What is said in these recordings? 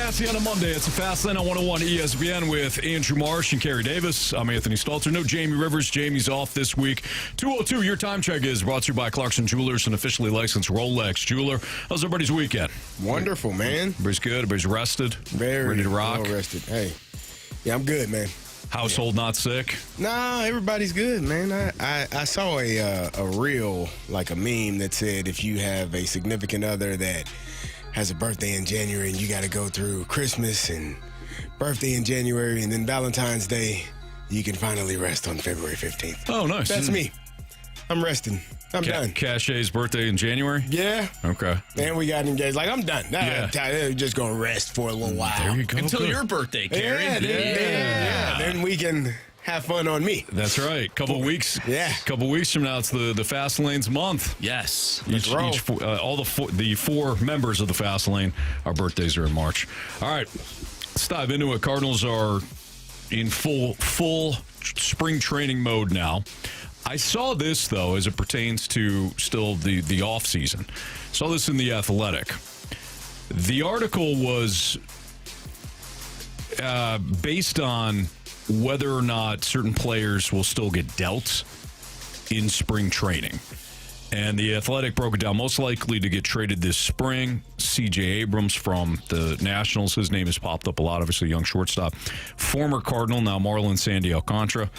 Massey on a Monday. It's a Fast Lane on 101 ESPN with Andrew Marsh and Carey Davis. I'm Anthony Stalter. No Jamie Rivers. Jamie's off this week. 2:02, your time check is brought to you by Clarkson Jewelers, an officially licensed Rolex jeweler. How's everybody's weekend? Wonderful, man. Everybody's good. Everybody's rested. Very ready to rock. well rested. Hey, yeah, I'm good, man. Household not sick? Nah, everybody's good, man. I saw a reel, like a meme that said if you have a significant other that has a birthday in January and you got to go through Christmas and birthday in January and then Valentine's Day, you can finally rest on February 15th. Oh, nice. That's me. I'm resting. I'm done. Cachet's birthday in January? Yeah. Okay. And we got engaged. Like, I'm done. Yeah. I'm just going to rest for a little while. There you go. Until your birthday, Carey. Yeah. Then we can have fun on me. That's right. Couple weeks. Yeah. Couple weeks from now, it's the Fast Lanes month. Yes. All the four members of the Fast Lane, our birthdays are in March. All right, let's dive into it. Cardinals are in full spring training mode now. I saw this, though, as it pertains to still the offseason. Saw this in The Athletic. The article was based on whether or not certain players will still get dealt in spring training. And The Athletic broke it down. Most likely to get traded this spring, C.J. Abrams from the Nationals. His name has popped up a lot, obviously, young shortstop. Former Cardinal, now Marlon Sandy Alcantara.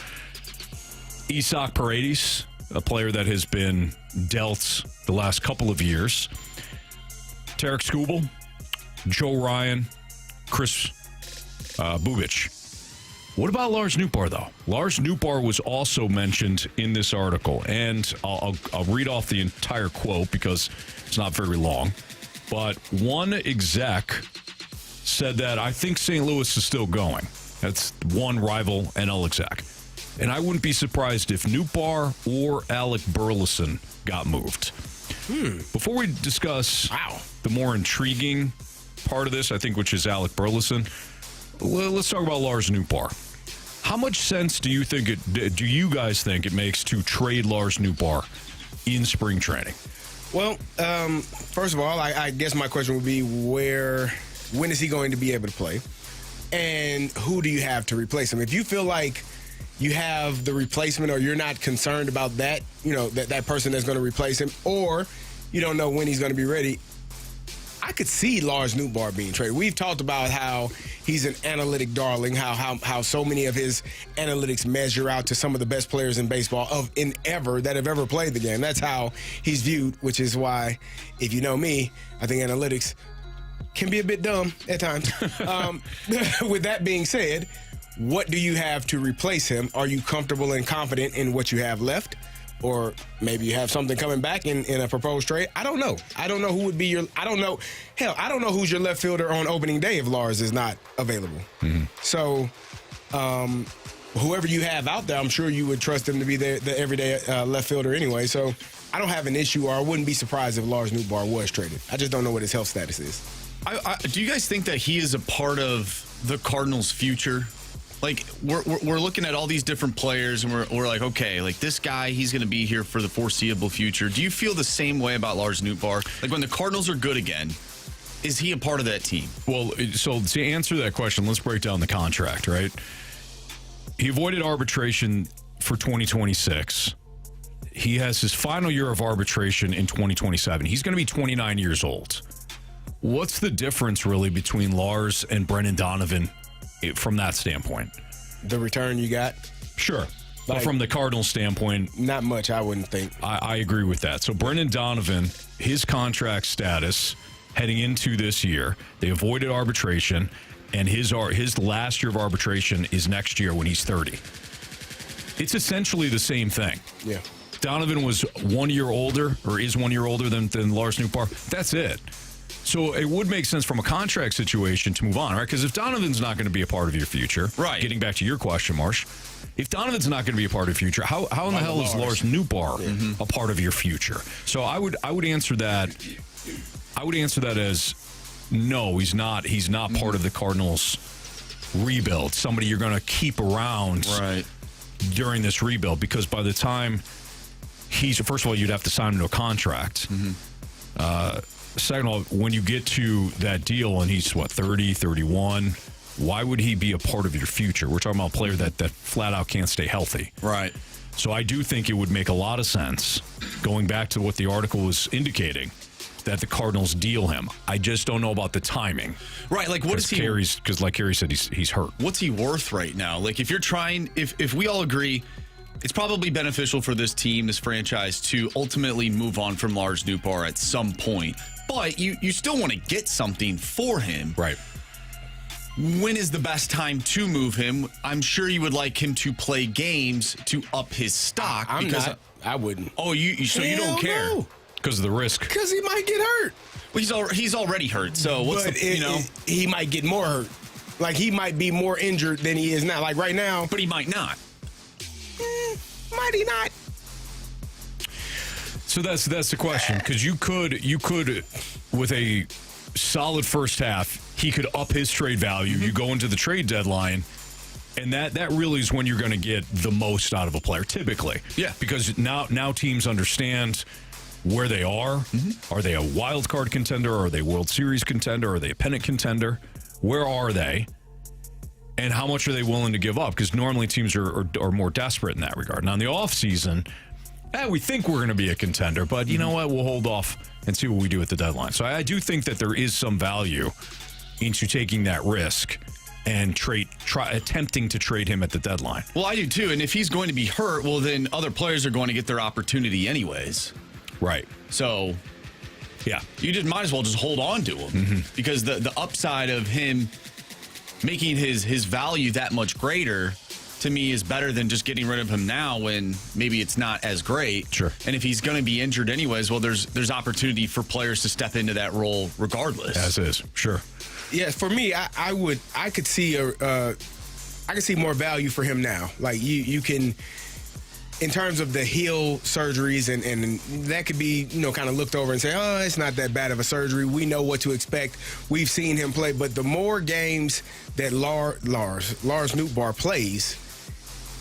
Isaac Paredes, a player that has been dealt the last couple of years. Tarek Skubal, Joe Ryan, Chris Bubich. What about Lars Nootbaar, though? Lars Nootbaar was also mentioned in this article, and I'll read off the entire quote because it's not very long. But one exec said that I think St. Louis is still going. That's one rival NL exec. And I wouldn't be surprised if Nootbaar or Alec Burleson got moved. Before we discuss the more intriguing part of this, I think, which is Alec Burleson, let's talk about Lars Nootbaar. How much sense do you guys think it makes to trade Lars Nootbaar in spring training? Well, first of all, I guess my question would be when is he going to be able to play? And who do you have to replace him? If you feel like you have the replacement or you're not concerned about that, that person that's going to replace him, or you don't know when he's going to be ready, I could see Lars Nootbaar being traded. We've talked about how he's an analytic darling, how so many of his analytics measure out to some of the best players in baseball that have ever played the game. That's how he's viewed, which is why, if you know me, I think analytics can be a bit dumb at times. With that being said, what do you have to replace him? Are you comfortable and confident in what you have left? Or maybe you have something coming back in a proposed trade? I don't know. I don't know who would be I don't know who's your left fielder on opening day if Lars is not available. Mm-hmm. So whoever you have out there, I'm sure you would trust him to be the everyday left fielder anyway. So I don't have an issue, or I wouldn't be surprised if Lars Nootbaar was traded. I just don't know what his health status is. Do you guys think that he is a part of the Cardinals' future? Like, we're looking at all these different players, and we're like, okay, like this guy, he's going to be here for the foreseeable future. Do you feel the same way about Lars Nootbaar? Like, when the Cardinals are good again, is he a part of that team? Well, so to answer that question, let's break down the contract, right? He avoided arbitration for 2026. He has his final year of arbitration in 2027. He's going to be 29 years old. What's the difference, really, between Lars and Brendan Donovan from that standpoint? The return you got? Sure. But from the Cardinals standpoint, not much, I wouldn't think. I agree with that. So Brendan Donovan, his contract status heading into this year, they avoided arbitration, and his last year of arbitration is next year when he's 30. It's essentially the same thing. Yeah. Donovan was 1 year older, or is 1 year older than Lars Nootbaar. That's it. So it would make sense from a contract situation to move on, right? Because if Donovan's not going to be a part of your future, right? Getting back to your question, Marsh, if Donovan's not going to be a part of your future, how in the hell is Lars Nootbaar a part of your future? So I would answer that. I would answer that as no, he's not. He's not part of the Cardinals rebuild. Somebody you're going to keep around during this rebuild, because by the time first of all, you'd have to sign him to a contract. second of all, when you get to that deal and he's, 30, 31, why would he be a part of your future? We're talking about a player that flat out can't stay healthy. Right. So I do think it would make a lot of sense, going back to what the article was indicating, that the Cardinals deal him. I just don't know about the timing. Right, like what is he? Because like Carey said, he's hurt. What's he worth right now? Like if you're trying, if we all agree, it's probably beneficial for this team, this franchise, to ultimately move on from Lars Nootbaar at some point. But you still want to get something for him. Right. When is the best time to move him? I'm sure you would like him to play games to up his stock. I wouldn't. Oh, so you don't care? No. Because of the risk. Because he might get hurt. Well, he's already hurt. So what's he might get more hurt. Like he might be more injured than he is now. Like right now. But he might not. Might he not? So that's the question, because you could with a solid first half, he could up his trade value. You go into the trade deadline, and that really is when you're going to get the most out of a player, typically. Yeah. Because now teams understand where they are. Mm-hmm. Are they a wild card contender? Are they World Series contender? Are they a pennant contender? Where are they? And how much are they willing to give up? Because normally teams are more desperate in that regard. Now, in the offseason, we think we're going to be a contender, but you know what? We'll hold off and see what we do at the deadline. So I do think that there is some value into taking that risk and attempting to trade him at the deadline. Well, I do too. And if he's going to be hurt, well, then other players are going to get their opportunity anyways. Right. So, yeah, you just might as well just hold on to him because the upside of him making his value that much greater, to me, is better than just getting rid of him now when maybe it's not as great. Sure. And if he's going to be injured anyways, well, there's opportunity for players to step into that role regardless. As is, sure. Yeah, for me, I could see more value for him now. Like you can, in terms of the heel surgeries, and that could be, kind of looked over and say, oh, it's not that bad of a surgery. We know what to expect. We've seen him play. But the more games that Lars Nootbaar plays,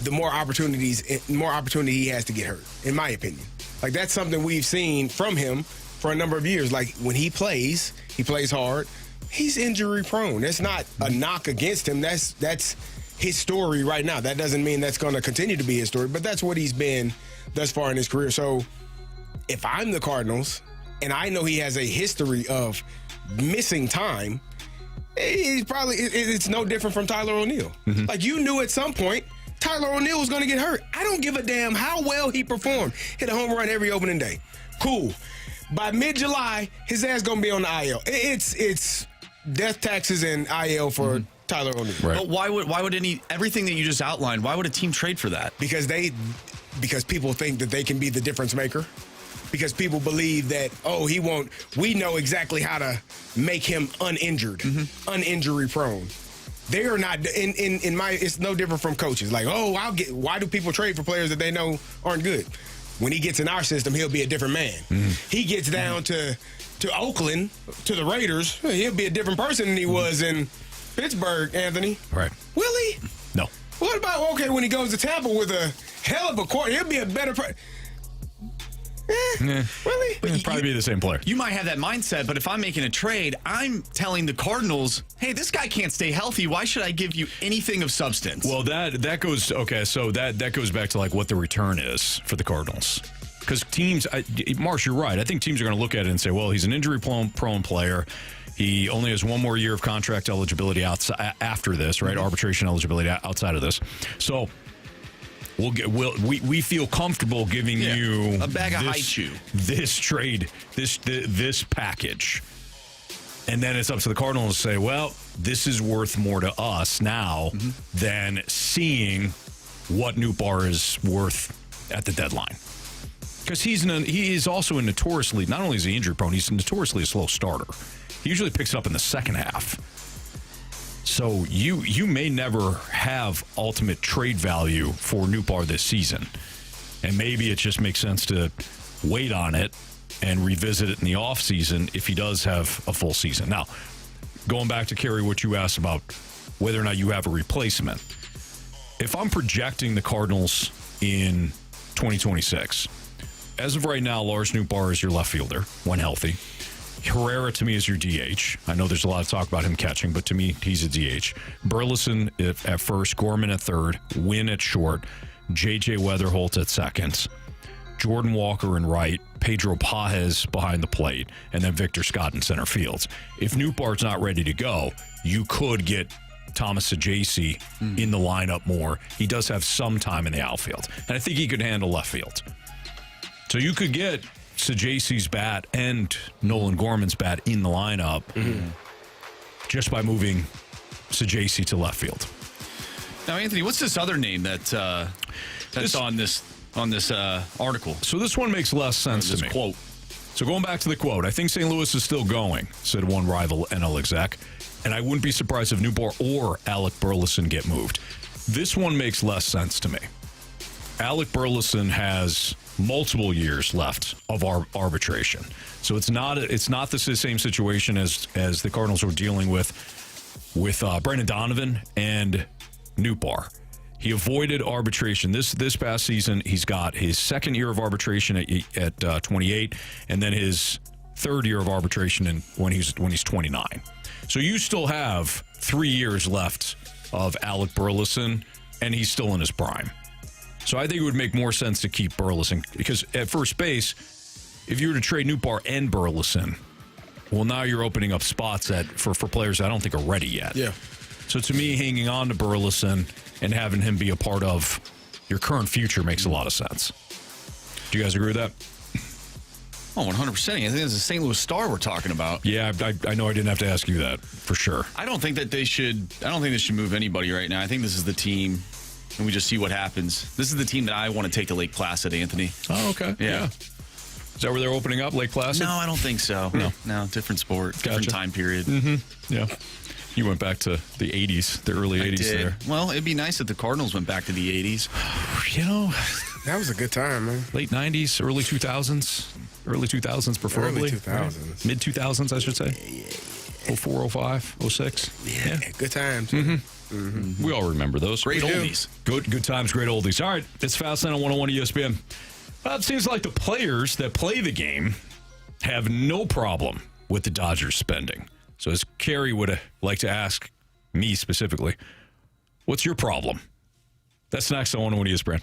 the more opportunity he has to get hurt, in my opinion. Like, that's something we've seen from him for a number of years. Like, when he plays hard. He's injury prone. That's not a knock against him. That's his story right now. That doesn't mean that's going to continue to be his story, but that's what he's been thus far in his career. So if I'm the Cardinals and I know he has a history of missing time, it's no different from Tyler O'Neill. Mm-hmm. Like, you knew at some point Tyler O'Neill was going to get hurt. I don't give a damn how well he performed. Hit a home run every opening day. Cool. By mid-July, his ass going to be on the IL. It's death taxes and IL for Tyler O'Neill. Right. But why would everything that you just outlined, why would a team trade for that? Because people think that they can be the difference maker. Because people believe that, we know exactly how to make him uninjured, uninjury prone. They are not, it's no different from coaches. Like, why do people trade for players that they know aren't good? When he gets in our system, he'll be a different man. He gets down to Oakland, to the Raiders, he'll be a different person than he was in Pittsburgh, Anthony. Right. Will he? No. What about, when he goes to Tampa with a hell of a quarter, he'll be a better person. Really? But probably be the same player. You might have that mindset, but if I'm making a trade, I'm telling the Cardinals, hey, this guy can't stay healthy. Why should I give you anything of substance? Well, that goes, so that goes back to like what the return is for the Cardinals. Because teams, Marsh, you're right. I think teams are going to look at it and say, well, he's an injury-prone player. He only has one more year of contract eligibility after this, right? Arbitration eligibility outside of this. So we feel comfortable giving you a bag of high chew, this trade, this package. And then it's up to the Cardinals to say, well, this is worth more to us now than seeing what Nootbaar is worth at the deadline. Because he is also a notoriously, not only is he injury prone, he's notoriously a slow starter. He usually picks up in the second half. So you may never have ultimate trade value for Nootbaar this season. And maybe it just makes sense to wait on it and revisit it in the offseason if he does have a full season. Now, going back to Carey, what you asked about whether or not you have a replacement. If I'm projecting the Cardinals in 2026, as of right now, Lars Nootbaar is your left fielder when healthy. Herrera, to me, is your DH. I know there's a lot of talk about him catching, but to me, he's a DH. Burleson at first, Gorman at third, Wynn at short, J.J. Weatherholt at second, Jordan Walker in right, Pedro Pajes behind the plate, and then Victor Scott in center field. If Nootbaar's not ready to go, you could get Thomas Sajaci in the lineup more. He does have some time in the outfield, and I think he could handle left field. So you could get Sajaci's bat and Nolan Gorman's bat in the lineup just by moving Sajaci to left field. Now, Anthony, what's this other name that's on this article? So this one makes less sense to me. Quote. So going back to the quote, I think St. Louis is still going, said one rival NL exec, and I wouldn't be surprised if Nootbaar or Alec Burleson get moved. This one makes less sense to me. Alec Burleson has multiple years left of our arbitration. So it's not the same situation as the Cardinals were dealing with Brendan Donovan and Nootbaar. He avoided arbitration this past season. He's got his second year of arbitration at 28, and then his third year of arbitration when he's 29. So you still have 3 years left of Alec Burleson, and he's still in his prime. So I think it would make more sense to keep Burleson, because at first base, if you were to trade Nootbaar and Burleson, well, now you're opening up spots for players I don't think are ready yet. Yeah. So to me, hanging on to Burleson and having him be a part of your current future makes a lot of sense. Do you guys agree with that? Oh, 100%. I think it's a St. Louis Star we're talking about. Yeah, I know I didn't have to ask you that, for sure. I don't think they should move anybody right now. I think this is the team, and we just see what happens. This is the team that I want to take to Lake Placid, Anthony. Oh, okay. Yeah. Is that where they're opening up, Lake Placid? No, I don't think so. No, different sport, different time period. Mm-hmm. Yeah. You went back to the 80s, the early 80s there. Well, it'd be nice if the Cardinals went back to the 80s. You know, That was a good time, man. late 90s, early 2000s. Early 2000s, preferably. Early 2000s. Mid 2000s, I should say. 04, 05, 06. Yeah, good times. We all remember those. Great We do. oldies. Good times, great oldies. All right, it's Fast Lane on 101 ESPN. Well, it seems like the players that play the game have no problem with the Dodgers spending. So as Carey would like to ask me specifically, what's your problem? That's next on 101 ESPN.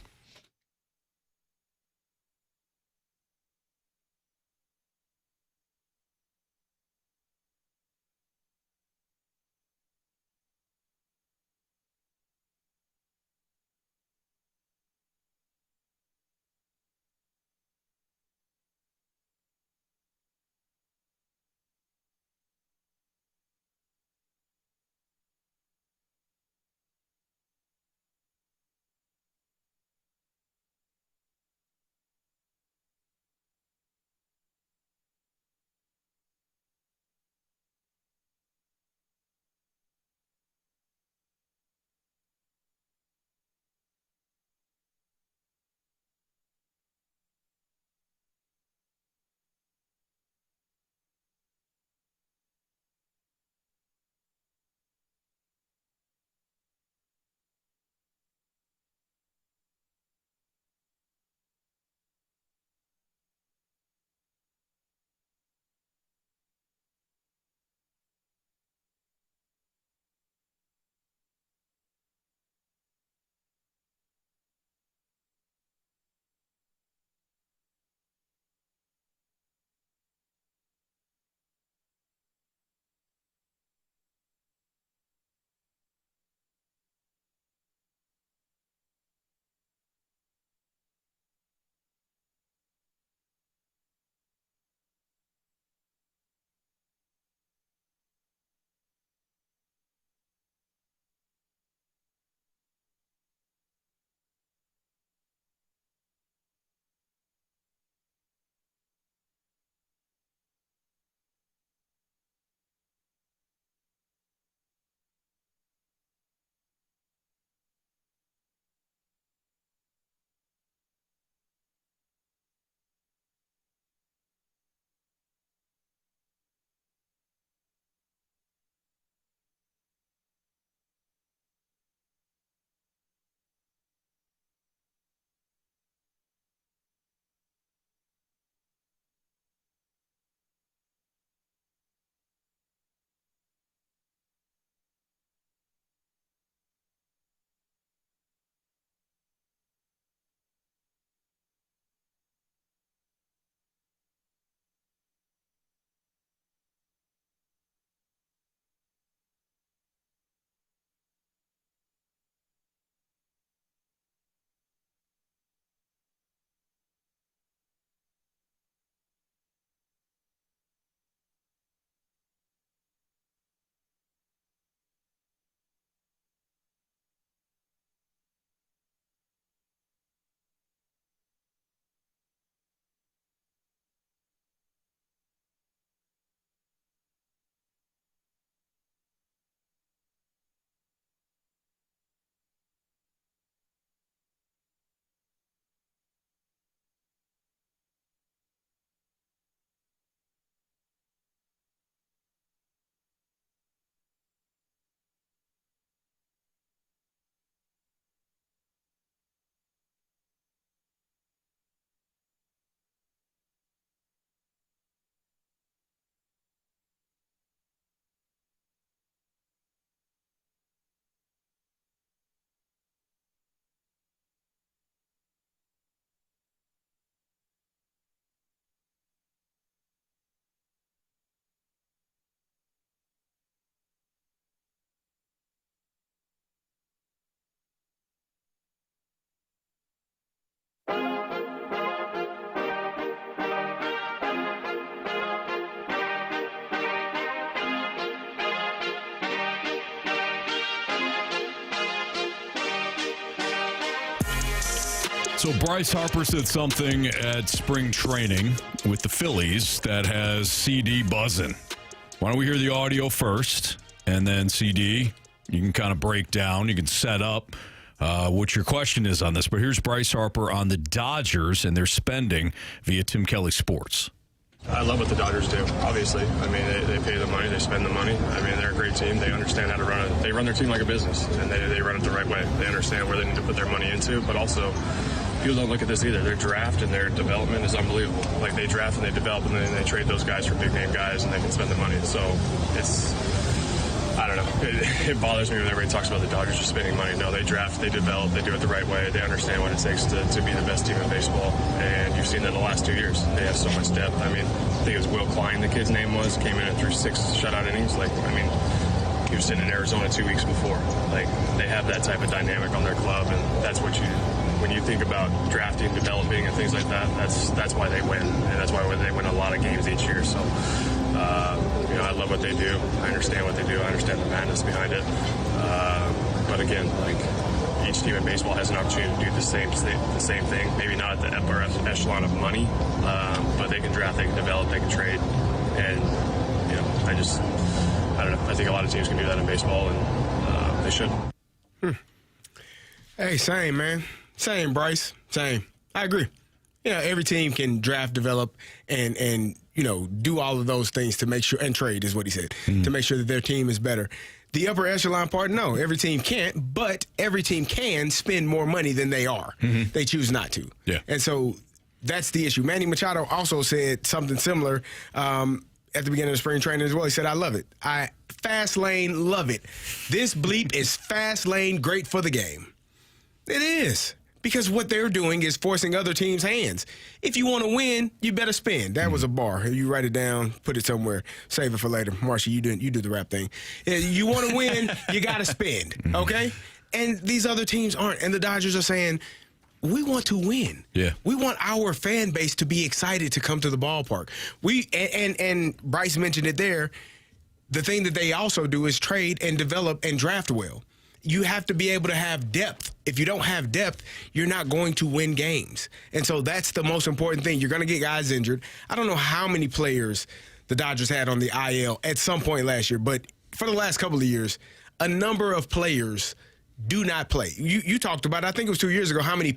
So Bryce Harper said something at spring training with the Phillies that has CD buzzing. Why don't we hear the audio first, and then CD, you can kind of break down, you can set up what your question is on this. But here's Bryce Harper on the Dodgers and their spending via Tim Kelly Sports. I love what the Dodgers do, obviously. I mean, they pay the money, they spend the money. I mean, they're a great team. They understand how to run it. They run their team like a business, and they run it the right way. They understand where they need to put their money into, but also people don't look at this either. Their draft and their development is unbelievable. Like, they draft and they develop, and then they trade those guys for big-name guys, and they can spend the money. So it's, I don't know. It bothers me when everybody talks about the Dodgers just spending money. No, they draft, they develop, they do it the right way. They understand what it takes to be the best team in baseball. And you've seen that the last 2 years. They have so much depth. I mean, I think it was Will Klein, the kid's name was, came in and threw 6 shutout innings. Like, I mean, he was sitting in Arizona 2 weeks before. Like, they have that type of dynamic on their club, and that's what when you think about drafting, developing, and things like that, that's why they win. And that's why they win a lot of games each year. So, I love what they do. I understand what they do. I understand the madness behind it. But again, like, each team in baseball has an opportunity to do the same thing. Maybe not at the upper echelon of money, but they can draft, they can develop, they can trade. And, I don't know. I think a lot of teams can do that in baseball, and they should. Hey, same, man. Same, Bryce. Same. I agree. Every team can draft, develop, and do all of those things to make sure, and trade is what he said, to make sure that their team is better. The upper echelon part, no, every team can't, but every team can spend more money than they are. They choose not to. Yeah. And so that's the issue. Manny Machado also said something similar at the beginning of spring training as well. He said, I love it. Fast lane, love it. This bleep is fast lane, great for the game. It is. Because what they're doing is forcing other teams' hands. If you want to win, you better spend. That was a bar. You write it down, put it somewhere, save it for later. Marcia, you do the rap thing. You want to win, you got to spend, okay? And these other teams aren't. And the Dodgers are saying, we want to win. Yeah. We want our fan base to be excited to come to the ballpark. And Bryce mentioned it there. The thing that they also do is trade and develop and draft well. You have to be able to have depth. If you don't have depth, you're not going to win games. And so that's the most important thing. You're going to get guys injured. I don't know how many players the Dodgers had on the IL at some point last year, but for the last couple of years, a number of players do not play. You talked about, I think it was 2 years ago, how many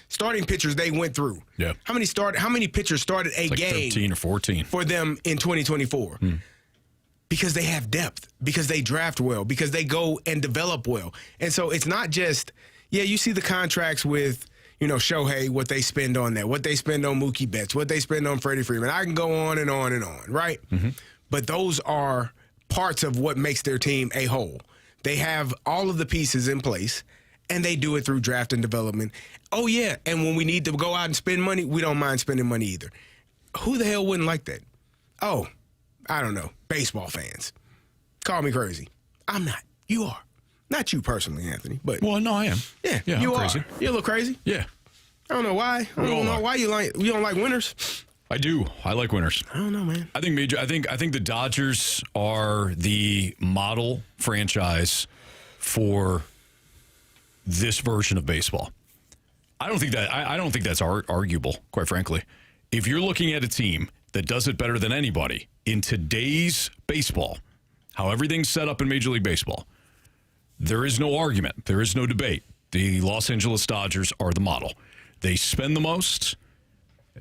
starting pitchers they went through. Yeah. How many pitchers started a game? 13 or 14. For them in 2024. Because they have depth, because they draft well, because they go and develop well. And so it's not just, you see the contracts with, Shohei, what they spend on that, what they spend on Mookie Betts, what they spend on Freddie Freeman. I can go on and on and on, right? But those are parts of what makes their team a whole. They have all of the pieces in place, and they do it through draft and development. Oh, yeah, and when we need to go out and spend money, we don't mind spending money either. Who the hell wouldn't like that? Oh, I don't know. Baseball fans. Call me crazy. I'm not. You are. Not you personally, Anthony. But well, no, I am. Yeah, you are. Crazy. You're a little crazy. Yeah. I don't know why. I don't know why you don't like winners. I do. I like winners. I don't know, man. I think the Dodgers are the model franchise for this version of baseball. I don't think that's arguable, quite frankly. If you're looking at a team that does it better than anybody in today's baseball, how everything's set up in Major League Baseball, there is no argument. There is no debate. The Los Angeles Dodgers are the model. They spend the most.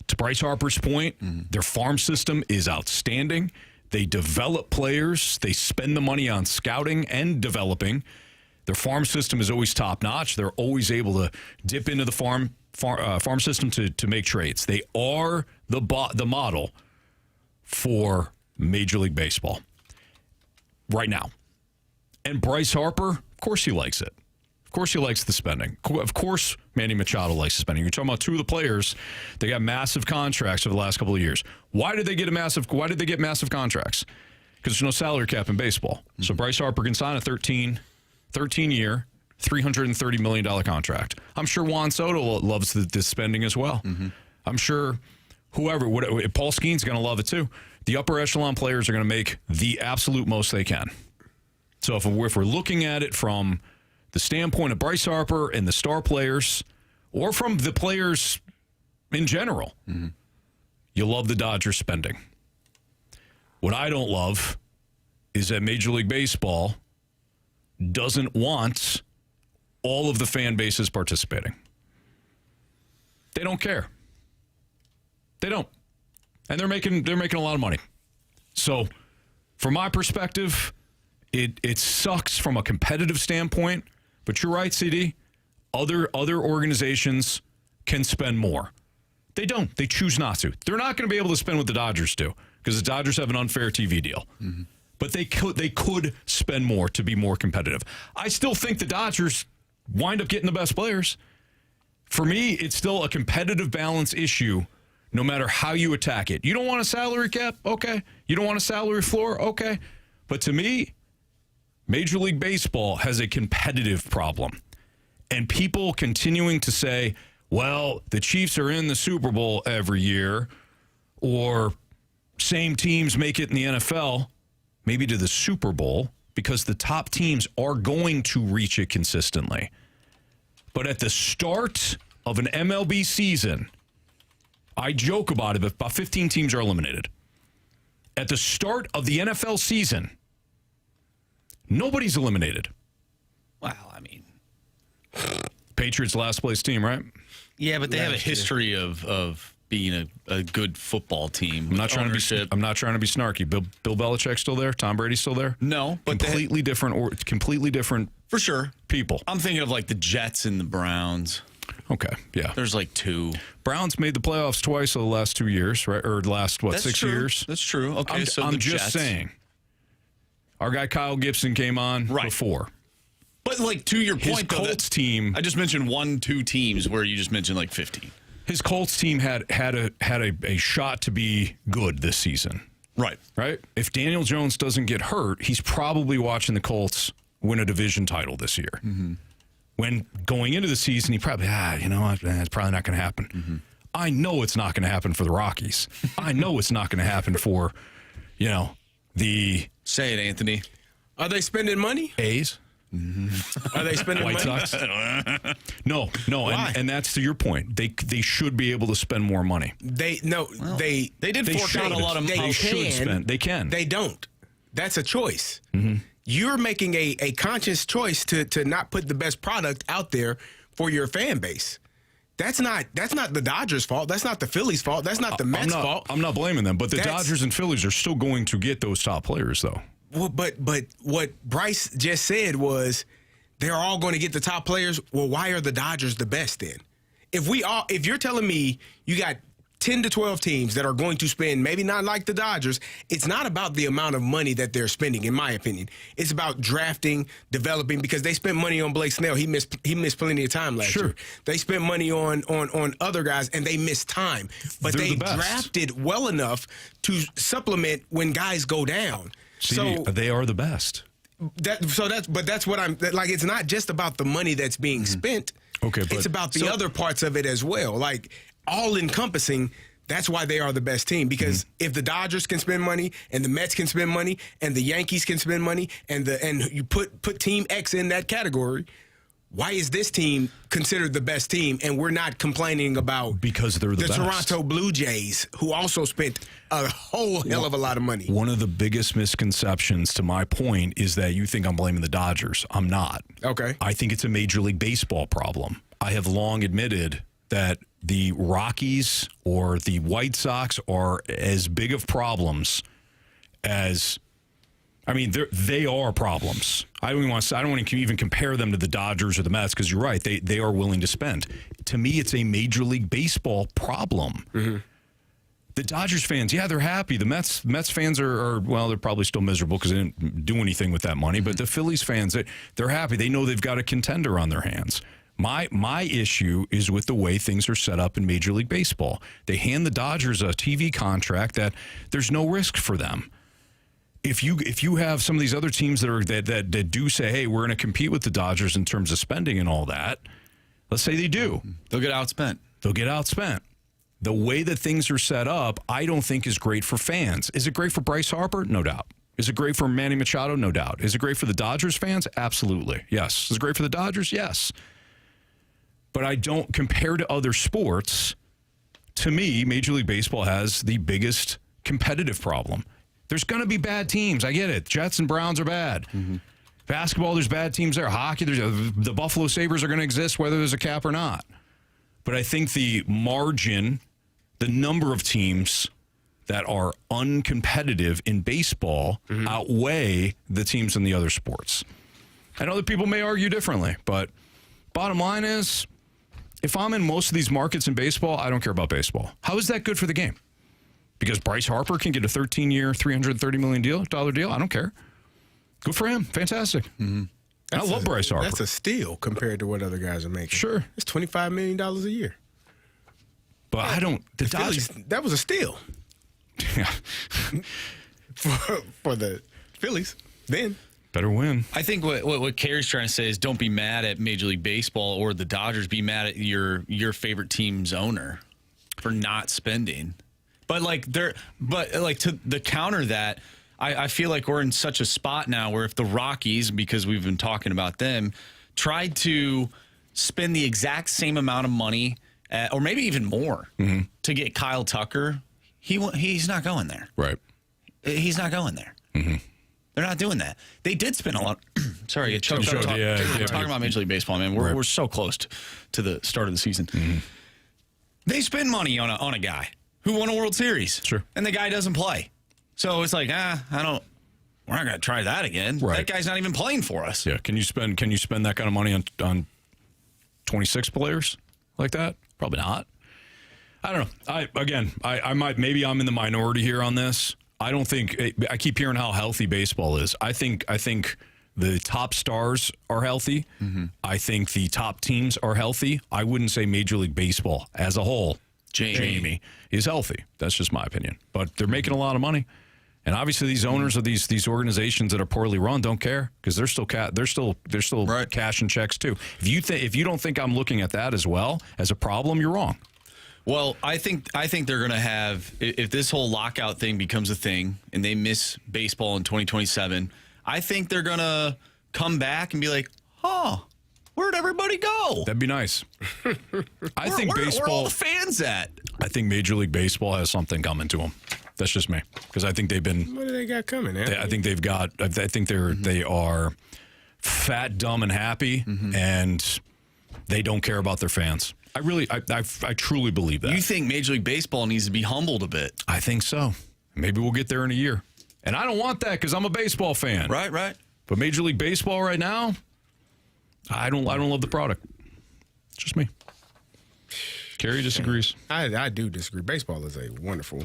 To Bryce Harper's point, their farm system is outstanding. They develop players. They spend the money on scouting and developing. Their farm system is always top-notch. They're always able to dip into the farm system to make trades. They are the model for Major League Baseball right now. And Bryce Harper, of course he likes it. Of course he likes the spending. Of course Manny Machado likes the spending. You're talking about two of the players. They got massive contracts over the last couple of years. Why did they get massive contracts? Because there's no salary cap in baseball. So Bryce Harper can sign a 13-year, $330 million contract. I'm sure Juan Soto loves the spending as well. I'm sure Paul Skeen's going to love it too. The upper echelon players are going to make the absolute most they can. So if we're looking at it from the standpoint of Bryce Harper and the star players, or from the players in general. Mm-hmm. You love the Dodgers spending. What I don't love is that Major League Baseball doesn't want all of the fan bases participating. They don't care. They don't. And they're making a lot of money. So, from my perspective, it sucks from a competitive standpoint, but you're right, CD. Other organizations can spend more. They don't. They choose not to. They're not going to be able to spend what the Dodgers do because the Dodgers have an unfair TV deal. Mm-hmm. But they could spend more to be more competitive. I still think the Dodgers wind up getting the best players. For me, it's still a competitive balance issue no matter how you attack it. You don't want a salary cap? Okay. You don't want a salary floor? Okay. But to me, Major League Baseball has a competitive problem. And people continuing to say, well, the Chiefs are in the Super Bowl every year, or same teams make it in the NFL, maybe to the Super Bowl, because the top teams are going to reach it consistently. But at the start of an MLB season, I joke about it, but about 15 teams are eliminated. At the start of the NFL season, nobody's eliminated. Well, I mean, Patriots last place team, right? Yeah, but they have a history of being a good football team. I'm not trying to be snarky. Bill Belichick still there? Tom Brady still there? No, but completely different for sure people. I'm thinking of like the Jets and the Browns. Okay, yeah. There's like two. Browns made the playoffs twice over the last 2 years, right? Or last, That's 6 true. years? That's true. Okay, so I'm the just Jets. saying. Our guy Kyle Gibson came on before. But like to your point, his Colts team. I just mentioned 1-2 teams where you just mentioned like 15. His Colts team had a shot to be good this season. Right. If Daniel Jones doesn't get hurt, he's probably watching the Colts win a division title this year. Mm-hmm. When going into the season, he probably, it's probably not going to happen. Mm-hmm. I know it's not going to happen for the Rockies. I know it's not going to happen for, the... Say it, Anthony. Are they spending money? A's? Mm-hmm. Are they spending White money? Sox? No, and that's to your point. They should be able to spend more money. They did fork out a lot of money. They should spend. They can. They don't. That's a choice. Mm-hmm. You're making a conscious choice to not put the best product out there for your fan base. That's not the Dodgers' fault. That's not the Phillies' fault. That's not the Mets' fault. I'm not blaming them, but the Dodgers and Phillies are still going to get those top players, though. Well, but what Bryce just said was they're all going to get the top players. Well, why are the Dodgers the best then? If you're telling me you got 10 to 12 teams that are going to spend, maybe not like the Dodgers, it's not about the amount of money that they're spending, in my opinion. It's about drafting, developing, because they spent money on Blake Snell. He missed plenty of time last year. They spent money on other guys, and they missed time. But they drafted well enough to supplement when guys go down. So they are the best. That's what I'm like. It's not just about the money that's being spent. Okay, but it's about the other parts of it as well. Like all encompassing. That's why they are the best team. Because if the Dodgers can spend money, and the Mets can spend money, and the Yankees can spend money, and you put Team X in that category, why is this team considered the best team, and we're not complaining about because they're the best. Toronto Blue Jays, who also spent a whole hell of a lot of money. One of the biggest misconceptions, to my point, is that you think I'm blaming the Dodgers. I'm not. Okay. I think it's a Major League Baseball problem. I have long admitted that the Rockies or the White Sox are as big of problems as... I mean, they are problems. I don't want to even compare them to the Dodgers or the Mets because you're right. They are willing to spend. To me, it's a Major League Baseball problem. Mm-hmm. The Dodgers fans, they're happy. The Mets fans are they're probably still miserable because they didn't do anything with that money. Mm-hmm. But the Phillies fans, they're happy. They know they've got a contender on their hands. My issue is with the way things are set up in Major League Baseball. They hand the Dodgers a TV contract that there's no risk for them. If you have some of these other teams that do say, hey, we're going to compete with the Dodgers in terms of spending and all that, let's say they do. They'll get outspent. The way that things are set up, I don't think is great for fans. Is it great for Bryce Harper? No doubt. Is it great for Manny Machado? No doubt. Is it great for the Dodgers fans? Absolutely. Yes. Is it great for the Dodgers? Yes. But I don't, compared to other sports, to me, Major League Baseball has the biggest competitive problem. There's going to be bad teams. I get it. Jets and Browns are bad. Mm-hmm. Basketball, there's bad teams there. Hockey, the Buffalo Sabres are going to exist whether there's a cap or not. But I think the margin, the number of teams that are uncompetitive in baseball outweigh the teams in the other sports. I know that people may argue differently, but bottom line is, if I'm in most of these markets in baseball, I don't care about baseball. How is that good for the game? Because Bryce Harper can get a 13-year, $330 million deal. I don't care. Good for him. Fantastic. Mm-hmm. I love Bryce Harper. That's a steal compared to what other guys are making. Sure. It's $25 million a year. But I don't... The Phillies, that was a steal. Yeah. for the Phillies then. Better win. I think what Carey's trying to say is don't be mad at Major League Baseball or the Dodgers. Be mad at your favorite team's owner for not spending. But to the counter that, I feel like we're in such a spot now where if the Rockies, because we've been talking about them, tried to spend the exact same amount of money, or maybe even more, to get Kyle Tucker, he's not going there. Right. He's not going there. Mm-hmm. They're not doing that. They did spend a lot. Sorry, I get choked up talking about Major League Baseball, man. We're so close to the start of the season. Mm-hmm. They spend money on a guy who won a World Series. Sure. And the guy doesn't play. So it's like, we're not going to try that again. Right. That guy's not even playing for us. Yeah. Can you spend that kind of money on 26 players like that? Probably not. I don't know. I might, maybe I'm in the minority here on this. I don't think, I keep hearing how healthy baseball is. I think the top stars are healthy. Mm-hmm. I think the top teams are healthy. I wouldn't say Major League Baseball as a whole, Jamie, is healthy. That's just my opinion. But they're making a lot of money. And obviously these owners of these organizations that are poorly run don't care because they're still right. Cashing checks too. If you don't think I'm looking at that as well as a problem, you're wrong. Well, I think they're going to have, if this whole lockout thing becomes a thing and they miss baseball in 2027, I think they're going to come back and be like, where'd everybody go? That'd be nice. I think baseball. Where are all the fans at? I think Major League Baseball has something coming to them. That's just me because I think they've been. What do they got coming? I think they've got. I think they are fat, dumb, and happy, and they don't care about their fans. I truly believe that. You think Major League Baseball needs to be humbled a bit? I think so. Maybe we'll get there in a year. And I don't want that because I'm a baseball fan. Right. But Major League Baseball right now, I don't love the product. It's just me. Carey disagrees. I do disagree. Baseball is a wonderful,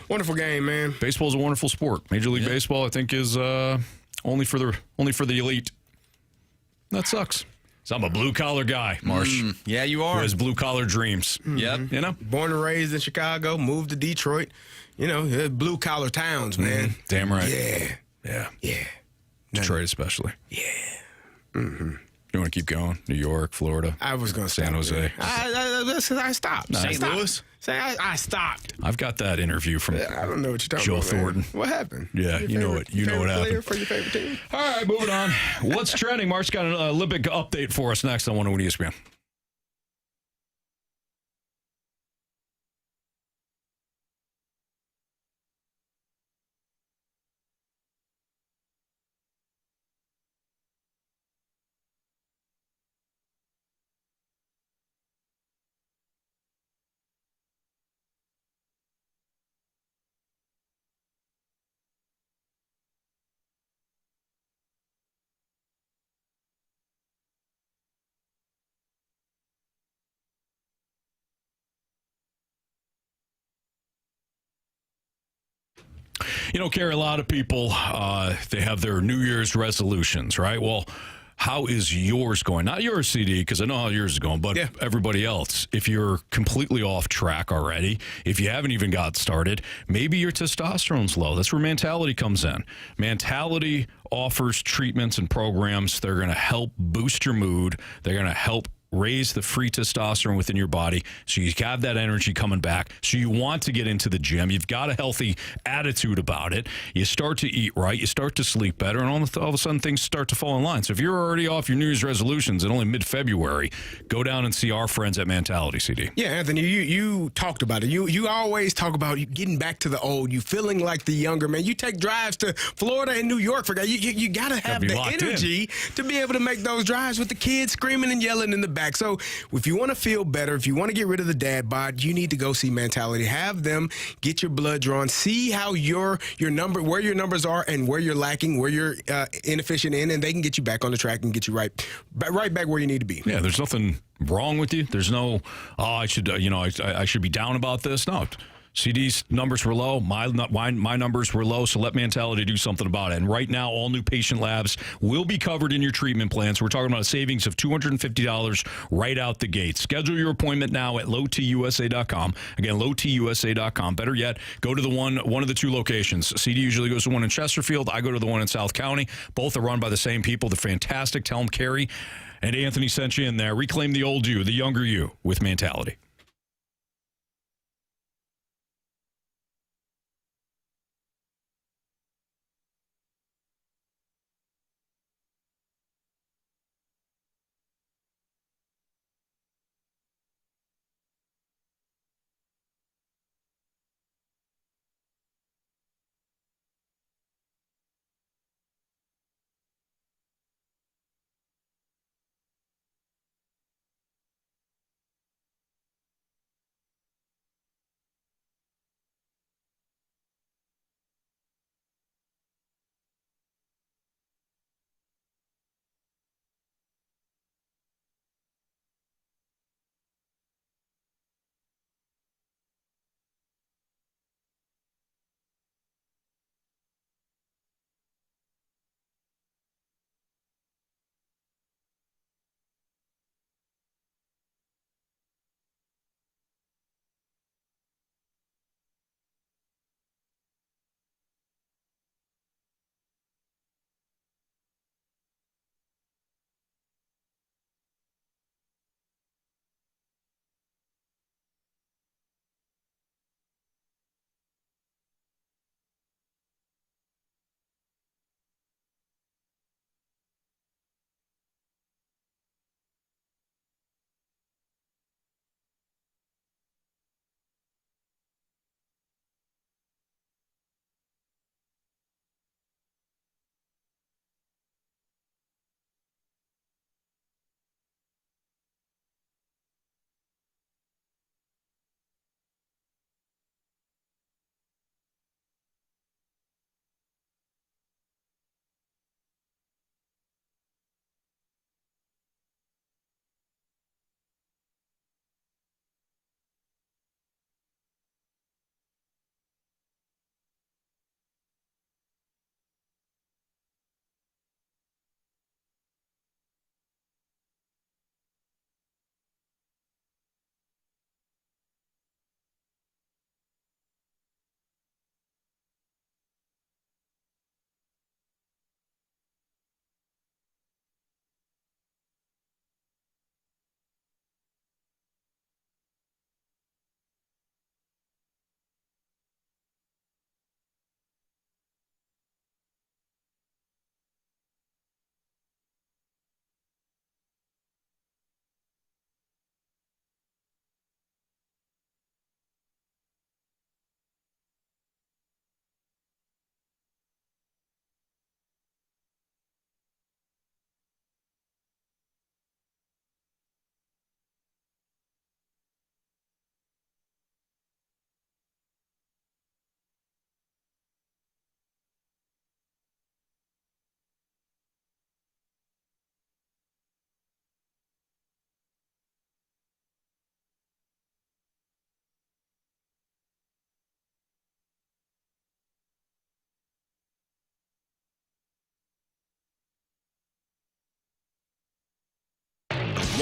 wonderful game, man. Baseball is a wonderful sport. Major League Baseball, I think, is only for the elite. That sucks. So I'm a blue-collar guy, Marsh. Yeah, you are. Who has blue-collar dreams. Yep. You know? Born and raised in Chicago, moved to Detroit. You know, blue-collar towns, man. Damn right. Yeah. Detroit especially. Yeah. You want to keep going? New York, Florida. I was going to say San Jose. I stopped. St. Louis? I stopped. I've got that interview from I don't know what you're talking Joe about, Thornton. Man. What happened? Yeah, you know what happened. For your favorite team? All right, moving on. What's trending? Mark's got an Olympic update for us next on 101 ESPN. You know, Carey, a lot of people, they have their New Year's resolutions, right? Well, how is yours going? Not yours, CD, because I know how yours is going, but everybody else. If you're completely off track already, if you haven't even got started, maybe your testosterone's low. That's where Mentality comes in. Mentality offers treatments and programs. They're going to help boost your mood. They're going to help raise the free testosterone within your body so you have that energy coming back. So you want to get into the gym. You've got a healthy attitude about it. You start to eat right. You start to sleep better. And all of a sudden, things start to fall in line. So if you're already off your New Year's resolutions in only mid-February, go down and see our friends at Mentality, CD. Yeah, Anthony, you talked about it. You always talk about you getting back to the old, you feeling like the younger man. You take drives to Florida and New York for you got to have the energy to be able to make those drives with the kids screaming and yelling in the back. So if you want to feel better, if you want to get rid of the dad bod, you need to go see Mentality. Have them get your blood drawn, see how your number, where your numbers are and where you're lacking, where you're inefficient in, and they can get you back on the track and get you right back where you need to be. Yeah, there's nothing wrong with you. There's no, I should be down about this. No. CD's numbers were low. My numbers were low, so let Mentality do something about it. And right now, all new patient labs will be covered in your treatment plans. We're talking about a savings of $250 right out the gate. Schedule your appointment now at lowtusa.com. Again, lowtusa.com. Better yet, go to the one of the two locations. CD usually goes to the one in Chesterfield. I go to the one in South County. Both are run by the same people. They're fantastic. Tell them Carey and Anthony sent you in there. Reclaim the old you, the younger you, with Mentality.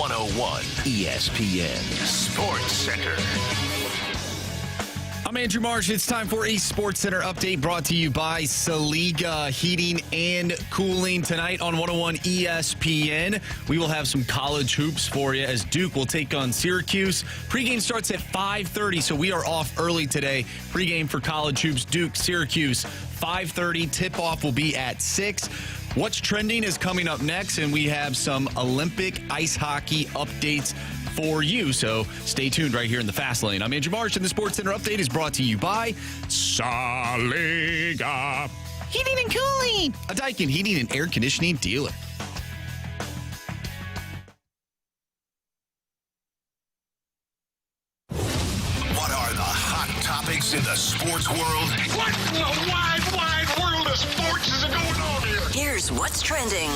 .101 ESPN Sports Center. I'm Andrew Marsh. It's time for a Sports Center update brought to you by Saliga Heating and Cooling. Tonight on 101 ESPN, we will have some college hoops for you as Duke will take on Syracuse. Pregame starts at 5:30, so we are off early today. Pregame for college hoops, Duke, Syracuse, 5:30. Tip-off will be at 6. What's trending is coming up next, and we have some Olympic ice hockey updates for you. So stay tuned right here in the Fast Lane. I'm Andrew Marsh, and the Sports Center update is brought to you by Saliga Heating and Cooling, a Daikin heating and air conditioning dealer. What are the hot topics in the sports world? What in the wide, wide world of sports is going on here? Here's what's trending.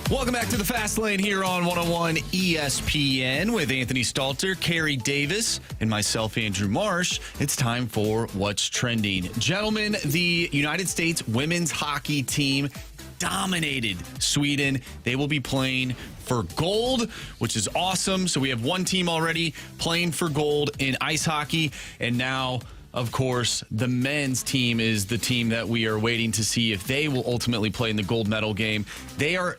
Welcome back to the Fast Lane here on 101 ESPN with Anthony Stalter, Carey Davis, and myself, Andrew Marsh. It's time for What's Trending. Gentlemen, the United States women's hockey team dominated Sweden. They will be playing for gold, which is awesome. So we have one team already playing for gold in ice hockey, and now, of course, the men's team is the team that we are waiting to see if they will ultimately play in the gold medal game. They are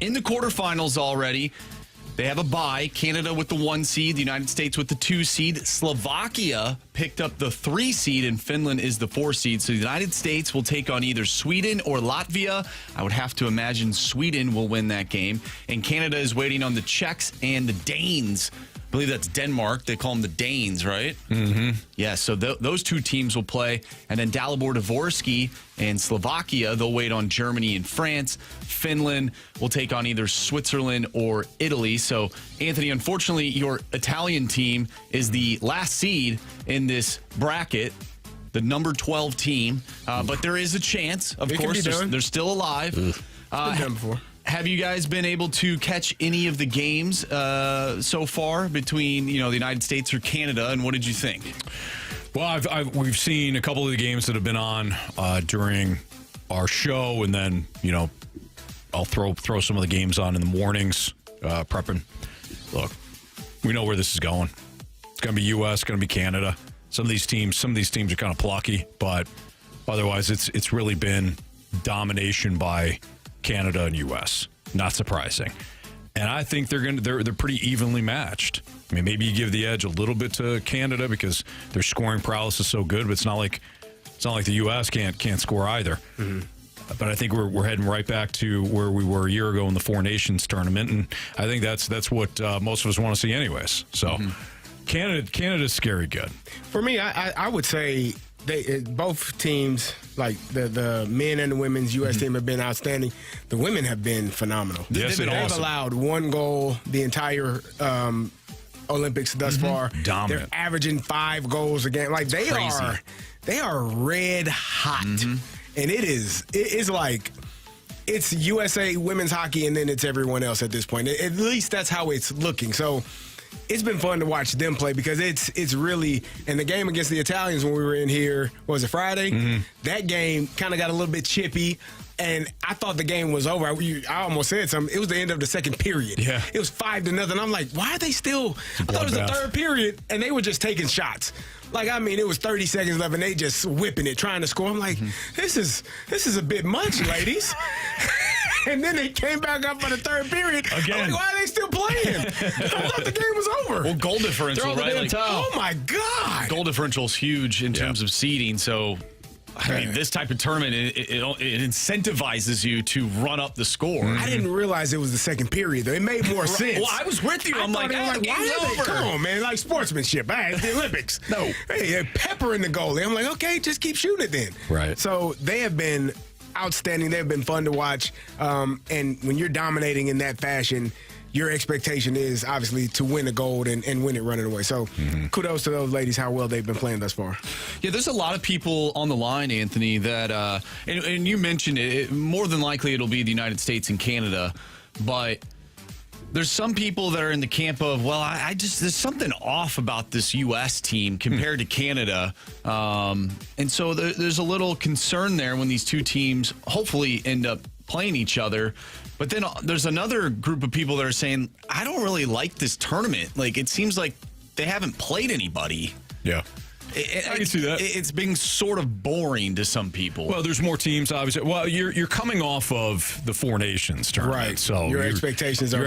in the quarterfinals already. They have a bye. Canada with the 1 seed, the United States with the 2 seed. Slovakia picked up the 3 seed, and Finland is the 4 seed. So the United States will take on either Sweden or Latvia. I would have to imagine Sweden will win that game. And Canada is waiting on the Czechs and the Danes. I believe that's Denmark. They call them the Danes, right? Mm-hmm. Yeah, so those two teams will play. And then Dalibor Dvorsky and Slovakia, they'll wait on Germany and France. Finland will take on either Switzerland or Italy. So, Anthony, unfortunately, your Italian team is the last seed in this bracket, the number 12 team. But there is a chance, of course. They're still alive. It's been done before. Have you guys been able to catch any of the games so far between, the United States or Canada, and what did you think? Well, we've seen a couple of the games that have been on during our show, and then, I'll throw some of the games on in the mornings, prepping. Look, we know where this is going. It's going to be U.S., going to be Canada. Some of these teams are kind of plucky, but otherwise it's really been domination by Canada and U.S. Not surprising. And I think they're pretty evenly matched. I mean, maybe you give the edge a little bit to Canada because their scoring prowess is so good, but it's not like the U.S. can't score either. Mm-hmm. But I think we're heading right back to where we were a year ago in the Four Nations tournament, and I think that's what most of us want to see anyways. So Canada's scary good. For me, I would say both teams, like the men and the women's U.S. team, have been outstanding. The women have been phenomenal. Yes, they've awesome. allowed 1 goal the entire Olympics thus far. Dominant. They're averaging 5 goals a game. Like they are red hot, and it's like it's USA women's hockey, and then it's everyone else at this point. At least that's how it's looking. So it's been fun to watch them play because it's really, and the game against the Italians when we were in here, what was it, Friday? Mm-hmm. That game kind of got a little bit chippy, and I thought the game was over. I almost said something. It was the end of the second period. Yeah. It was 5-0. I'm like, why are they still? I thought it was the third period, and they were just taking shots. Like, I mean, it was 30 seconds left, and they just whipping it, trying to score. I'm like, this is a bit much, ladies. And then they came back up for the third period. Again. I'm like, why are they still playing? I thought the game was over. Well, goal differential, right? Oh, my God. Goal differential is huge in terms of seeding. So, I mean, this type of tournament, it incentivizes you to run up the score. I didn't realize it was the second period, though. It made more sense. Well, I was with you. I'm like, why are they? Come on, man. Like sportsmanship. It's the Olympics. No. Hey, they're peppering the goalie. I'm like, okay, just keep shooting it then. Right. So they have been outstanding. They've been fun to watch. And when you're dominating in that fashion, your expectation is obviously to win the gold and win it running away. So kudos to those ladies, how well they've been playing thus far. Yeah, there's a lot of people on the line, Anthony, that, and you mentioned it, more than likely it'll be the United States and Canada, but there's some people that are in the camp of, well, I just, there's something off about this U.S. team compared to Canada. And so there's a little concern there when these two teams hopefully end up playing each other. But then there's another group of people that are saying, I don't really like this tournament. Like, it seems like they haven't played anybody. Yeah. I can see that. It's being sort of boring to some people. Well, there's more teams, obviously. Well, you're coming off of the Four Nations tournament, Right. so your expectations are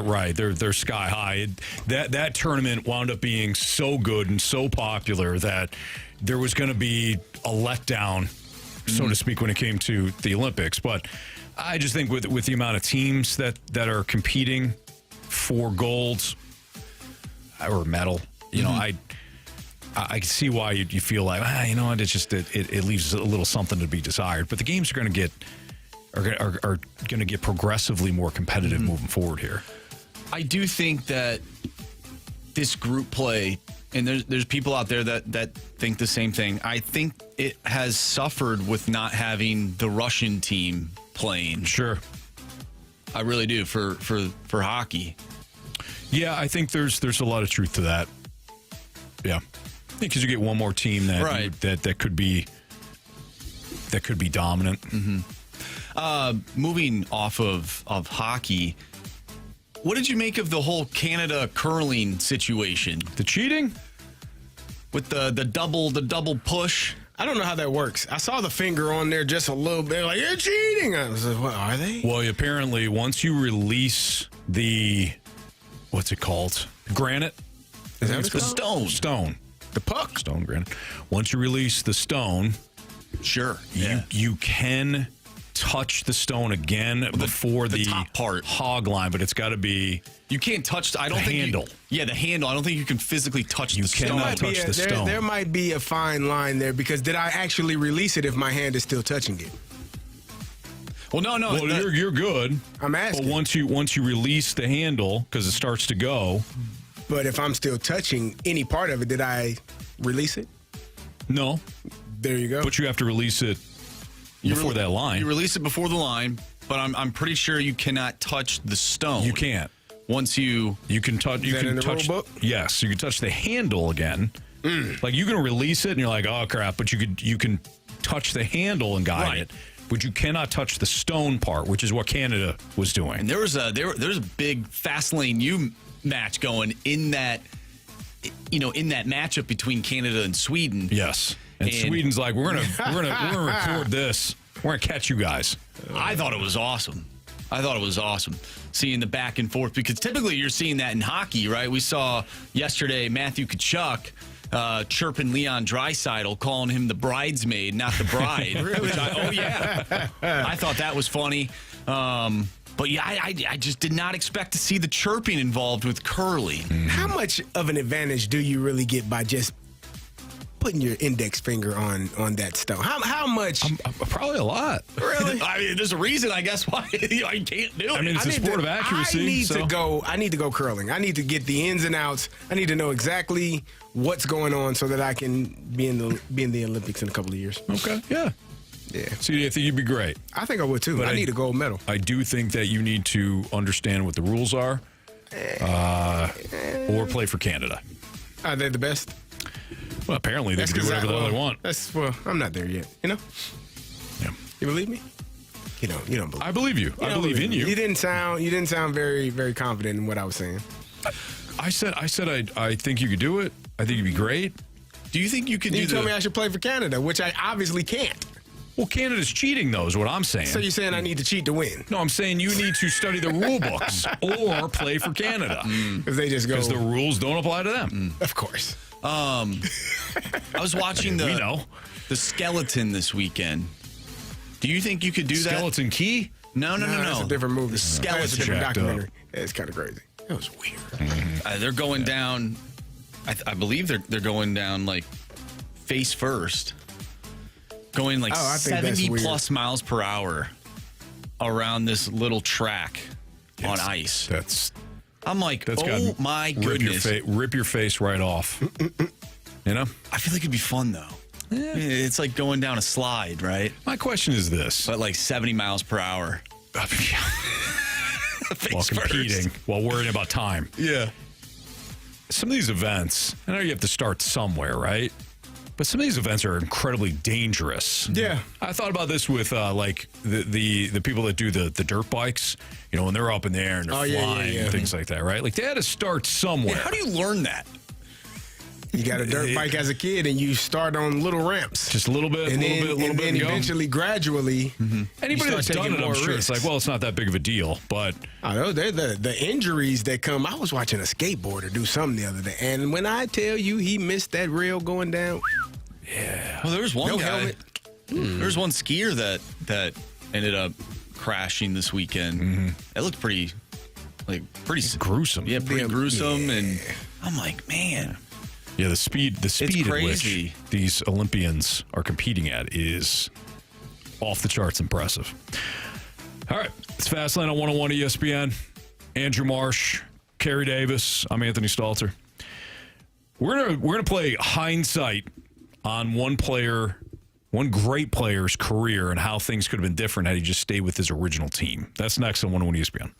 right. They're sky high. That tournament wound up being so good and so popular that there was going to be a letdown, so to speak, when it came to the Olympics. But I just think with the amount of teams that are competing for gold or medal, you know, I can see why you feel like, you know what, it's just it leaves a little something to be desired. But the games are going to get progressively more competitive moving forward here. I do think that this group play, and there's people out there that think the same thing. I think it has suffered with not having the Russian team playing. Sure, I really do for hockey. Yeah, I think there's a lot of truth to that. Yeah. Because you get one more team that could be dominant. Moving off of hockey, what did you make of the whole Canada curling situation? The cheating with the double push. I don't know how that works. I saw the finger on there just a little bit, like, you're cheating. I was like, what are they? Well, apparently, once you release the, what's it called? Granite? Is that the stone? Stone. The puck? Stone granite. Once you release the stone, sure, you can touch the stone again before the top part hog line, but it's got to be. You can't touch. I don't the think handle. The handle. I don't think you can physically touch the stone. Cannot touch the stone. There might be a fine line there because did I actually release it if my hand is still touching it? Well, no. Well, you're good. I'm asking. But once you release the handle because it starts to go. But if I'm still touching any part of it, did I release it? No. There you go. But you have to release it before that line. You release it before the line, but I'm pretty sure you cannot touch the stone. You can't. Once you can touch. You can touch. Rule book? Yes, you can touch the handle again. Like you can release it, and you're like, oh crap! But you can touch the handle and guide it. But you cannot touch the stone part, which is what Canada was doing. And there's a big fast lane U match going in that matchup between Canada and Sweden. Yes, and Sweden's like, we're gonna record this. We're gonna catch you guys. I thought it was awesome. Seeing the back and forth, because typically you're seeing that in hockey, right? We saw yesterday Matthew Tkachuk chirping Leon Draisaitl, calling him the bridesmaid, not the bride. Really? I thought that was funny. But yeah, I just did not expect to see the chirping involved with curling. How much of an advantage do you really get by just putting your index finger on that stone? How much? Probably a lot. Really? I mean, there's a reason, I guess, why I can't do it. I mean, it's a sport of accuracy. I need to go curling. I need to get the ins and outs. I need to know exactly what's going on so that I can be in the Olympics in a couple of years. Okay. Yeah. Yeah. See, I think you'd be great. I think I would too. But I need a gold medal. I do think that you need to understand what the rules are, or play for Canada. Are they the best? Well, apparently they can do whatever the hell they want. I'm not there yet. You know? Yeah. You believe me? You don't believe. I believe you. I believe in you. You didn't sound very, very confident in what I was saying. I said I think you could do it. I think you'd be great. Do you think you could You told me I should play for Canada, which I obviously can't. Well, Canada's cheating, though, is what I'm saying. So you're saying I need to cheat to win? No, I'm saying you need to study the rule books or play for Canada. Because they just go. Because the rules don't apply to them. Of course. I was watching the skeleton this weekend. Do you think you could do that? Skeleton Key? No. That's a different movie. The skeleton. That's a different Jacked documentary. up. Yeah, it's kind of crazy. It was weird. They're going down. I believe they're going down like face first. Going like 70 plus miles per hour around this little track on ice. I'm like, oh my goodness. Rip your face right off. You know? I feel like it'd be fun, though. Yeah. It's like going down a slide, right? My question is this. But like 70 miles per hour. While competing, while worrying about time. Yeah. Some of these events, I know you have to start somewhere, right? But some of these events are incredibly dangerous. Yeah. I thought about this with like the people that do the dirt bikes. You know, when they're up in the air and they're flying and things like that, right? Like they had to start somewhere. How do you learn that? You got a dirt bike as a kid, and you start on little ramps. Just a little bit, and little bit, then eventually, gradually, Anybody that's done it, I'm sure it's like, well, it's not that big of a deal. But I know the injuries that come. I was watching a skateboarder do something the other day, and when I tell you he missed that rail going down, Well, there was one no guy. helmet. There was one skier that ended up crashing this weekend. It looked pretty gruesome. Yeah, pretty gruesome. And I'm like, man. Yeah, the speed at crazy. which these Olympians are competing at is off the charts impressive. All right, it's Fastlane on 101 ESPN. Andrew Marsh, Carey Davis. I'm Anthony Stalter. We're gonna play hindsight on one great player's career and how things could have been different had he just stayed with his original team. That's next on 101 ESPN.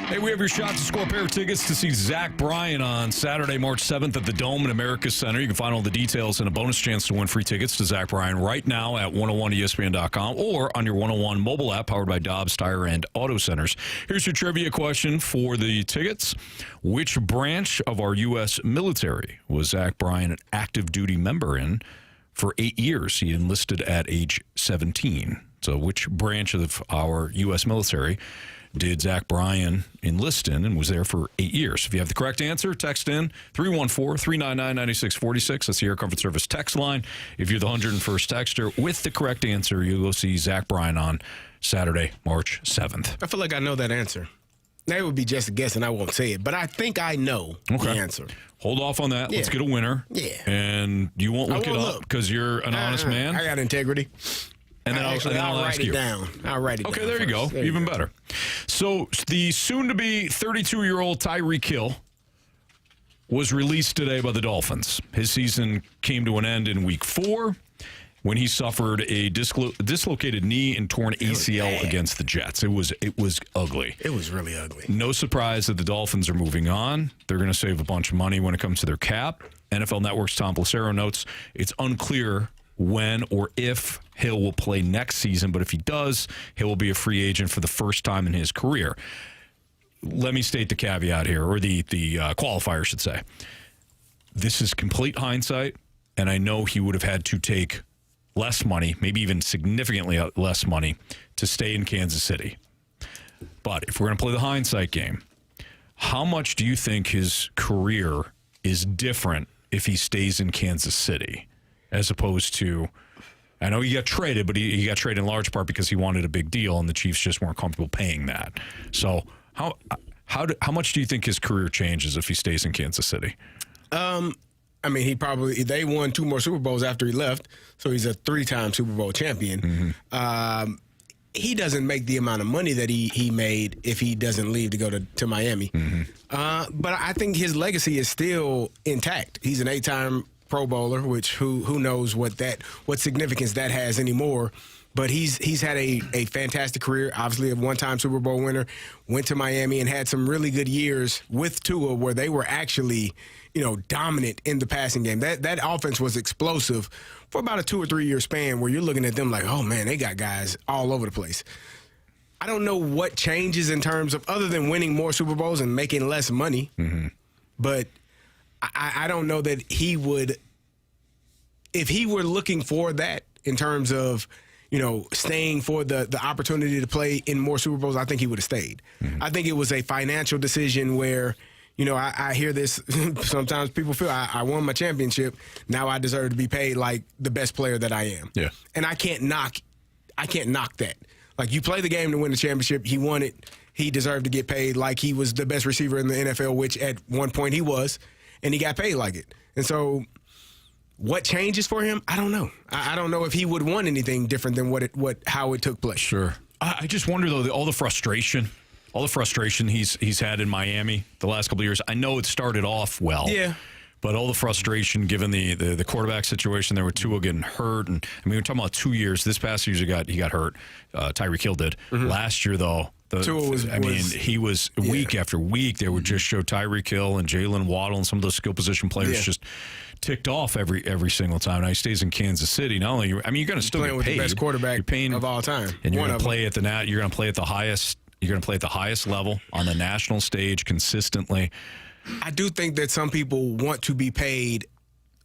Hey, we have your shot to score a pair of tickets to see Zach Bryan on Saturday, March 7th at the Dome at America's Center. You can find all the details and a bonus chance to win free tickets to Zach Bryan right now at 101ESPN.com or on your 101 mobile app powered by Dobbs Tire and Auto Centers. Here's your trivia question for the tickets. Which branch of our U.S. military was Zach Bryan an active duty member in for 8 years? He enlisted at age 17. So which branch of our U.S. military did Zach Bryan enlist in and was there for 8 years? If you have the correct answer, text in 314-399-9646. That's the Air Comfort Service text line. If you're the 101st texter with the correct answer, you'll go see Zach Bryan on Saturday, March 7th. I feel like I know that answer. That would be just a guess, and I won't say it. But I think I know the answer. Hold off on that. Yeah. Let's get a winner. Yeah. And you won't look it up because you're an honest man. I got integrity. And then I'll write ask it you. down. I'll write it down. Okay, there you go. There Even you go. better. So the soon-to-be 32-year-old Tyreek Hill was released today by the Dolphins. His season came to an end in Week 4 when he suffered a dislocated knee and torn ACL against the Jets. It was ugly. It was really ugly. No surprise that the Dolphins are moving on. They're going to save a bunch of money when it comes to their cap. NFL Network's Tom Placero notes it's unclear when or if Hill will play next season, but if he does, Hill will be a free agent for the first time in his career. Let me state the caveat here, or the qualifier, I should say. This is complete hindsight, and I know he would have had to take less money, maybe even significantly less money, to stay in Kansas City. But if we're going to play the hindsight game, how much do you think his career is different if he stays in Kansas City? As opposed to, I know he got traded, but he got traded in large part because he wanted a big deal, and the Chiefs just weren't comfortable paying that. So how much do you think his career changes if he stays in Kansas City? I mean, they won 2 more Super Bowls after he left, so he's a 3-time Super Bowl champion. Mm-hmm. He doesn't make the amount of money that he made if he doesn't leave to go to Miami. Mm-hmm. But I think his legacy is still intact. He's an 8-time Pro Bowler, which who knows what significance that has anymore. But he's had a fantastic career. Obviously, a 1-time Super Bowl winner. Went to Miami and had some really good years with Tua, where they were actually, dominant in the passing game. That offense was explosive for about a 2 or 3 year span, where you're looking at them like, oh man, they got guys all over the place. I don't know what changes in terms of other than winning more Super Bowls and making less money, but I don't know that he would, if he were looking for that in terms of, staying for the opportunity to play in more Super Bowls, I think he would have stayed. I think it was a financial decision where, I hear this sometimes people feel I won my championship. Now I deserve to be paid like the best player that I am. Yeah. And I can't knock that. Like, you play the game to win the championship. He won it. He deserved to get paid like he was the best receiver in the NFL, which at one point he was. And he got paid like it. And so what changes for him? I don't know. I don't know if he would want anything different than how it took place. Sure. I just wonder, though, all the frustration he's had in Miami the last couple of years. I know it started off well. Yeah. But all the frustration given the quarterback situation there with Tua getting hurt. And I mean, we're talking about 2 years. This past year he got hurt. Tyreek Hill did. Last year, though, he was week after week. They would just show Tyreek Hill and Jalen Waddle and some of those skill position players just ticked off every single time. Now he stays in Kansas City. Not only you're going to still playing get with paid. the best quarterback of all time, and you're going to play at you're going to play at the highest. You're going to play at the highest level on the national stage consistently. I do think that some people want to be paid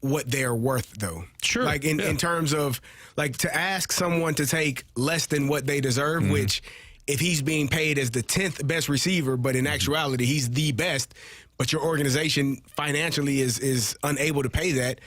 what they're worth, though. Sure. Like in terms of, like, to ask someone to take less than what they deserve, which if he's being paid as the 10th best receiver, but in actuality he's the best, but your organization financially is unable to pay that.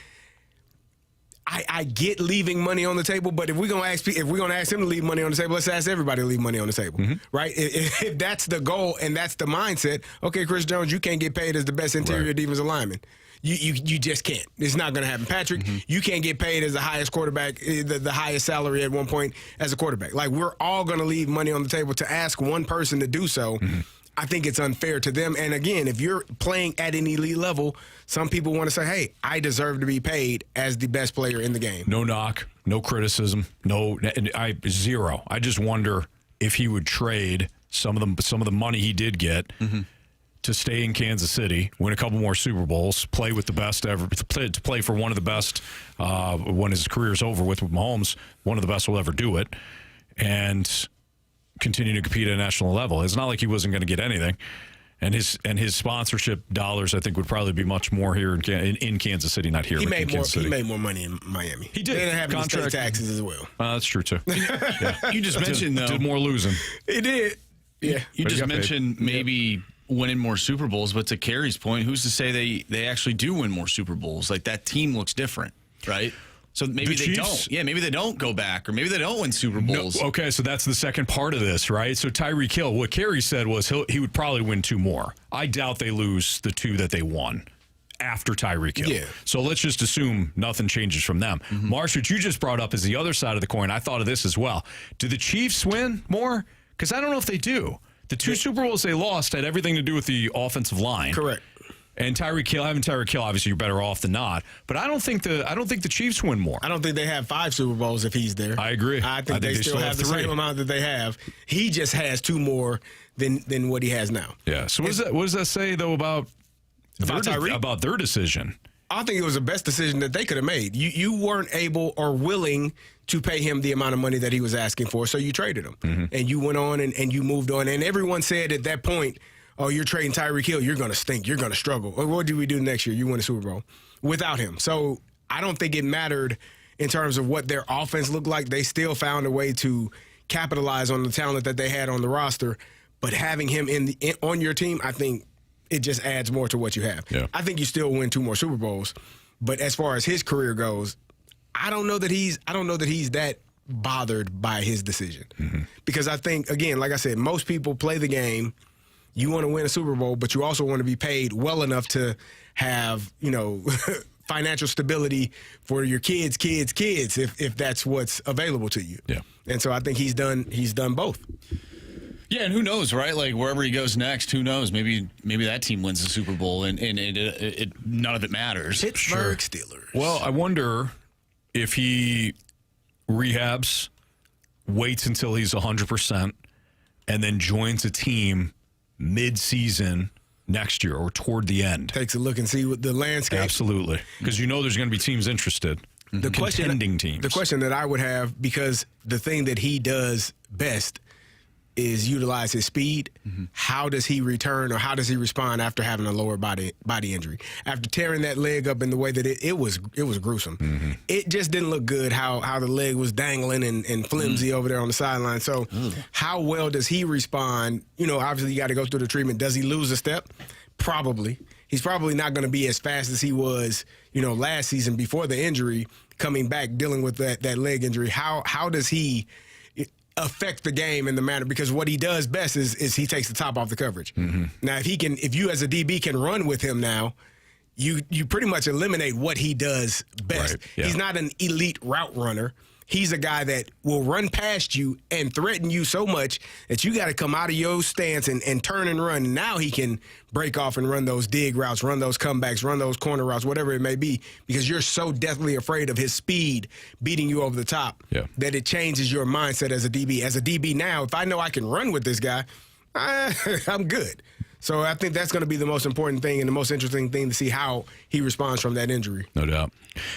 I get leaving money on the table, but if we're gonna ask him to leave money on the table, let's ask everybody to leave money on the table, right? If that's the goal and that's the mindset, okay, Chris Jones, you can't get paid as the best interior defensive lineman. You just can't. It's not going to happen. Patrick, you can't get paid as the highest quarterback, the highest salary at one point as a quarterback. Like, we're all going to leave money on the table. To ask one person to do so, I think it's unfair to them. And again, if you're playing at an elite level, some people want to say, hey, I deserve to be paid as the best player in the game. No knock, no criticism, zero. I just wonder if he would trade some of the money he did get to stay in Kansas City, win a couple more Super Bowls, play with the best ever, to play for one of the best when his career's over with Mahomes, one of the best will ever do it, and continue to compete at a national level. It's not like he wasn't going to get anything. And his sponsorship dollars, I think, would probably be much more here in Kansas City, not here. He made more money in Miami. He did. They didn't have Contract state taxes as well. That's true too. Yeah. You just mentioned though, did more losing. He did. Yeah. You just mentioned maybe winning more Super Bowls, but to Carey's point, who's to say they actually do win more Super Bowls? Like that team looks different, right? So maybe they don't. Yeah, maybe they don't go back, or maybe they don't win Super Bowls. No, okay, so that's the second part of this, right? So Tyreek Hill, what Carey said was he would probably win 2 more. I doubt they lose the 2 that they won after Tyreek Hill. Yeah. So let's just assume nothing changes from them. Marsh, what you just brought up is the other side of the coin. I thought of this as well. Do the Chiefs win more? Because I don't know if they do. The 2 Super Bowls they lost had everything to do with the offensive line. Correct. And Tyreek Hill, obviously you're better off than not. But I don't think the Chiefs win more. I don't think they have 5 Super Bowls if he's there. I agree. I think they still have the 3. same amount that they have. He just has 2 more than what he has now. Yeah. So what does that say though about their decision? I think it was the best decision that they could have made. You weren't able or willing to pay him the amount of money that he was asking for, so you traded him. And you went on and you moved on. And everyone said at that point, oh, you're trading Tyreek Hill, you're going to stink, you're going to struggle. What do we do next year? You win a Super Bowl without him. So I don't think it mattered in terms of what their offense looked like. They still found a way to capitalize on the talent that they had on the roster. But having him on your team, I think it just adds more to what you have. Yeah. I think you still win 2 more Super Bowls. But as far as his career goes, I don't know that he's that bothered by his decision. Because I think, again, like I said, most people play the game. You want to win a Super Bowl, but you also want to be paid well enough to have, financial stability for your kids, if that's what's available to you. Yeah. And so I think he's done both. Yeah, and who knows, right? Like wherever he goes next, who knows? Maybe that team wins the Super Bowl, and it none of it matters. Pittsburgh Steelers. Well, I wonder if he rehabs, waits until he's 100%, and then joins a team mid-season next year or toward the end. Takes a look and see what the landscape. Absolutely. Because there's going to be teams interested. Contending teams. The question that I would have, because the thing that he does best is utilize his speed. How does he return, or how does he respond after having a lower body injury? After tearing that leg up in the way that it was gruesome. It just didn't look good how the leg was dangling and flimsy over there on the sideline. So how well does he respond? Obviously you got to go through the treatment. Does he lose a step? Probably. He's probably not going to be as fast as he was, last season before the injury, coming back, dealing with that leg injury. How does he affect the game in the manner, because what he does best is he takes the top off the coverage. Now, if you as a DB can run with him now, you pretty much eliminate what he does best. Right, yeah. He's not an elite route runner. He's a guy that will run past you and threaten you so much that you got to come out of your stance and turn and run. Now he can break off and run those dig routes, run those comebacks, run those corner routes, whatever it may be, because you're so deathly afraid of his speed beating you over the top that it changes your mindset as a DB. As a DB now, if I know I can run with this guy, I'm good. So I think that's going to be the most important thing and the most interesting thing to see how he responds from that injury. No doubt.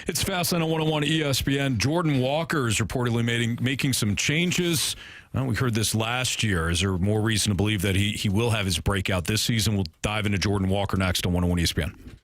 It's Fastlane on 101 ESPN. Jordan Walker is reportedly making some changes. Well, we heard this last year. Is there more reason to believe that he will have his breakout this season? We'll dive into Jordan Walker next on 101 ESPN.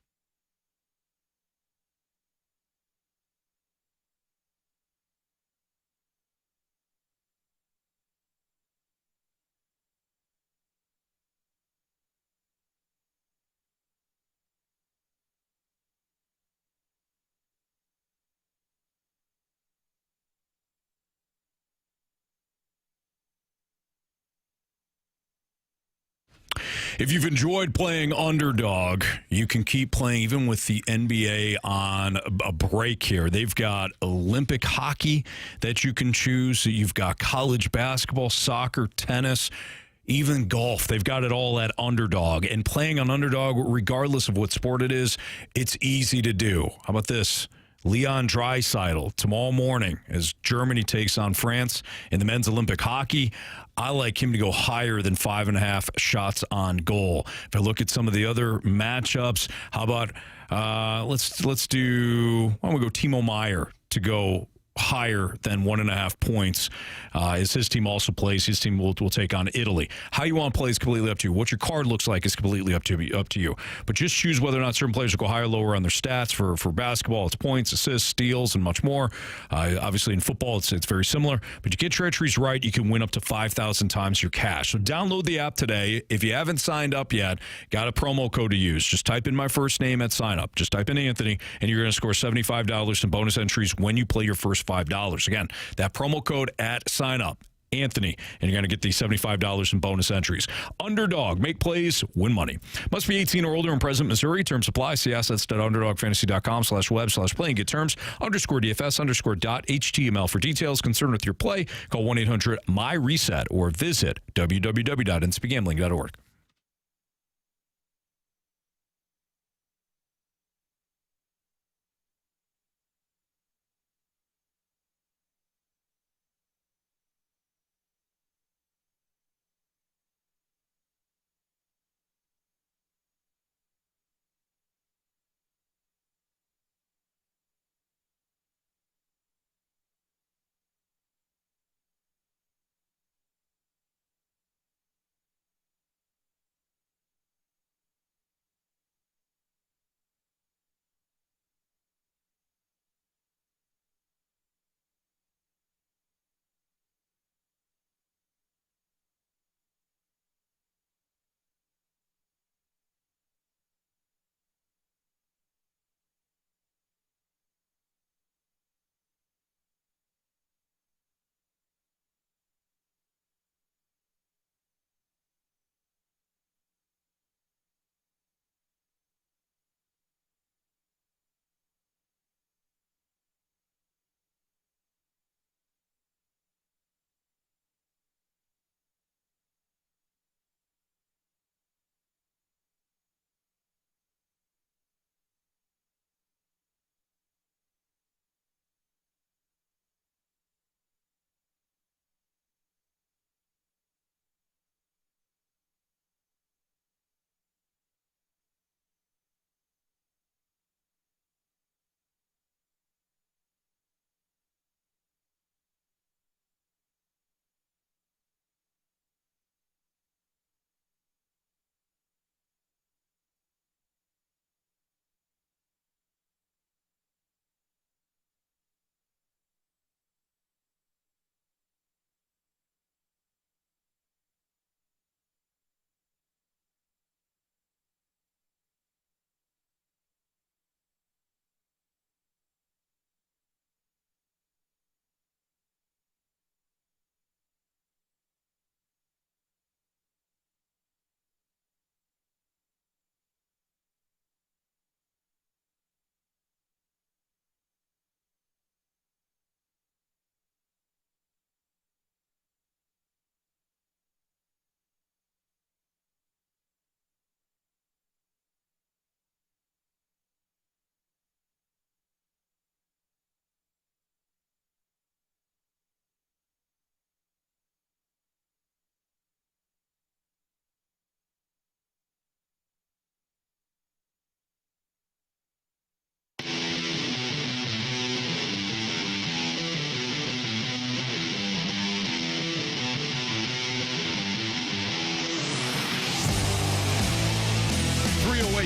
If you've enjoyed playing underdog, you can keep playing even with the NBA on a break here. They've got Olympic hockey that you can choose. You've got college basketball, soccer, tennis, even golf. They've got it all at Underdog. And playing on Underdog, regardless of what sport it is, it's easy to do. How about this? Leon Draisaitl tomorrow morning as Germany takes on France in the men's Olympic hockey. I like him to go higher than 5.5 shots on goal. If I look at some of the other matchups, how about let's do, why don't we go Timo Meier to go higher than 1.5 points as his team also plays. His team will take on Italy. How you want to play is completely up to you. What your card looks like is completely up to you. But just choose whether or not certain players will go higher or lower on their stats. For basketball, it's points, assists, steals, and much more. Obviously, in football, it's very similar. But you get your entries right, you can win up to 5,000 times your cash. So download the app today. If you haven't signed up yet, got a promo code to use. Just type in my first name at sign up. Just type in Anthony, and you're going to score $75 in bonus entries when you play your first $5. Again, that promo code at sign up, Anthony, and you're going to get the $75 in bonus entries. Underdog, make plays, win money. Must be 18 or older and present in Missouri. Terms apply. See assets.underdogfantasy.com/web/play and get terms. _DFS_.html for details. Concerned with your play, call 1-800-MY-RESET or visit www.ncbgambling.org.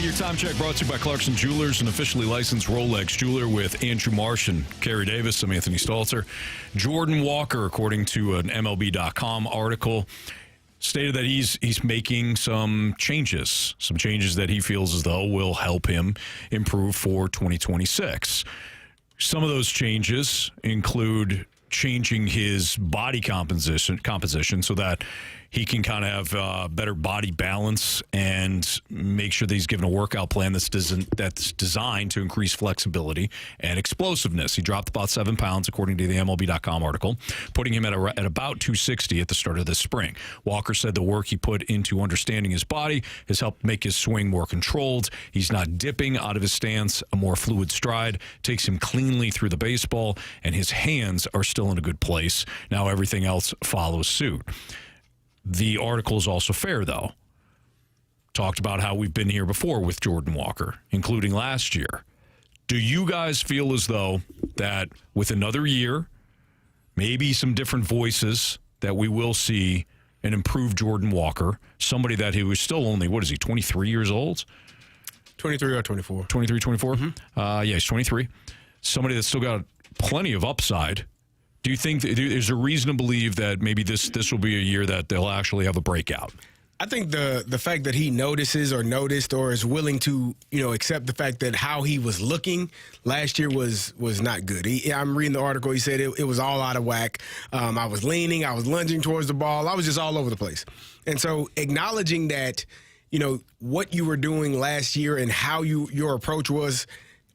Your time check brought to you by Clarkson Jewelers, an officially licensed Rolex jeweler with Andrew Marsh and Carey Davis. I'm Anthony Stalter. Jordan Walker, according to an MLB.com article, stated that he's making some changes that he feels as though will help him improve for 2026. Some of those changes include changing his body composition so that he can kind of have better body balance and make sure that he's given a workout plan that's designed to increase flexibility and explosiveness. He dropped about 7 pounds, according to the MLB.com article, putting him at about 260 at the start of this spring. Walker said the work he put into understanding his body has helped make his swing more controlled. He's not dipping out of his stance, a more fluid stride takes him cleanly through the baseball, and his hands are still in a good place. Now everything else follows suit. The article is also fair, though. Talked about how we've been here before with Jordan Walker, including last year. Do you guys feel as though that with another year, maybe some different voices, that we will see an improved Jordan Walker, somebody that he was still only, 23 years old? 23 or 24. 23, 24? Mm-hmm. Yeah, he's 23. Somebody that's still got plenty of upside. Do you think is there reason to believe that maybe this will be a year that they'll actually have a breakout? I think the fact that he noticed or is willing to, accept the fact that how he was looking last year was not good. I'm reading the article. He said it was all out of whack. I was leaning, I was lunging towards the ball. I was just all over the place. And so acknowledging that, what you were doing last year and how your approach was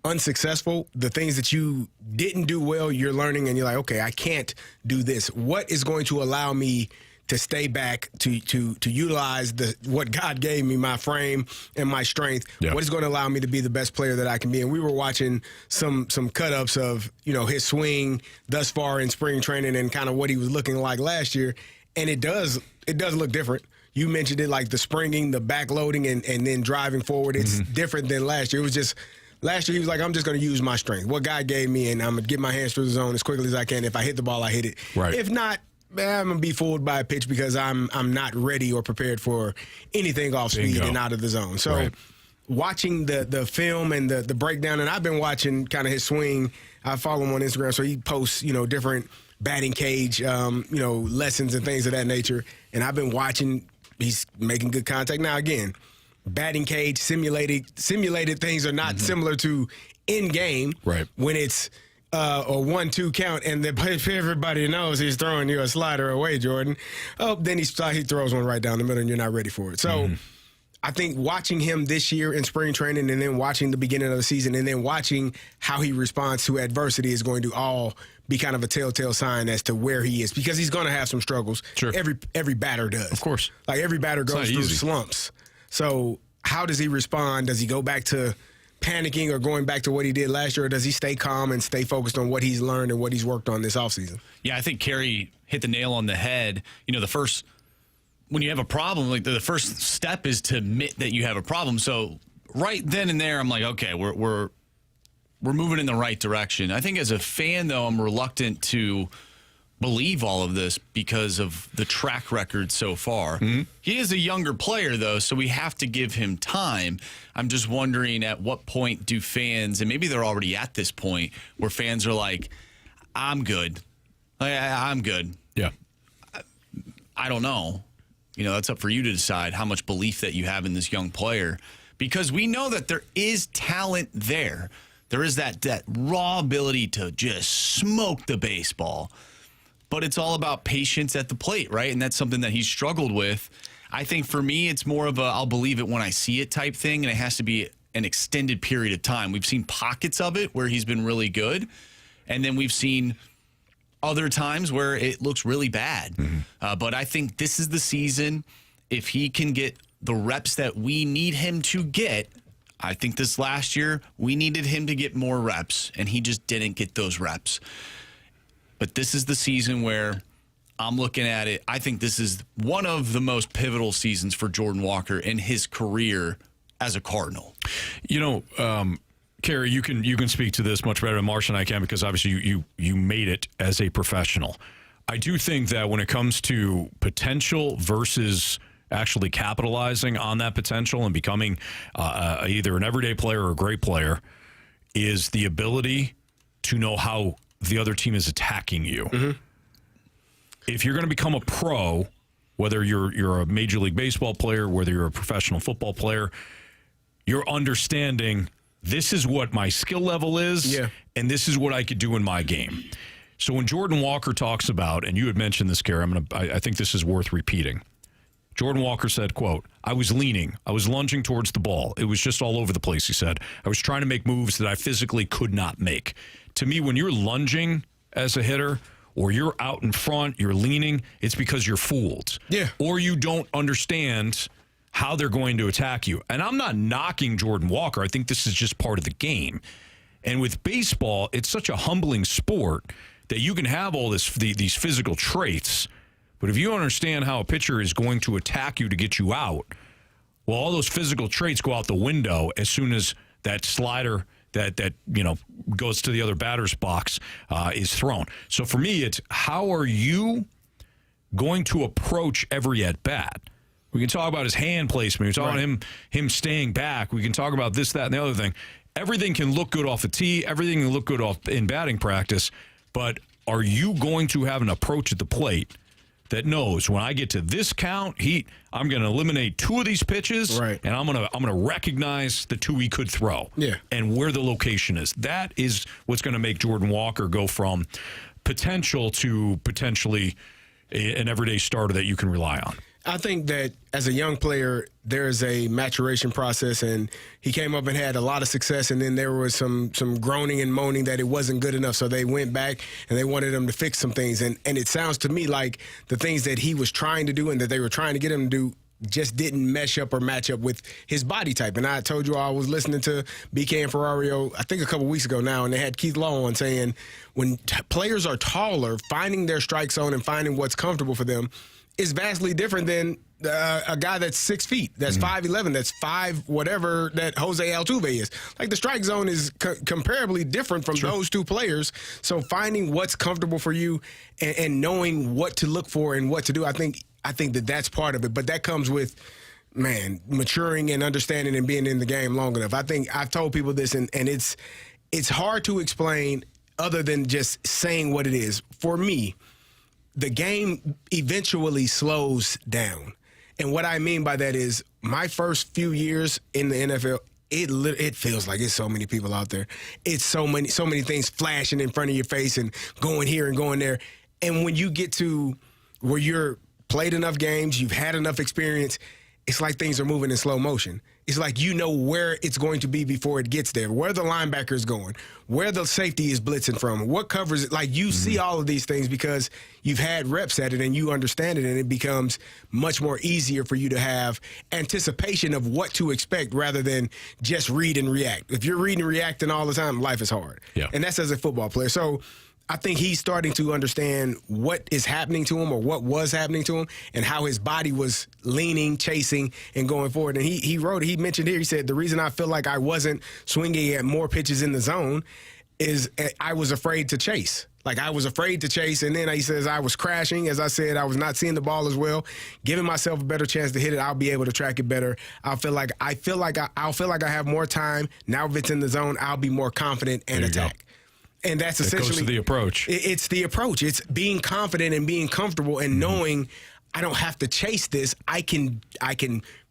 unsuccessful, the things that you didn't do well, you're learning and you're like, okay, I can't do this. What is going to allow me to stay back, to utilize what God gave me, my frame and my strength? Yeah. What is going to allow me to be the best player that I can be? And we were watching some cut-ups of, his swing thus far in spring training and kind of what he was looking like last year. And it does look different. You mentioned it, like the springing, the backloading, and then driving forward. It's different than last year. It was just last year he was like, I'm just going to use my strength, what God gave me, and I'm going to get my hands through the zone as quickly as I can. If I hit the ball, I hit it. Right. If not, I'm going to be fooled by a pitch because I'm not ready or prepared for anything off speed and out of the zone. So watching the film and the breakdown, and I've been watching kind of his swing. I follow him on Instagram, so he posts, different batting cage, lessons and things of that nature. And I've been watching. He's making good contact. Now, again, batting cage, simulated things are not similar to in-game. Right. When it's a 1-2 count and everybody knows he's throwing you a slider away, Jordan. Oh, then he throws one right down the middle and you're not ready for it. So I think watching him this year in spring training and then watching the beginning of the season and then watching how he responds to adversity is going to all be kind of a telltale sign as to where he is, because he's going to have some struggles. Sure. Every batter does. Of course. Like every batter goes through slumps. So how does he respond? Does he go back to panicking or going back to what he did last year, or does he stay calm and stay focused on what he's learned and what he's worked on this offseason? Yeah, I think Carey hit the nail on the head. When you have a problem, like the first step is to admit that you have a problem. So right then and there, I'm like, okay, we're moving in the right direction. I think as a fan, though, I'm reluctant to believe all of this because of the track record so far. He is a younger player, though, so we have to give him time. I'm just wondering at what point do fans, and maybe they're already at this point, where fans are like, I'm good. I'm good. Yeah. I don't know. That's up for you to decide how much belief that you have in this young player, because we know that there is talent there. There is that raw ability to just smoke the baseball. But it's all about patience at the plate, right? And that's something that he's struggled with. I think for me, it's more of a I'll believe it when I see it type thing, and it has to be an extended period of time. We've seen pockets of it where he's been really good, and then we've seen other times where it looks really bad. But I think this is the season. If he can get the reps that we need him to get, I think this last year we needed him to get more reps, and he just didn't get those reps. But this is the season where I'm looking at it. I think this is one of the most pivotal seasons for Jordan Walker in his career as a Cardinal. Carey, you can speak to this much better than Marsh and I can, because obviously you made it as a professional. I do think that when it comes to potential versus actually capitalizing on that potential and becoming either an everyday player or a great player, is the ability to know how the other team is attacking you. If you're going to become a pro, whether you're a Major League Baseball player, whether you're a professional football player, you're understanding this is what my skill level is, and this is what I could do in my game. So when Jordan Walker talks about, and you had mentioned this, Carey, I think this is worth repeating. Jordan Walker said, quote, I was leaning. I was lunging towards the ball. It was just all over the place, he said. I was trying to make moves that I physically could not make. To me, when you're lunging as a hitter or you're out in front, you're leaning, it's because you're fooled. Yeah. Or you don't understand how they're going to attack you. And I'm not knocking Jordan Walker. I think this is just part of the game. And with baseball, it's such a humbling sport that you can have all these physical traits. But if you understand how a pitcher is going to attack you to get you out, well, all those physical traits go out the window as soon as that slider that goes to the other batter's box is thrown. So for me, it's how are you going to approach every at-bat? We can talk about his hand placement. We can talk about him staying back. We can talk about this, that, and the other thing. Everything can look good off the tee. Everything can look good off in batting practice. But are you going to have an approach at the plate that knows when I get to this count, I'm going to eliminate 2 of these pitches, and I'm going to recognize the 2 he could throw, and where the location is. That is what's going to make Jordan Walker go from potential to potentially an everyday starter that you can rely on. I think that as a young player, there's a maturation process, and he came up and had a lot of success, and then there was some groaning and moaning that it wasn't good enough, so they went back and they wanted him to fix some things. And it sounds to me like the things that he was trying to do and that they were trying to get him to do just didn't mesh up or match up with his body type. And I told you I was listening to BK and Ferrario, I think a couple weeks ago now, and they had Keith Law on saying when players are taller, finding their strike zone and finding what's comfortable for them is vastly different than a guy that's 6 feet, that's 5'11", that's 5 whatever that Jose Altuve is. Like the strike zone is comparably different from those 2 players. So finding what's comfortable for you and knowing what to look for and what to do, I think that that's part of it. But that comes with, maturing and understanding and being in the game long enough. I think I've told people this, and it's hard to explain other than just saying what it is. For me, the game eventually slows down. And what I mean by that is my first few years in the NFL, it feels like it's so many people out there. It's so many things flashing in front of your face and going here and going there. And when you get to where you're played enough games, you've had enough experience, it's like things are moving in slow motion. It's like you know where it's going to be before it gets there, where the linebacker is going, where the safety is blitzing from, what covers it. Like you see all of these things because you've had reps at it and you understand it, and it becomes much more easier for you to have anticipation of what to expect rather than just read and react. If you're reading and reacting all the time, life is hard. Yeah. And that's as a football player. So I think he's starting to understand what is happening to him or what was happening to him and how his body was leaning, chasing, and going forward. And he mentioned here, he said, the reason I feel like I wasn't swinging at more pitches in the zone is I was afraid to chase. Like I was afraid to chase, and then he says I was crashing. As I said, I was not seeing the ball as well. Giving myself a better chance to hit it, I'll be able to track it better. I'll feel like I have more time. Now if it's in the zone, I'll be more confident and attack. And that's essentially goes to the approach. It's the approach. It's being confident and being comfortable and knowing I don't have to chase this. I can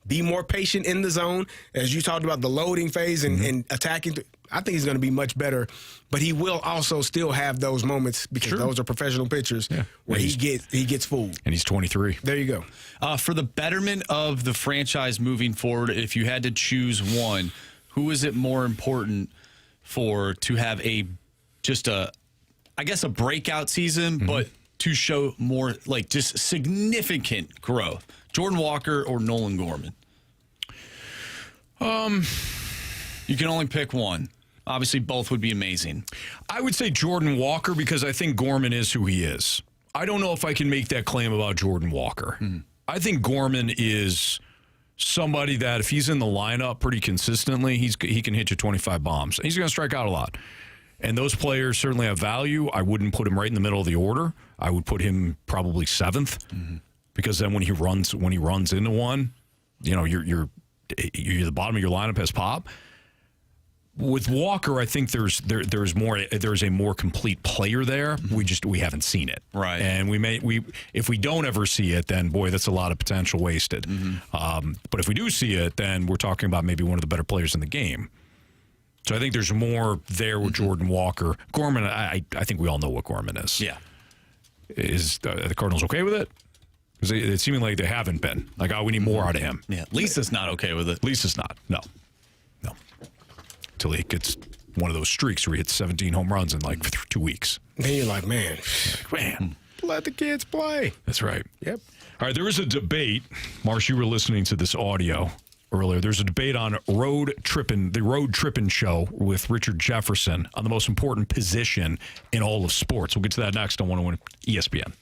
be more patient in the zone. As you talked about the loading phase and attacking. I think he's going to be much better, but he will also still have those moments because those are professional pitchers where he gets fooled. And he's 23. There you go. For the betterment of the franchise moving forward, if you had to choose one, who is it more important for to have a breakout season, but to show more, like, just significant growth? Jordan Walker or Nolan Gorman? You can only pick one. Obviously, both would be amazing. I would say Jordan Walker because I think Gorman is who he is. I don't know if I can make that claim about Jordan Walker. I think Gorman is somebody that if he's in the lineup pretty consistently, he can hit you 25 bombs. He's going to strike out a lot. And those players certainly have value. I wouldn't put him right in the middle of the order. I would put him probably 7th because then when he runs into one, you're the bottom of your lineup has pop. With Walker, I think there's a more complete player there. We haven't seen it, right? And if we don't ever see it, then boy, that's a lot of potential wasted. But if we do see it, then we're talking about maybe one of the better players in the game. So I think there's more there with Jordan Walker. Gorman, I think we all know what Gorman is. Yeah. Is the Cardinals okay with it? Because it's seeming like they haven't been. Like, we need more out of him. Yeah. Lisa's not okay with it. Lisa's not. No. Until he gets one of those streaks where he hits 17 home runs in like 2 weeks. Then you're like, man, let the kids play. That's right. Yep. All right, there was a debate. Marsh, you were listening to this audio earlier. There's a debate on the Road Trippin' Show with Richard Jefferson on the most important position in all of sports. We'll get to that next on 101 ESPN.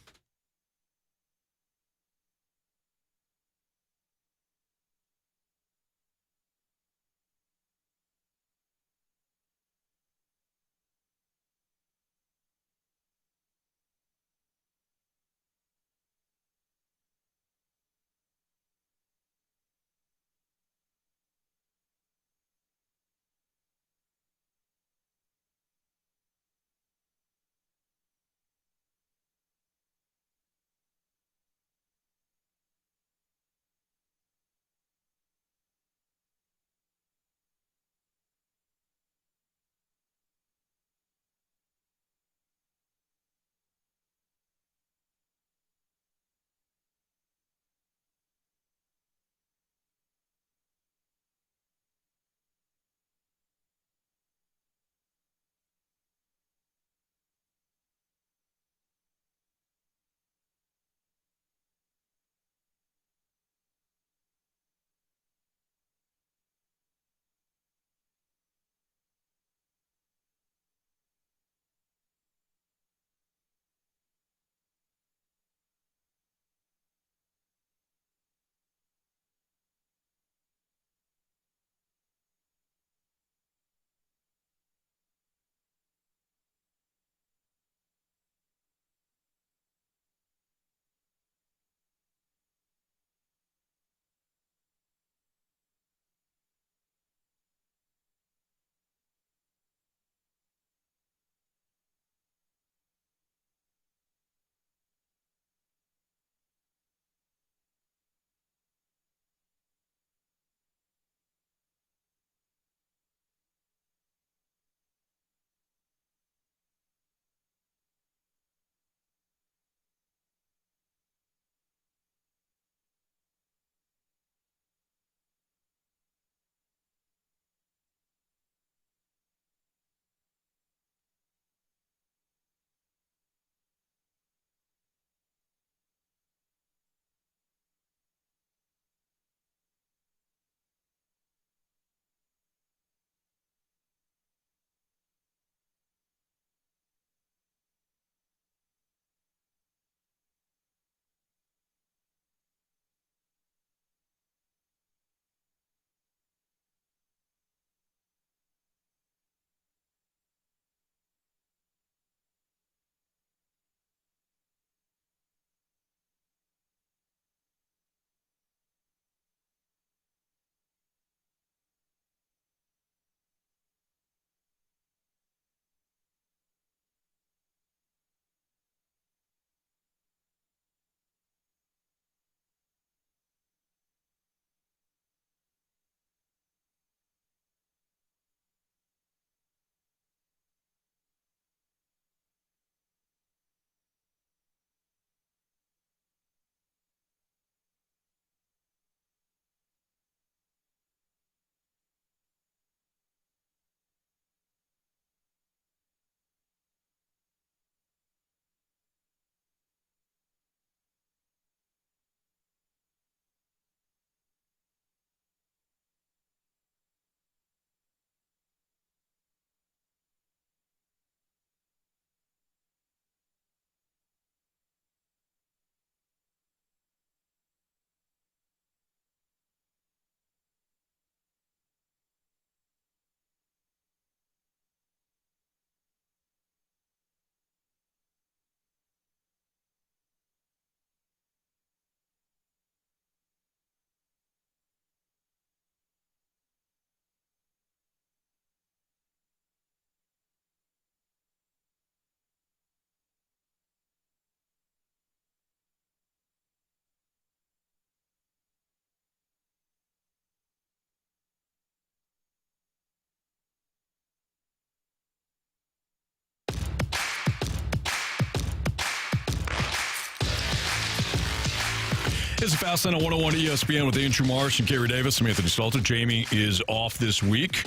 It's a Fast Line on 101 ESPN with Andrew Marsh and Carey Davis. I'm Anthony Stalter. Jamie is off this week.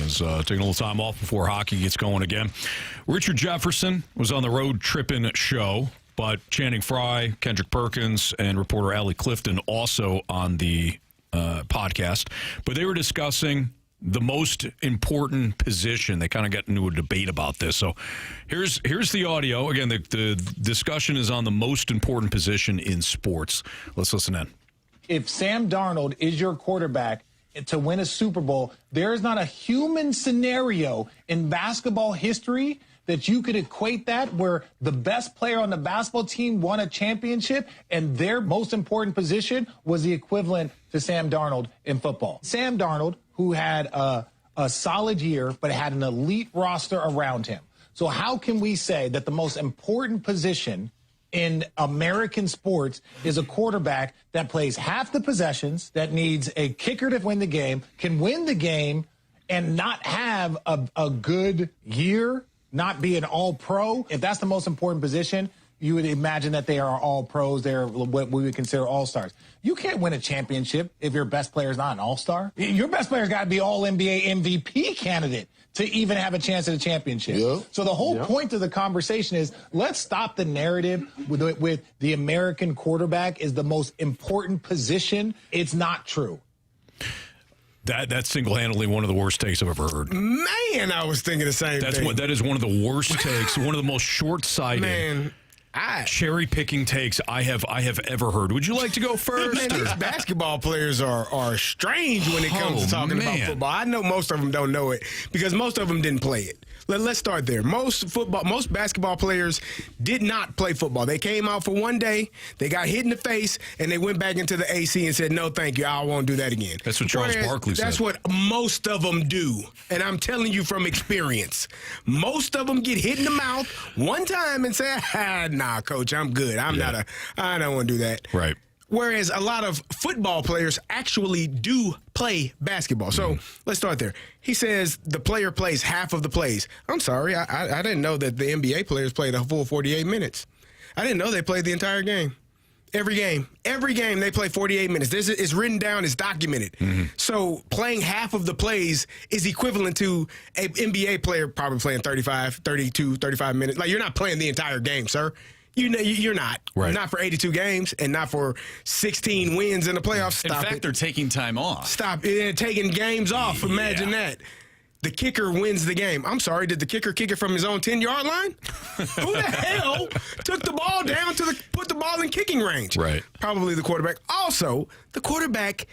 He's taking a little time off before hockey gets going again. Richard Jefferson was on the Road Trippin' show, but Channing Frye, Kendrick Perkins, and reporter Allie Clifton also on the podcast. But they were discussing the most important position. They kind of got into a debate about this. So here's the audio. Again, the discussion is on the most important position in sports. Let's listen in. If Sam Darnold is your quarterback to win a Super Bowl, there is not a human scenario in basketball history that you could equate that where the best player on the basketball team won a championship and their most important position was the equivalent to Sam Darnold in football. Sam Darnold, who had a solid year but had an elite roster around him. So how can we say that the most important position in American sports is a quarterback that plays half the possessions, that needs a kicker to win the game, can win the game, and not have a good year, not be an all-pro? If that's the most important position, you would imagine that they are all pros. They're what we would consider all-stars. You can't win a championship if your best player is not an all-star. Your best player's got to be all-NBA MVP candidate to even have a chance at a championship. Yeah. So the whole point of the conversation is let's stop the narrative with the American quarterback is the most important position. It's not true. That's single-handedly one of the worst takes I've ever heard. Man, I was thinking the same thing. That is one of the worst takes, one of the most short-sighted, cherry-picking takes I have ever heard. Would you like to go first? Man, these basketball players are strange when it comes to talking about football. I know most of them don't know it because most of them didn't play it. Let's start there. Most basketball players did not play football. They came out for one day, they got hit in the face, and they went back into the AC and said, no, thank you, I won't do that again. That's what Charles Barkley said. That's what most of them do, and I'm telling you from experience. Most of them get hit in the mouth one time and say, nah, coach, I'm good. I don't want to do that. Right. Whereas a lot of football players actually do play basketball. So let's start there. He says the player plays half of the plays. I'm sorry. I didn't know that the NBA players played a full 48 minutes. I didn't know they played the entire game. Every game they play 48 minutes. It's written down, it's documented. Mm-hmm. So playing half of the plays is equivalent to an NBA player probably playing 35 minutes. Like, you're not playing the entire game, sir. You're not. Right. Not for 82 games and not for 16 wins in the playoffs. In fact, they're taking time off. Stop it. Taking games off. Imagine that. The kicker wins the game. I'm sorry, did the kicker kick it from his own 10-yard line? Who the hell took the ball down put the ball in kicking range? Right. Probably the quarterback. Also, the quarterback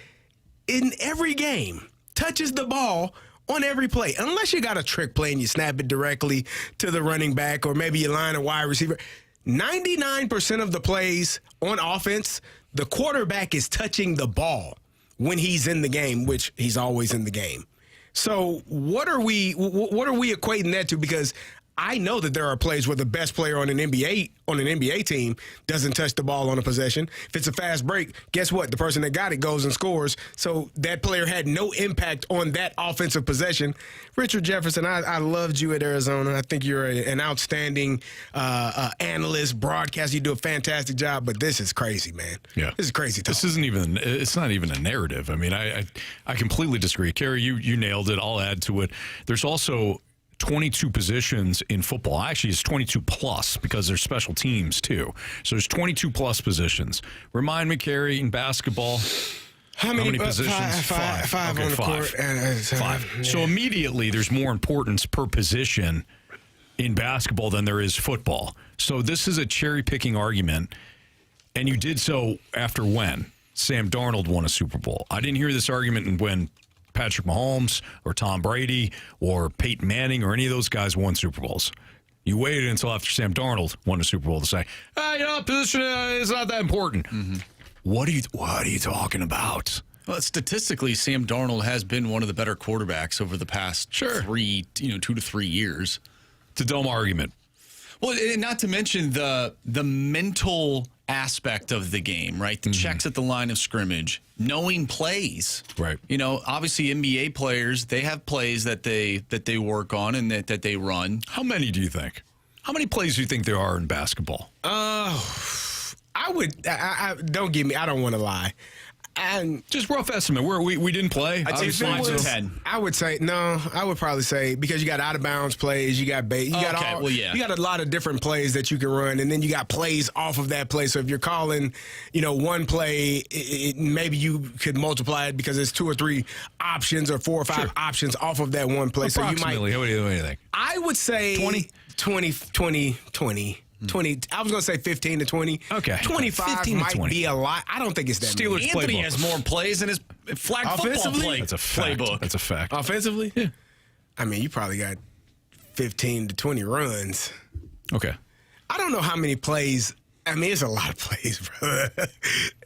in every game touches the ball on every play. Unless you got a trick play and you snap it directly to the running back or maybe you line a wide receiver. 99% of the plays on offense, the quarterback is touching the ball when he's in the game, which he's always in the game. So what are we equating that to? Because I know that there are plays where the best player on an NBA team doesn't touch the ball on a possession. If it's a fast break, guess what? The person that got it goes and scores. So that player had no impact on that offensive possession. Richard Jefferson, I loved you at Arizona. I think you're an outstanding analyst, broadcaster. You do a fantastic job, but this is crazy, man. Yeah. This is crazy talk. It's not even a narrative. I mean, I completely disagree. Carey, you nailed it. I'll add to it. There's also 22 positions in football. Actually, it's 22 plus because there's special teams too. So there's 22 plus positions. Remind me, Carey, in basketball, how many positions? Five okay, on the court. Five. Yeah. So immediately there's more importance per position in basketball than there is football. So this is a cherry-picking argument, and you did so after when? Sam Darnold won a Super Bowl. I didn't hear this argument when Patrick Mahomes or Tom Brady or Peyton Manning or any of those guys won Super Bowls. You waited until after Sam Darnold won a Super Bowl to say, position is not that important. Mm-hmm. What are you talking about? Well, statistically, Sam Darnold has been one of the better quarterbacks over the past 2 to 3 years. It's a dumb argument. Well, and not to mention the mental aspect of the game, right? The checks at the line of scrimmage, knowing plays. Right. You know, obviously NBA players, they have plays that they work on and that they run. How many do you think? How many plays do you think there are in basketball? I would. I don't give me. I don't want to lie. And Just rough estimate. We didn't play. I'd say obviously, 5 to so- 10. I would say no. I would probably say because you got out of bounds plays, you got you got Okay, well, yeah. you got a lot of different plays that you can run, and then you got plays off of that play. So if you're calling, one play, maybe you could multiply it because there's 2 or 3 options or 4 or 5 options off of that one play. So you might. Approximately. What do you think? I would say 20? 20. 20. I was going to say 15 to 20. Okay. 25 15 to might 20. be a lot. I don't think it's that Steelers many. Anthony playbook. has more plays in his flag football Offensively? That's a fact. playbook. That's a fact. Offensively? Yeah. I mean, you probably got 15 to 20 runs. Okay. I don't know how many plays. I mean, it's a lot of plays, brother.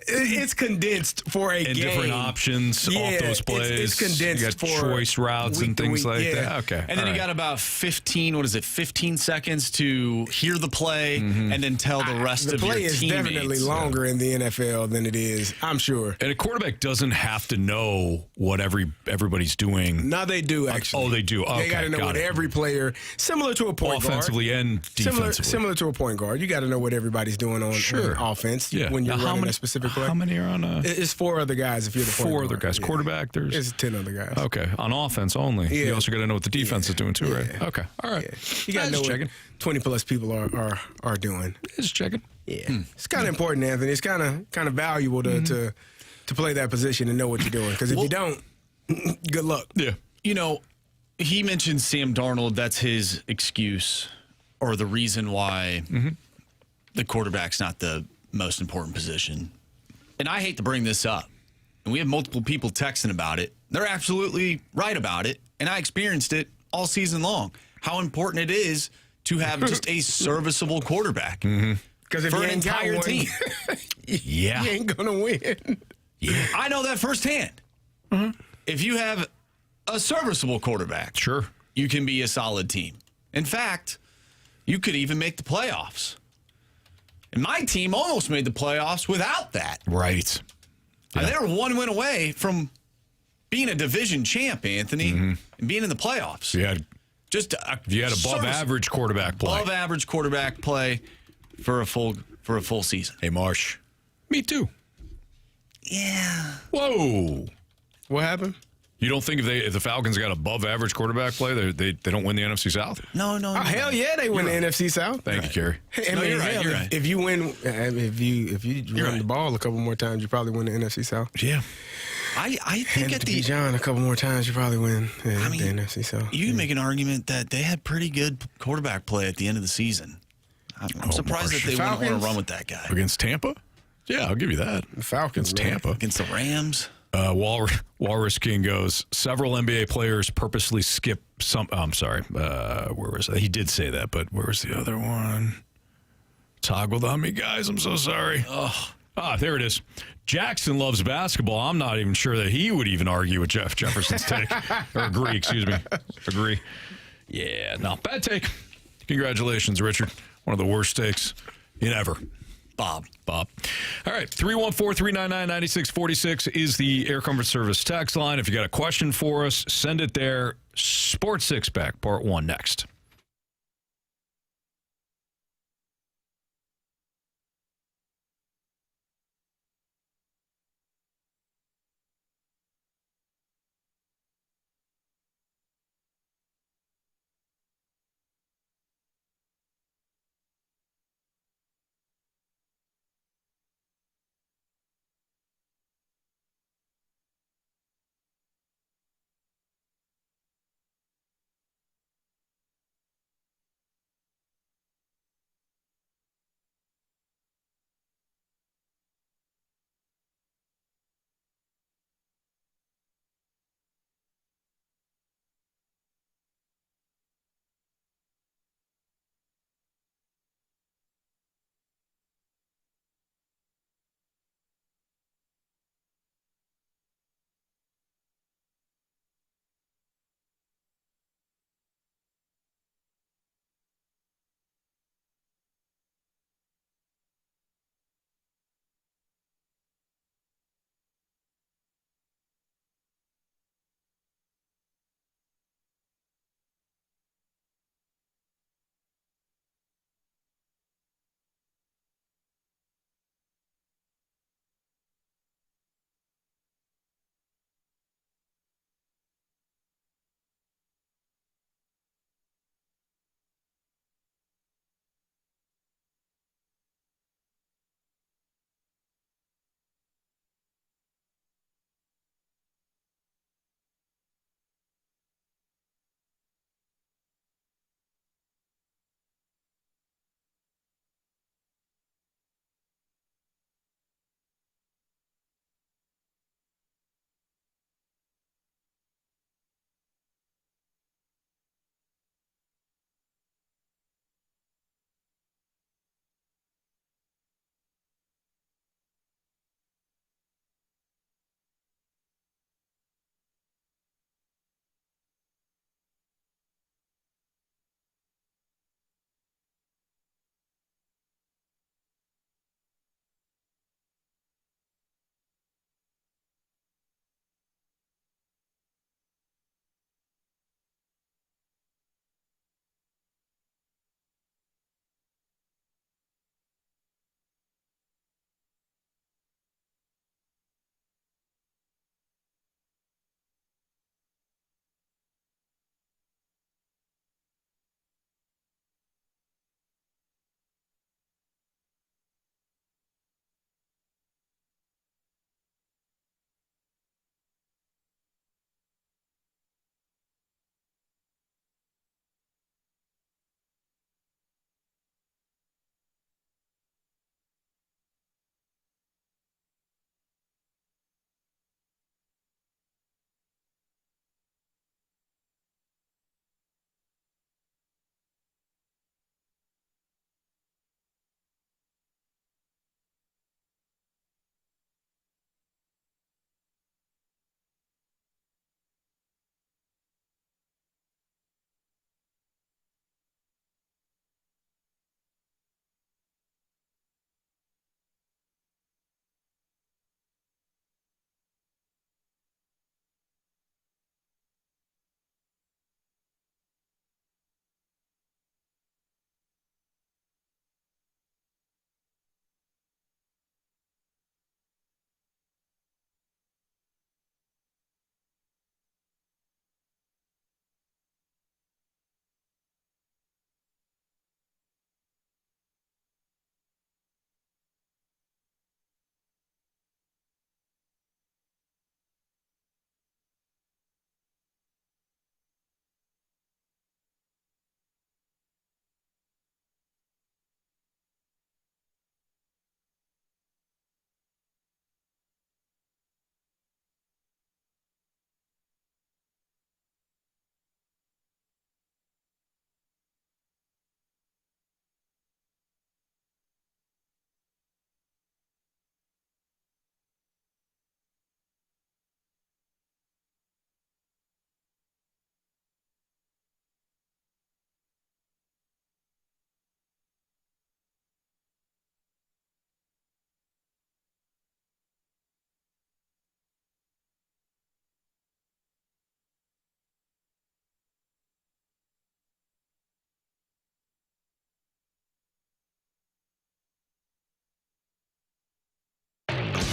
It's condensed for a And game. different options off those plays. It's condensed you got for choice routes week and to things week, like yeah. that. Okay. And then you got about 15 seconds to hear the play and then tell the rest The of your play is teammates. definitely longer in the NFL than it is, I'm sure. And a quarterback doesn't have to know what everybody's doing. No, they do, actually. Oh, they do. Okay, They got to know what it. every player, similar to a point Offensively guard. and defensively. Similar to a point guard. You got to know what everybody's doing on offense Yeah. when you're Now, running a specific play. How many are on It's 4 other guys if you're the point 4 guard. other guys? Yeah. Quarterback, there's It's 10 other guys. okay on offense only. Yeah. You also got to know what the defense is doing too, right? Yeah. Okay, all right. Yeah. You got to know Just what checking. 20 plus people are doing. Just checking. Yeah, it's kind of important, Anthony. It's kind of valuable to play that position and know what you're doing. Because if you don't, good luck. Yeah. He mentioned Sam Darnold. That's his excuse or the reason why the quarterback's not the most important position. And I hate to bring this up. And we have multiple people texting about it. They're absolutely right about it. And I experienced it all season long. How important it is to have just a serviceable quarterback Because if for you an ain't got entire one, team. Yeah. you ain't gonna win. I know that firsthand. If you have a serviceable quarterback, Sure. you can be a solid team. In fact, you could even make the playoffs. And my team almost made the playoffs without that. Right. They were 1 win away from being a division champ, Anthony, and being in the playoffs. You had Just above average quarterback play. above average quarterback play for a full season. Hey, Marsh. Me too. Yeah. Whoa. What happened? You don't think if the Falcons got above average quarterback play, they don't win the NFC South? No. Oh, hell yeah, they win the NFC South. Thank you, Carey. I No, mean, you're right, hell, you're right. If you win, if you run right. the ball a couple more times, you probably win the NFC South. Yeah. I think And at to be the John a couple more times, you probably win the NFC South. you can make an argument that they had pretty good quarterback play at the end of the season. I'm surprised Marsh. that they wouldn't want Falcons? to run with that guy Against Tampa? Yeah, I'll give you that. The Falcons, Against man. Tampa. against the Rams. Walrus King goes, several NBA players purposely skip some. I'm sorry. Where was that? He did say that, but where was the other one? Toggled on me, guys. I'm so sorry. There it is. Jackson loves basketball. I'm not even sure that he would even argue with Jeff Jefferson's take. Or agree, excuse me. Agree. Yeah, no, bad take. Congratulations, Richard. One of the worst takes in ever. Bob. All right, 314-399-9646 is the Air Comfort Service text line. If you got a question for us, send it there. Sports Six Pack, Part 1 next.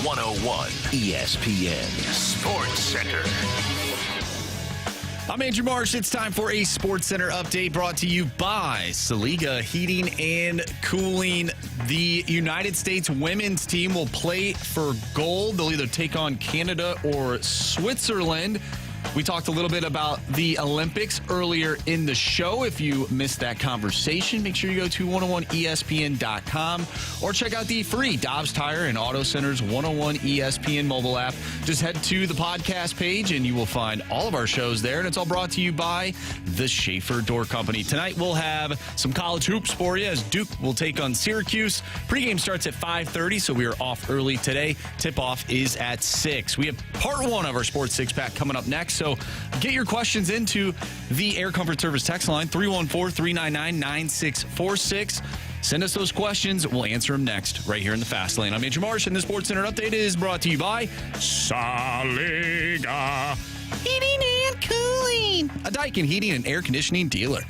101 ESPN Sports Center. I'm Andrew Marsh. It's time for a Sports Center update brought to you by Saliga Heating and Cooling. The United States women's team will play for gold. They'll either take on Canada or Switzerland. We talked a little bit about the Olympics earlier in the show. If you missed that conversation, make sure you go to 101ESPN.com or check out the free Dobbs Tire and Auto Center's 101 ESPN mobile app. Just head to the podcast page and you will find all of our shows there. And it's all brought to you by the Schaefer Door Company. Tonight we'll have some college hoops for you as Duke will take on Syracuse. Pregame starts at 5:30, so we are off early today. Tip-off is at 6. We have part 1 of our Sports Six-Pack coming up next. So get your questions into the Air Comfort Service text line, 314-399-9646. Send us those questions. We'll answer them next right here in the Fast Lane. I'm Andrew Marsh, and the Sports Center update is brought to you by Saliga Heating and Cooling, a Daikin heating and air conditioning dealer.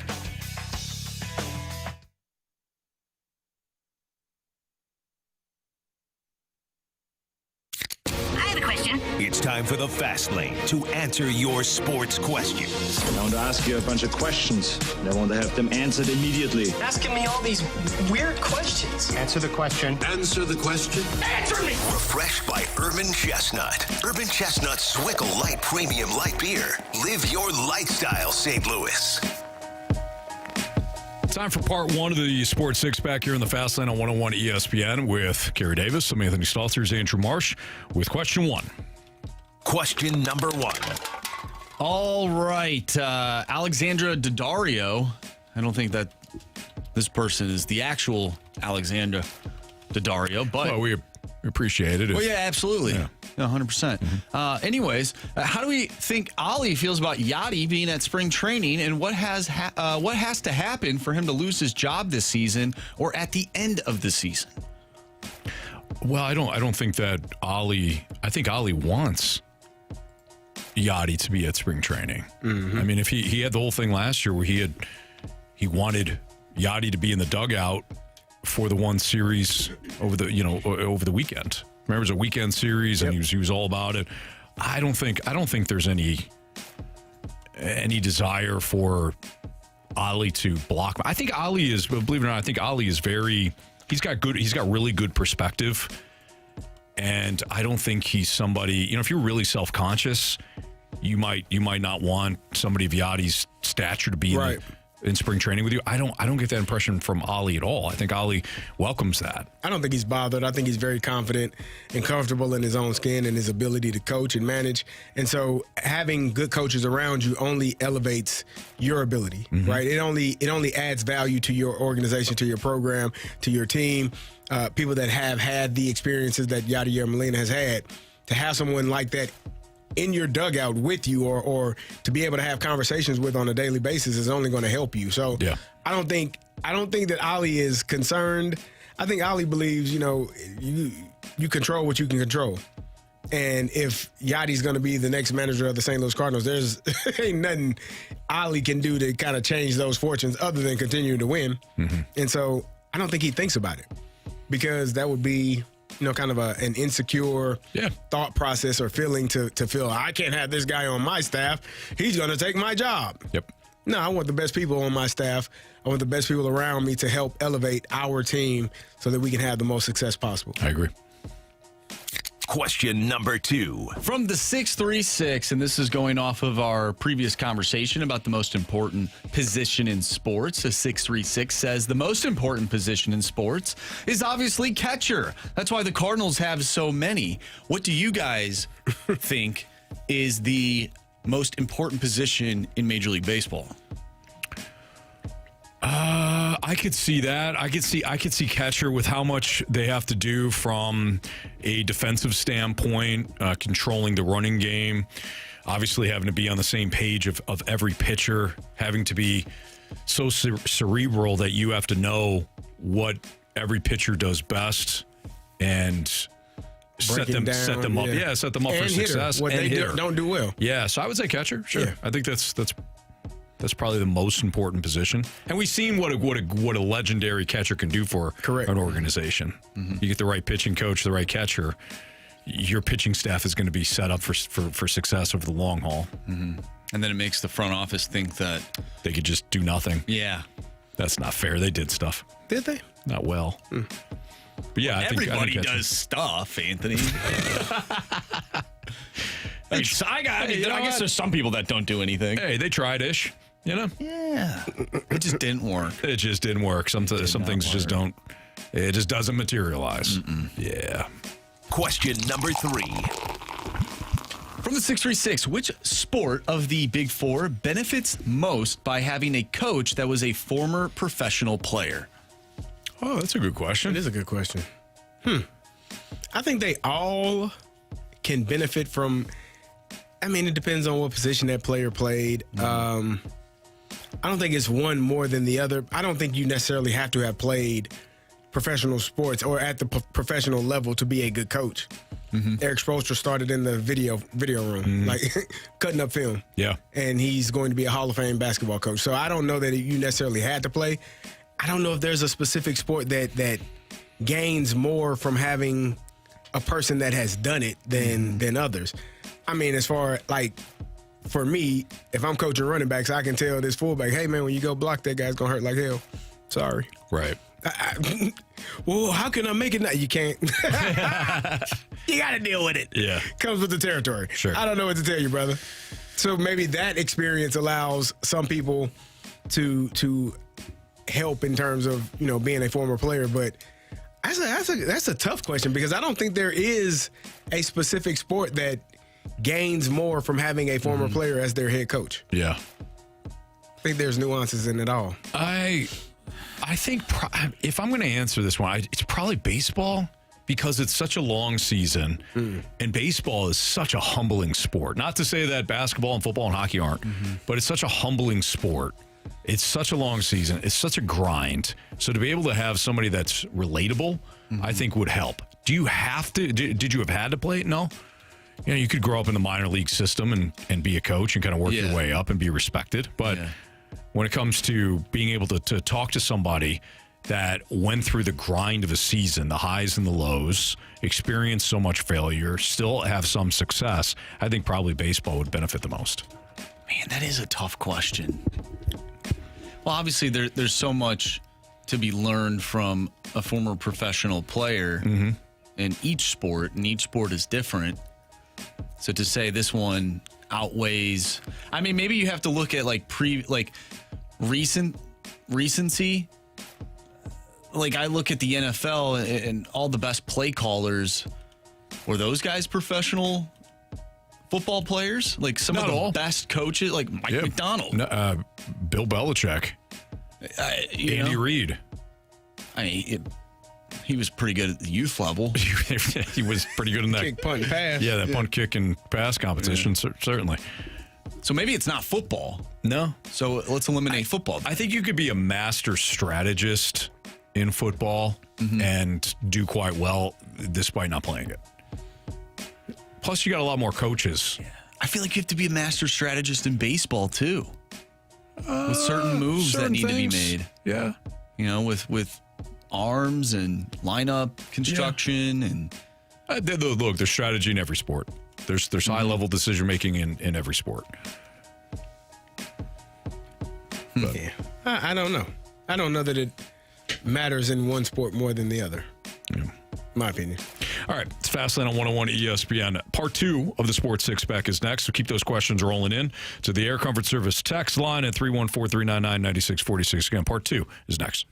It's time for the Fast Lane to answer your sports questions. I want to ask you a bunch of questions. I want to have them answered immediately. Asking me all these weird questions. Answer the question. Answer the question. Answer me! Refreshed by Urban Chestnut. Urban Chestnut Swickle Light Premium Light Beer. Live your lifestyle, St. Louis. Time for part 1 of the Sports Six-Pack here in the Fast Lane on 101 ESPN with Carey Davis. I'm Anthony Stalter. Here's Andrew Marsh with question 1. Question number 1. All right. Alexandra Daddario. I don't think that this person is the actual Alexandra Daddario, but... Well, we appreciate it. Well, yeah, absolutely. Yeah. 100%. Anyways, how do we think Ollie feels about Yachty being at spring training, and what has to happen for him to lose his job this season or at the end of the season? Well, I don't think that Ollie... I think Ollie wants Yachty to be at spring training. I mean, if he had the whole thing last year where he wanted Yachty to be in the dugout for the one series over the weekend. Remember, it was a weekend series, and he was all about it. I don't think there's any desire for Ollie to block. I think Ollie is, believe it or not, I think Ollie is he's got really good perspective. And I don't think he's somebody, if you're really self-conscious, you might not want somebody of Yachty's stature to be in spring training with you. I don't get that impression from Ollie at all. I think Ollie welcomes that. I don't think he's bothered. I think he's very confident and comfortable in his own skin and his ability to coach and manage. And so having good coaches around you only elevates your ability, right? It only adds value to your organization, to your program, to your team. People that have had the experiences that Yadier Molina has had, to have someone like that in your dugout with you or to be able to have conversations with on a daily basis is only going to help you. So I don't think that Ollie is concerned. I think Ollie believes, you control what you can control. And if Yachty's going to be the next manager of the St. Louis Cardinals, there's ain't nothing Ollie can do to kind of change those fortunes other than continue to win. And so I don't think he thinks about it, because that would be kind of an insecure thought process or feeling to feel, I can't have this guy on my staff. He's going to take my job. Yep. No, I want the best people on my staff. I want the best people around me to help elevate our team so that we can have the most success possible. I agree. Question number 2. From the 636, and this is going off of our previous conversation about the most important position in sports. The 636 says the most important position in sports is obviously catcher. That's why the Cardinals have so many. What do you guys think is the most important position in Major League Baseball? I could see that. I could see catcher with how much they have to do from a defensive standpoint, controlling the running game, obviously having to be on the same page of every pitcher, having to be so cerebral that you have to know what every pitcher does best and set them up. Yeah, set them up for success. What they don't do well. Yeah, so I would say catcher. Sure, yeah. I think that's probably the most important position. And we've seen what a legendary catcher can do for an organization. You get the right pitching coach, the right catcher, your pitching staff is going to be set up for success over the long haul. Mm-hmm. And then it makes the front office think that they could just do nothing. Yeah. That's not fair. They did stuff. Did they? Not well. But yeah, everybody does stuff, Anthony. I guess there's some people that don't do anything. Hey, they tried ish. You know? Yeah. It just didn't work. It just didn't work. Some things just don't. It just doesn't materialize. Yeah. Question number 3. From the 636, which sport of the Big Four benefits most by having a coach that was a former professional player? Oh, that's a good question. It is a good question. I think they all can benefit from. I mean, it depends on what position that player played. I don't think it's one more than the other. I don't think you necessarily have to have played professional sports or at the professional level to be a good coach. Eric Spoelstra started in the video room, like cutting up film. Yeah. And he's going to be a Hall of Fame basketball coach. So I don't know that you necessarily had to play. I don't know if there's a specific sport that gains more from having a person that has done it than others. I mean, as far like for me, if I'm coaching running backs, I can tell this fullback, hey man, when you go block that guy's gonna hurt like hell. Sorry. Right. Well, how can I make it now? You can't. You got to deal with it. Yeah. Comes with the territory. Sure. I don't know what to tell you, brother. So maybe that experience allows some people to help in terms of, being a former player. But that's a tough question because I don't think there is a specific sport that gains more from having a former player as their head coach. Yeah. I think there's nuances in it all. I think if I'm going to answer this one, it's probably baseball because it's such a long season and baseball is such a humbling sport. Not to say that basketball and football and hockey aren't, but it's such a humbling sport. It's such a long season. It's such a grind. So to be able to have somebody that's relatable, I think would help. Do you have to? Did you have had to play it? No. You could grow up in the minor league system and be a coach and kind of work your way up and be respected. But when it comes to being able to talk to somebody that went through the grind of a season, the highs and the lows, experienced so much failure, still have some success, I think probably baseball would benefit the most. Man, that is a tough question. Well, obviously there's so much to be learned from a former professional player in each sport, and each sport is different. So to say this one outweighs, I mean, maybe you have to look at recency. Like I look at the NFL and all the best play callers, were those guys professional football players? Like some of the best coaches, like Mike McDonald, Bill Belichick, Andy Reid. I mean, he was pretty good at the youth level. He was pretty good in that kick, punt, and pass. Yeah, that punt, kick, and pass competition, certainly. So maybe it's not football. No. So let's eliminate football. I think you could be a master strategist in football and do quite well despite not playing it. Plus, you got a lot more coaches. Yeah. I feel like you have to be a master strategist in baseball, too. With certain moves that need to be made. Yeah. With arms and lineup construction and look, there's strategy in every sport. There's high level decision making in every sport. Yeah. I don't know. I don't know that it matters in one sport more than the other. Yeah. My opinion. All right, it's Fastlane on 101 ESPN. Part 2 of the Sports Six Pack is next, so keep those questions rolling in to the Air Comfort Service text line at 314-399-9646. Again, part 2 is next.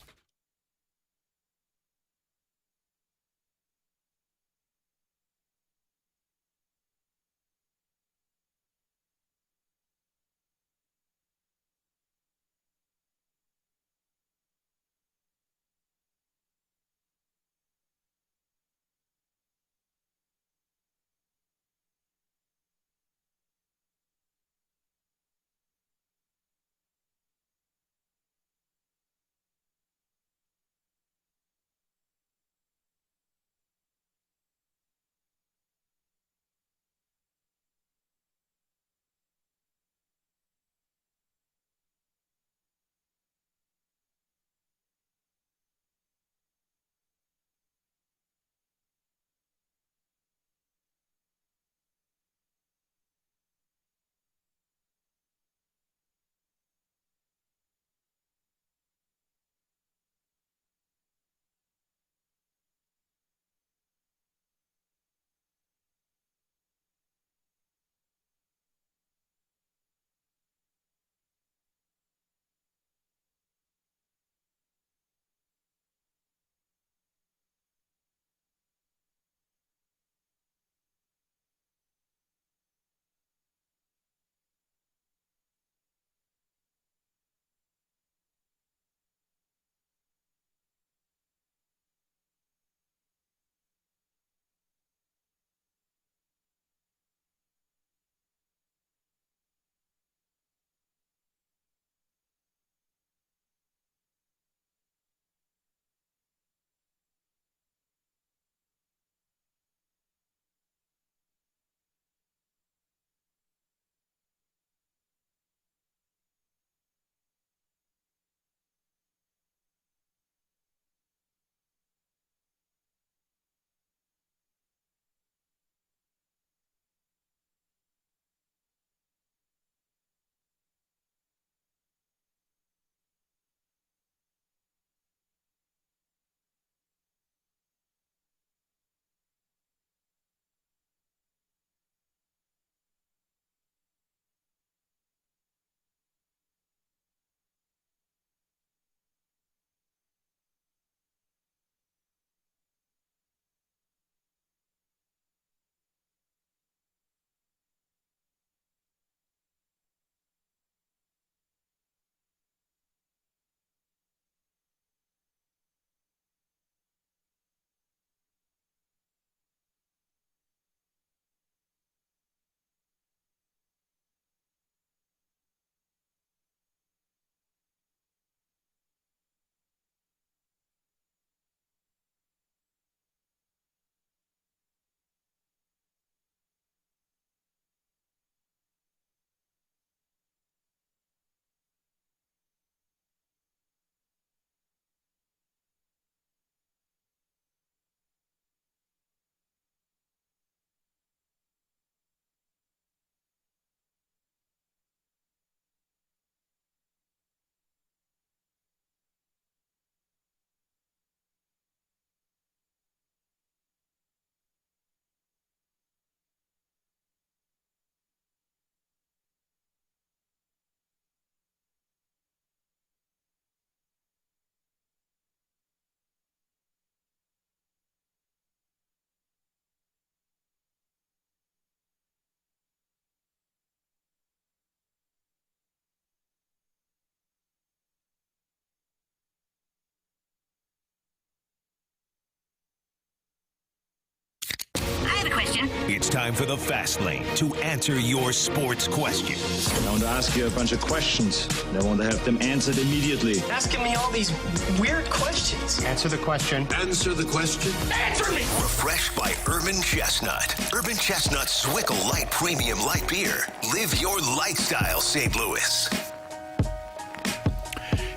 question. It's time for the Fast Lane to answer your sports questions. I want to ask you a bunch of questions. And I want to have them answered immediately. Asking me all these weird questions. Answer the question. Answer the question. Answer me! Refreshed by Urban Chestnut. Urban Chestnut Swickle Light Premium Light Beer. Live your lifestyle, St. Louis.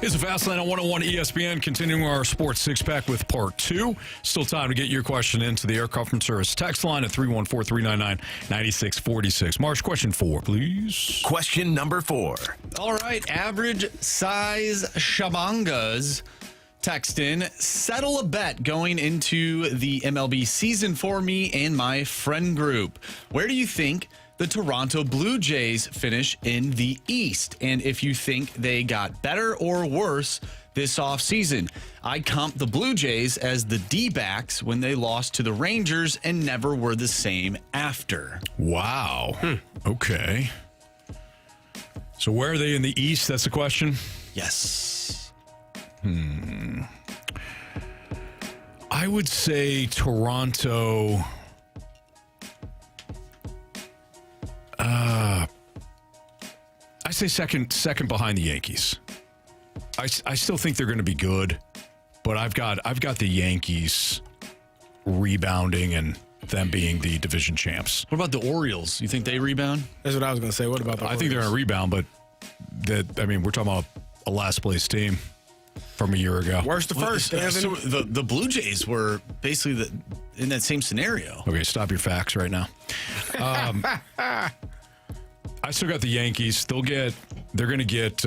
It's a Fast Lane on 101 ESPN, continuing our Sports Six-Pack with Part 2. Still time to get your question into the Aircraft from Service text line at 314-399-9646. Marsh, question 4, please. Question number 4. All right, average size Shabangas text in, settle a bet going into the MLB season for me and my friend group. Where do you think the Toronto Blue Jays finish in the East? And if you think they got better or worse this offseason. I comp the Blue Jays as the D-backs when they lost to the Rangers and never were the same after. Wow. Okay. So where are they in the East? That's the question? Yes. I would say Toronto. I say second behind the Yankees. I still think they're going to be good, but I've got the Yankees rebounding and them being the division champs. What about the Orioles? You think they rebound? That's what I was going to say. What about the I think they're going to rebound, but we're talking about a last place team from a year ago. Worst to first. So the Blue Jays were basically in that same scenario. Okay, stop your facts right now. I still got the Yankees. They're going to get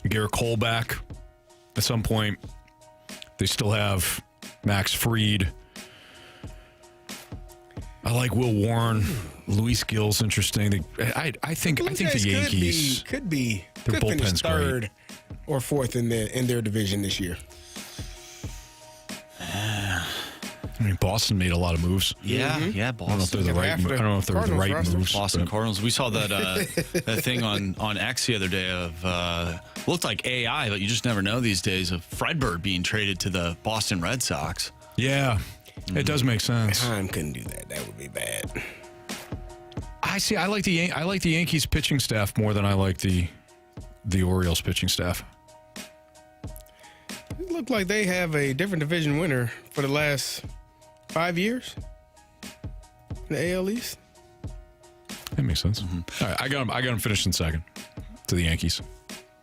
Garrett Cole back at some point. They still have Max Fried. I like Will Warren. Luis Gill's interesting. I think the Yankees could their finish bullpen's third great. or fourth in their division this year. I mean, Boston made a lot of moves. Yeah, Mm-hmm. Boston. I don't know if they're the right moves. Boston but- Cardinals. We saw that that thing on X the other day of looked like AI, but you just never know these days, of Fredberg being traded to the Boston Red Sox. Yeah, it does make sense. Time couldn't do that. That would be bad. I like the Yankees pitching staff more than I like the Orioles pitching staff. It looked like they have a different division winner for the last 5 years in the AL East. That makes sense. All right, I got them finished in second to the Yankees.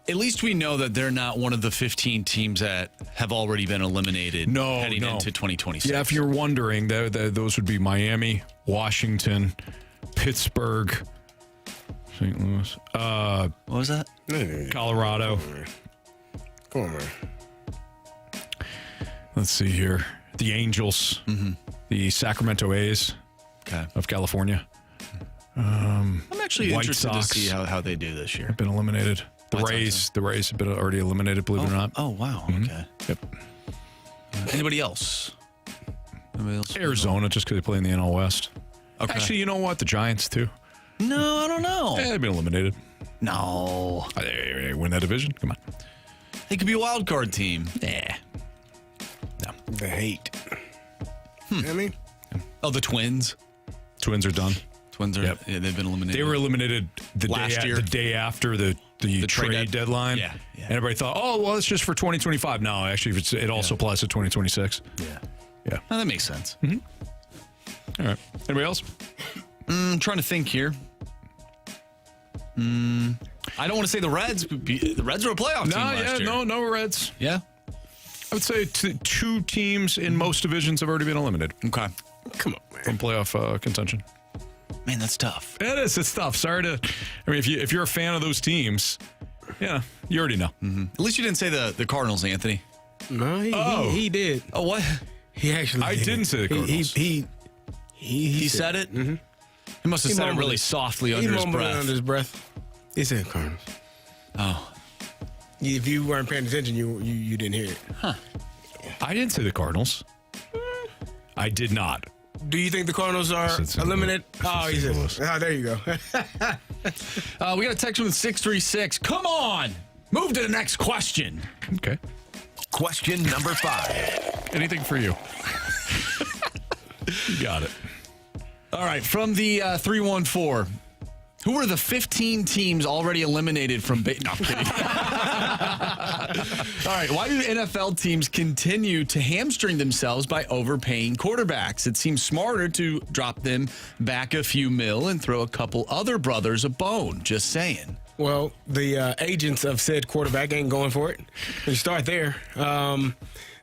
At least we know that they're not one of the 15 teams that have already been eliminated heading into 2026. Yeah, if you're wondering, those would be Miami, Washington, Pittsburgh, St. Louis. What was that? Colorado. Come on, man. Let's see here. The Angels, the Sacramento A's of California. I'm actually White interested Sox to see how they do this year. have been eliminated. The Rays have been already eliminated, believe it or not. Oh, wow. Okay. Yep. Anybody else? Arizona, just because they play in the NL West. Okay. Actually, you know what? The Giants, too. No, I don't know. They've been eliminated. No. They win that division? Come on. They could be a wild card team. Yeah. The hate. I mean, Oh, the Twins. Twins are done. Twins are. Yep. Yeah, they've been eliminated. They were eliminated the day after the trade deadline. Yeah. And everybody thought, oh, well, it's just for 2025. No, actually, it also applies to 2026. Yeah. Yeah. Oh, that makes sense. All right. Anybody else? I'm trying to think here. I don't want to say the Reds. But the Reds were a playoff team last year. No Reds. Yeah. I would say two teams in most divisions have already been eliminated Okay. come on, man. from playoff contention. Man, that's tough. It is. It's tough. Sorry to. I mean, if you're a fan of those teams, yeah, you already know. At least you didn't say the Cardinals, Anthony. No, he did. Oh, what? He actually I didn't say the Cardinals. He said it? Mm-hmm. He must have said it mumbled really it. softly He under his mumbled it breath. under his breath. He said Cardinals. Oh. If you weren't paying attention, you didn't hear it. I didn't say the Cardinals. I did not. Do you think the Cardinals are said St. eliminated? Louis. Oh, he St. said. Louis. Oh, there you go. We got a text from 636. Come on. Move to the next question. Okay. Question number 5. Anything for you. You got it. All right, from the 314, who are the 15 teams already eliminated from No, I'm kidding. All right, why do NFL teams continue to hamstring themselves by overpaying quarterbacks? It seems smarter to drop them back a few mil and throw a couple other brothers a bone. Just saying. Well, the agents of said quarterback ain't going for it. You start there.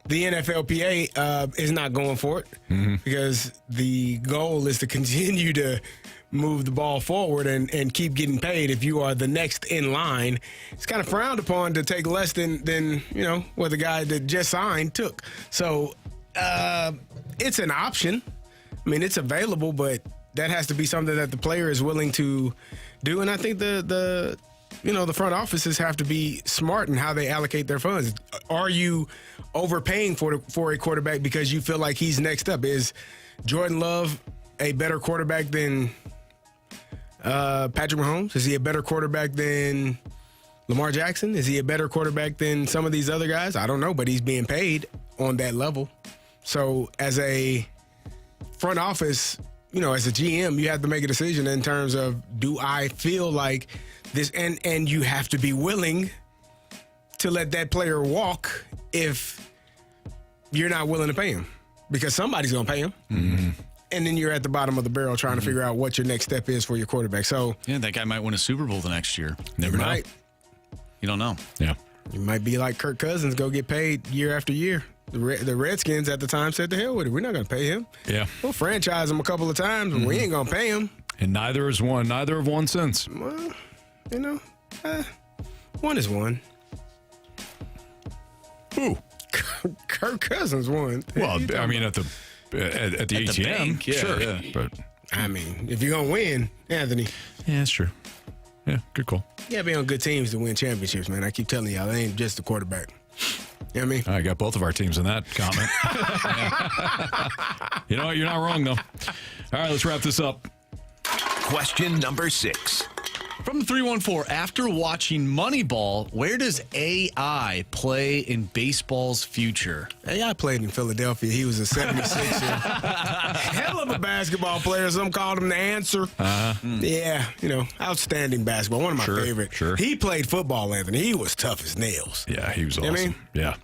The NFLPA is not going for it because the goal is to continue to move the ball forward and keep getting paid if you are the next in line. It's kind of frowned upon to take less than what the guy that just signed took. So it's an option. I mean, it's available, but that has to be something that the player is willing to do. And I think the front offices have to be smart in how they allocate their funds. Are you overpaying for a quarterback because you feel like he's next up? Is Jordan Love a better quarterback than Patrick Mahomes? Is he a better quarterback than Lamar Jackson? Is he a better quarterback than some of these other guys? I don't know, but he's being paid on that level. So as a front office, as a GM, you have to make a decision in terms of, do I feel like this? And you have to be willing to let that player walk if you're not willing to pay him, because somebody's going to pay him. Mm-hmm. And then you're at the bottom of the barrel trying to figure out what your next step is for your quarterback. So yeah, that guy might win a Super Bowl the next year. Never know. You don't know. Yeah. You might be like Kirk Cousins, go get paid year after year. The Redskins at the time said, the hell with it. We're not going to pay him. Yeah. We'll franchise him a couple of times, but we ain't going to pay him. And neither have won since. Well, one is one. Who? Kirk Cousins won. Well, I mean, at the ATM, the bank, yeah, sure. Yeah. But I mean, if you're going to win, Anthony. Yeah, that's true. Yeah, good call. You got to be on good teams to win championships, man. I keep telling y'all, they ain't just the quarterback. You know what I mean? I got both of our teams in that comment. You know what? You're not wrong, though. All right, let's wrap this up. Question number 6. From the 314, after watching Moneyball, where does AI play in baseball's future? AI played in Philadelphia. He was a 76er. Hell of a basketball player. Some called him the answer. Yeah, outstanding basketball. One of my favorite. Sure. He played football, Anthony. He was tough as nails. Yeah, he was awesome. You know what I mean? Yeah.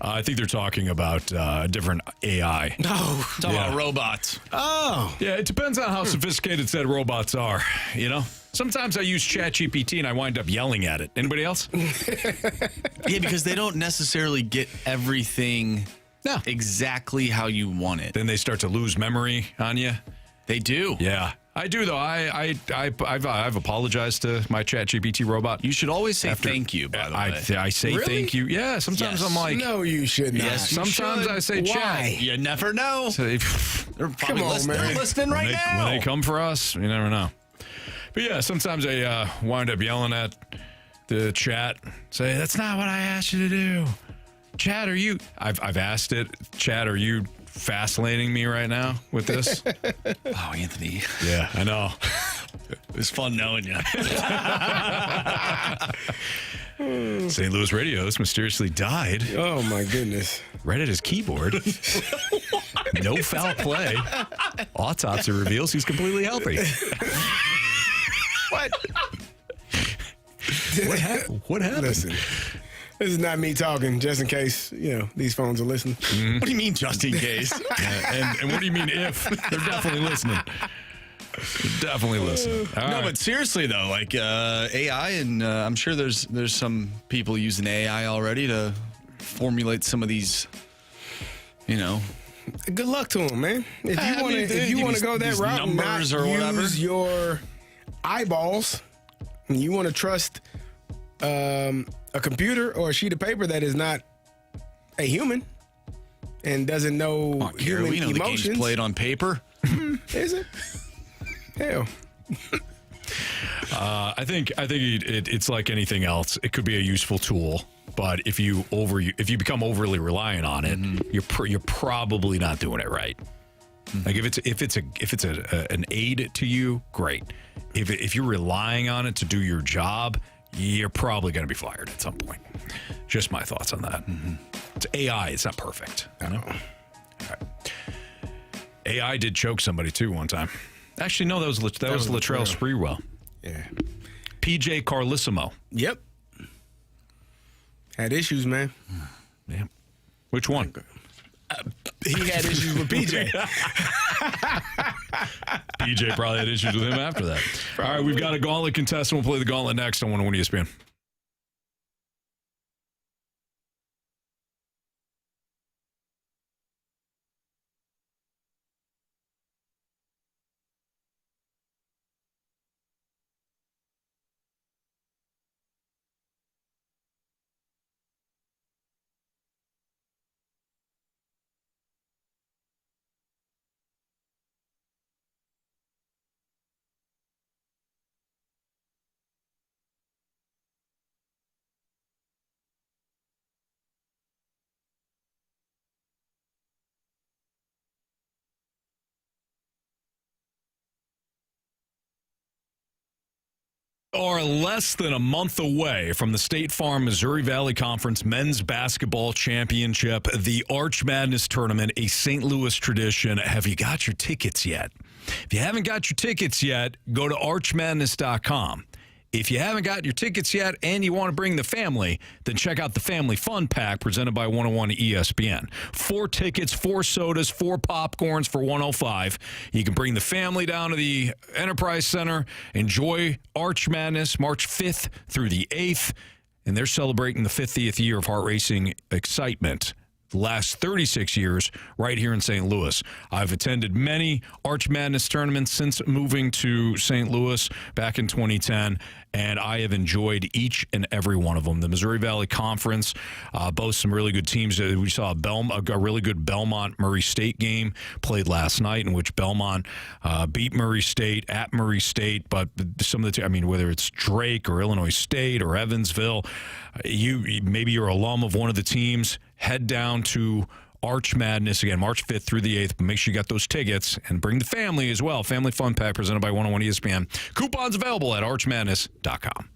I think they're talking about a different AI. No. Talking about robots. Oh. Yeah, it depends on how sophisticated said robots are, Sometimes I use ChatGPT and I wind up yelling at it. Anybody else? Yeah, because they don't necessarily get everything exactly how you want it. Then they start to lose memory on you. They do. Yeah, I do though. I've apologized to my ChatGPT robot. You should always say thank you. By the way, I say Really? thank you. Yeah, sometimes I'm like, No, you should not. Yes, you sometimes should. I say Why? Chat. You never know. Say, They're probably Come on, listening. man. They're listening right now. When they come for us, you never know. But yeah, sometimes I wind up yelling at the chat, say, that's not what I asked you to do. Chat, are you... I've asked it, Chat, are you fast-laning me right now with this? Oh, Anthony. Yeah, I know. It was fun knowing you. St. Louis Radios mysteriously died Oh, my goodness. right at his keyboard. No foul play. Autopsy reveals he's completely healthy. What? What happened? Listen, this is not me talking, just in case, these phones are listening. What do you mean, just in case? And what do you mean if? They're definitely listening. They're definitely listening. All No, right. but seriously though, like AI, and I'm sure there's some people using AI already to formulate some of these, Good luck to them, man. If you want to go that these route and not numbers or whatever. use your eyeballs, and you want to trust a computer or a sheet of paper that is not a human and doesn't know human we know emotions. the game's played on paper. Is it? Hell. I think it's like anything else. It could be a useful tool, but if you become overly reliant on it, you're probably not doing it right. Like if it's an aid to you, great. If you're relying on it to do your job, you're probably going to be fired at some point. Just my thoughts on that. It's AI. It's not perfect. All right. AI did choke somebody, too, one time. Actually, no, that was Latrell Sprewell. Yeah. PJ Carlissimo. Yep. Had issues, man. Yeah. Which one? He had issues with PJ. PJ probably had issues with him after that. All right, we've got a Gauntlet contestant. We'll play the Gauntlet next on 101 ESPN. Are less than a month away from the State Farm Missouri Valley Conference Men's Basketball Championship, the Arch Madness Tournament, a St. Louis tradition. Have you got your tickets yet? If you haven't got your tickets yet, go to archmadness.com. If you haven't got your tickets yet and you want to bring the family, then check out the Family Fun Pack presented by 101 ESPN. 4 tickets, 4 sodas, 4 popcorns for $105. You can bring the family down to the Enterprise Center, enjoy Arch Madness March 5th through the 8th, and they're celebrating the 50th year of heart racing excitement. The last 36 years right here in St. Louis. I've attended many Arch Madness tournaments since moving to St. Louis back in 2010, and I have enjoyed each and every one of them. The Missouri Valley Conference boasts some really good teams. We saw a really good Belmont-Murray State game played last night in which Belmont beat Murray State at Murray State, but some of the whether it's Drake or Illinois State or Evansville, maybe you're an alum of one of the teams, head down to Arch Madness again, March 5th through the 8th. But make sure you got those tickets and bring the family as well. Family Fun Pack presented by 101 ESPN. Coupons available at archmadness.com.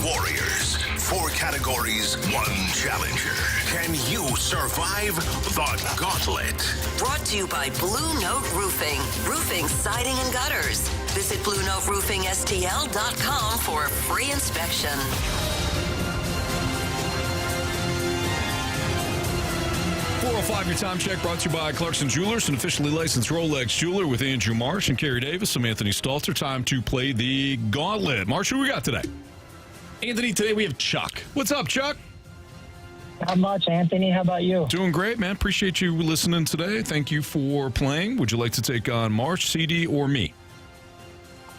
Warriors. 4 categories, 1 challenger. Can you survive the Gauntlet? Brought to you by Blue Note Roofing. Roofing, siding, and gutters. Visit BlueNoteRoofingSTL.com for a free inspection. 4:05, your time check brought to you by Clarkson Jewelers, an officially licensed Rolex jeweler with Andrew Marsh and Carey Davis. I'm Anthony Stalter. Time to play the Gauntlet. Marsh, who we got today? Anthony, today we have Chuck. What's up, Chuck? Not much, Anthony. How about you? Doing great, man. Appreciate you listening today. Thank you for playing. Would you like to take on Marsh, CD, or me?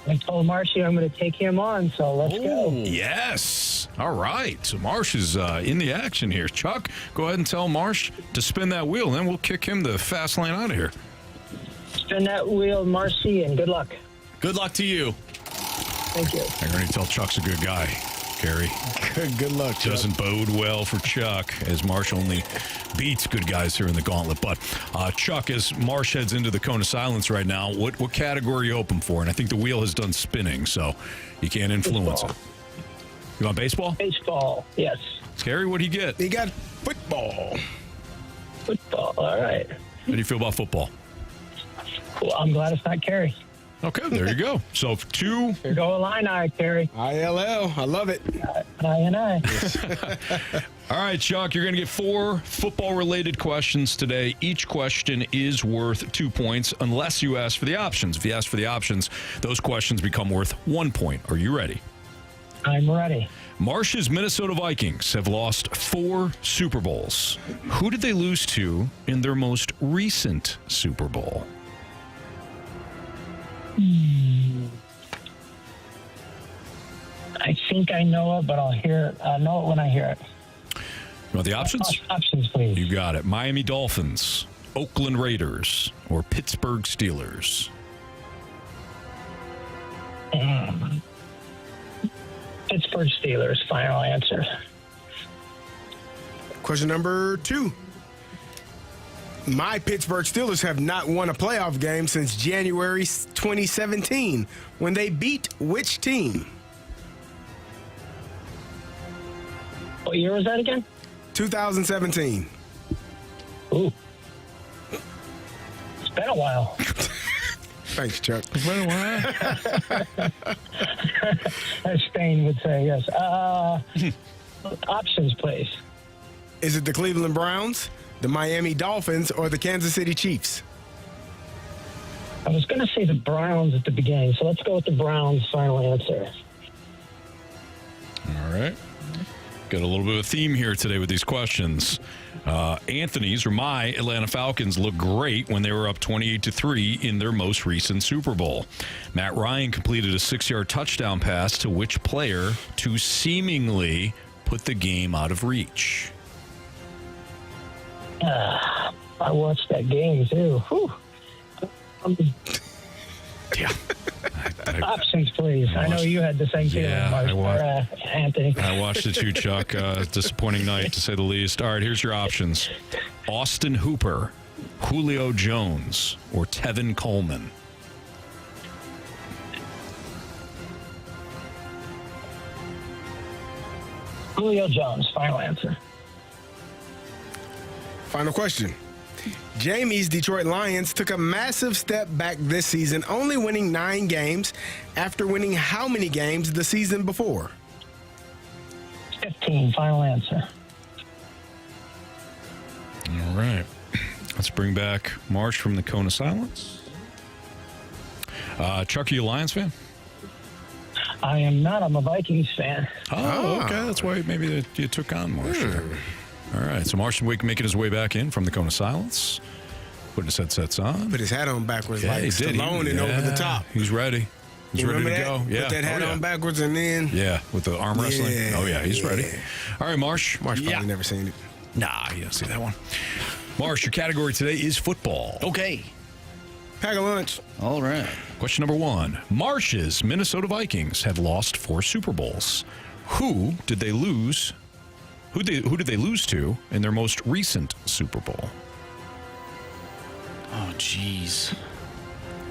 I told Marshy I'm going to take him on, so let's go. Yes. All right. So Marsh is in the action here. Chuck, go ahead and tell Marsh to spin that wheel, and then we'll kick him the fast lane out of here. Spin that wheel, Marshy, and good luck. Good luck to you. Thank you. I can already tell Chuck's a good guy, Carey. Good luck, Chuck. Doesn't bode well for Chuck, as Marsh only beats good guys here in the Gauntlet. But Chuck, as Marsh heads into the cone of silence right now, what category are you open for? And I think the wheel has done spinning, so you can't influence it. You want baseball? Baseball, yes. Carey, what do you get? He got football. Football, all right. How do you feel about football? Well, I'm glad it's not Carey. Okay, there you go. So two. Here go Illini, Carey. ILL. I love it. I. All right, Chuck, you're going to get 4 football-related questions today. Each question is worth 2 points unless you ask for the options. If you ask for the options, those questions become worth 1 point. Are you ready? I'm ready. Marsh's Minnesota Vikings have lost 4 Super Bowls. Who did they lose to in their most recent Super Bowl? I think I know it, but I'll hear it. I'll know it when I hear it. You want the options? Options, please. You got it. Miami Dolphins, Oakland Raiders, or Pittsburgh Steelers? Pittsburgh Steelers, final answer. Question number 2. My Pittsburgh Steelers have not won a playoff game since January 2017 when they beat which team? What year was that again? 2017. Ooh. It's been a while. Thanks, Chuck. It's been a while. As Spain would say, yes. Options, please. Is it the Cleveland Browns, the Miami Dolphins, or the Kansas City Chiefs? I was going to say the Browns at the beginning, so let's go with the Browns, final answer. All right. Got a little bit of a theme here today with these questions. Anthony's, or my Atlanta Falcons, looked great when they were up 28-3 in their most recent Super Bowl. Matt Ryan completed a 6-yard touchdown pass to which player to seemingly put the game out of reach? I watched that game, too. Whew. Yeah. Options, please. I know you had the same feeling, Anthony. I watched it too, Chuck. Disappointing night, to say the least. All right, here's your options. Austin Hooper, Julio Jones, or Tevin Coleman? Julio Jones, final answer. Final question. Jamie's Detroit Lions took a massive step back this season, only winning 9 games after winning how many games the season before? 15, final answer. All right. Let's bring back Marsh from the Cone of Silence. Chuck, are you a Lions fan? I am not. I'm a Vikings fan. Oh, okay. That's why maybe you took on Marsh. All right. So Marsh making his way back in from the Cone of Silence. Put his headsets on. Put his hat on backwards Yeah, like he did. Stallone and over the top. He's ready. He's You ready to remember go. that? Yeah. Put that hat on backwards and then... Yeah, with the arm wrestling. Yeah, Oh, yeah, he's ready. yeah. All right, Marsh. Marsh probably never seen it. Nah, you don't see that one. Marsh, your category today is football. Okay. Pack a lunch. All right. Question number 1. Marsh's Minnesota Vikings have lost 4 Super Bowls. Who did they lose? Who did they lose to in their most recent Super Bowl? Oh, jeez.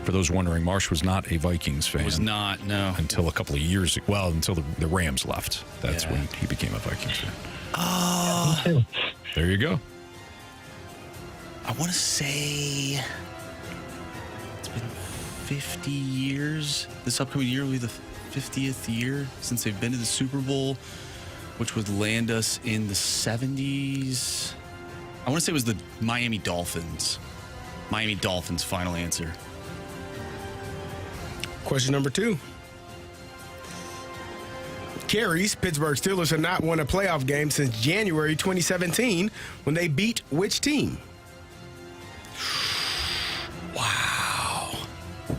For those wondering, Marsh was not a Vikings fan. Was not, no. Until a couple of years, well, until the Rams left. That's when he became a Vikings fan. Oh. There you go. I want to say it's been 50 years. This upcoming year will be the 50th year since they've been to the Super Bowl, which would land us in the 70s. I want to say it was the Miami Dolphins. Miami Dolphins, final answer. Question number 2. Carey's Pittsburgh Steelers have not won a playoff game since January 2017 when they beat which team? Wow.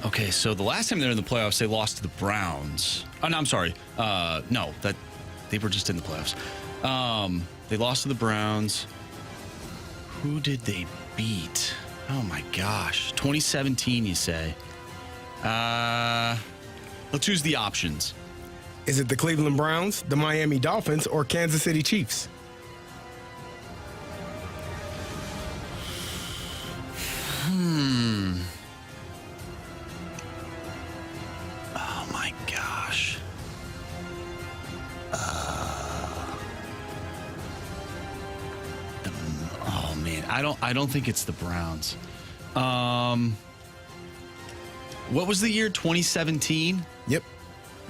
Okay, so the last time they were in the playoffs, they lost to the Browns. Oh, no, I'm sorry. No, they were just in the playoffs. They lost to the Browns. Who did they beat? Oh, my gosh. 2017, you say? Let's choose the options. Is it the Cleveland Browns, the Miami Dolphins, or Kansas City Chiefs? Oh, my gosh. Oh, man. I don't think it's the Browns. What was the year? 2017? Yep.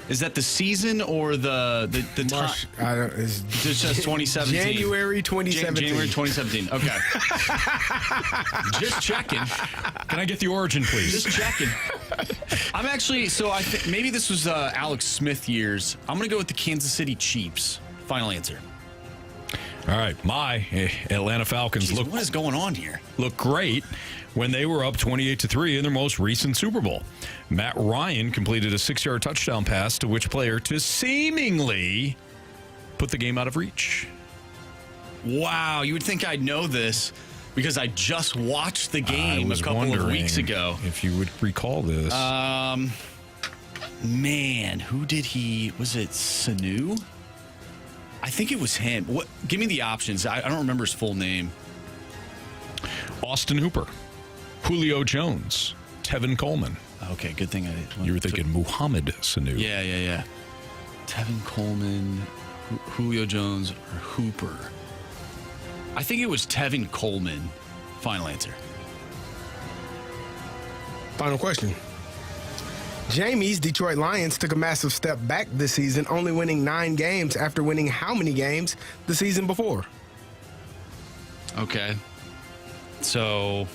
Is that the season or the time? I don't. It's just 2017. January 2017. January 2017. Okay. Just checking. Can I get the origin, please? Just checking. I'm actually, so I think maybe this was Alex Smith years. I'm going to go with the Kansas City Chiefs. Final answer. All right. My Atlanta Falcons Jeez, what is going on here? Look great when they were up 28-3 in their most recent Super Bowl. Matt Ryan completed a 6-yard touchdown pass to which player to seemingly put the game out of reach? Wow, you would think I'd know this because I just watched the game a couple of weeks ago. If you would recall this. Man, who did he? Was it Sanu? I think it was him. What? Give me the options. I don't remember his full name. Austin Hooper, Julio Jones, Tevin Coleman. Okay, good thing you were thinking Muhammad Sanu. Yeah. Tevin Coleman, Julio Jones, or Hooper. I think it was Tevin Coleman. Final answer. Final question. Jamie's Detroit Lions took a massive step back this season, only winning 9 games after winning how many games the season before? Okay. So,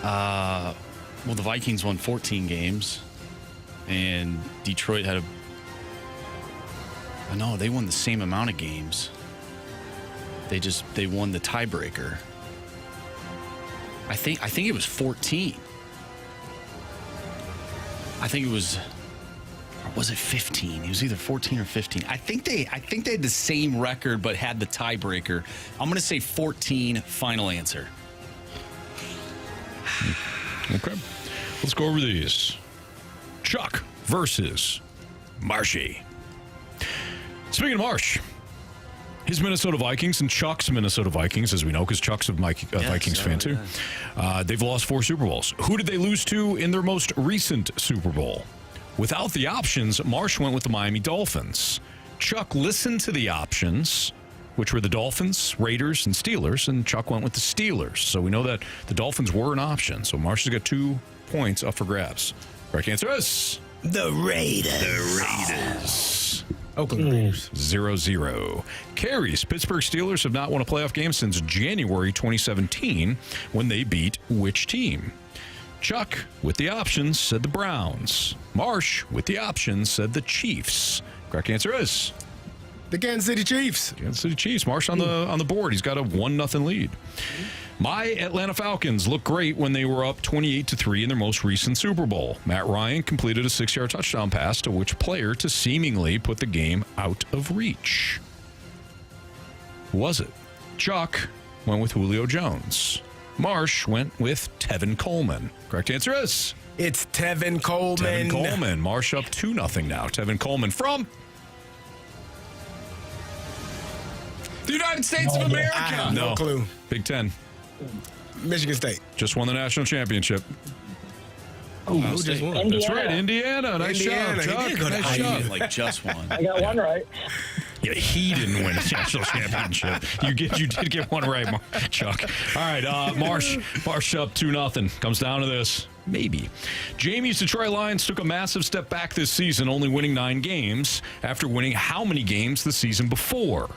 well, the Vikings won 14 games, and Detroit had they won the same amount of games. They won the tiebreaker. I think it was 14. I think it was, or was it 15? It was either 14 or 15. I think they had the same record but had the tiebreaker. I'm going to say 14. Final answer. Okay. Let's go over these. Chuck versus Marshy. Speaking of Marsh, his Minnesota Vikings and Chuck's Minnesota Vikings, as we know, because Chuck's a Vikings fan too. They've lost 4 Super Bowls. Who did they lose to in their most recent Super Bowl? Without the options, Marsh went with the Miami Dolphins. Chuck listened to the options, which were the Dolphins, Raiders, and Steelers, and Chuck went with the Steelers. So we know that the Dolphins were an option. So Marsh has got 2 points up for grabs. Correct answer is the Raiders. The Raiders. Oakland Raiders. 0-0. Carey's Pittsburgh Steelers have not won a playoff game since January 2017 when they beat which team? Chuck, with the options, said the Browns. Marsh, with the options, said the Chiefs. Correct answer is the Kansas City Chiefs. Kansas City Chiefs. Marsh on the board. He's got a 1-0 lead. My Atlanta Falcons look great when they were up 28-3 in their most recent Super Bowl. Matt Ryan completed a 6-yard touchdown pass to which player to seemingly put the game out of reach? Who was it? Chuck went with Julio Jones. Marsh went with Tevin Coleman. Correct answer is it's Tevin Coleman. Tevin Coleman. Marsh up 2-0 now. Tevin Coleman from the United States of America. I have no clue. Big Ten. Michigan State. Just won the national championship. Oh, who just won? Indiana. That's right, Indiana. Nice job, Chuck. Nice job. Like just won. I got one right. Yeah, he didn't win the national championship. You did get one right, Chuck. All right, Marsh up 2-0. Comes down to this. Maybe. Jamie's Detroit Lions took a massive step back this season, only winning 9 games after winning how many games the season before?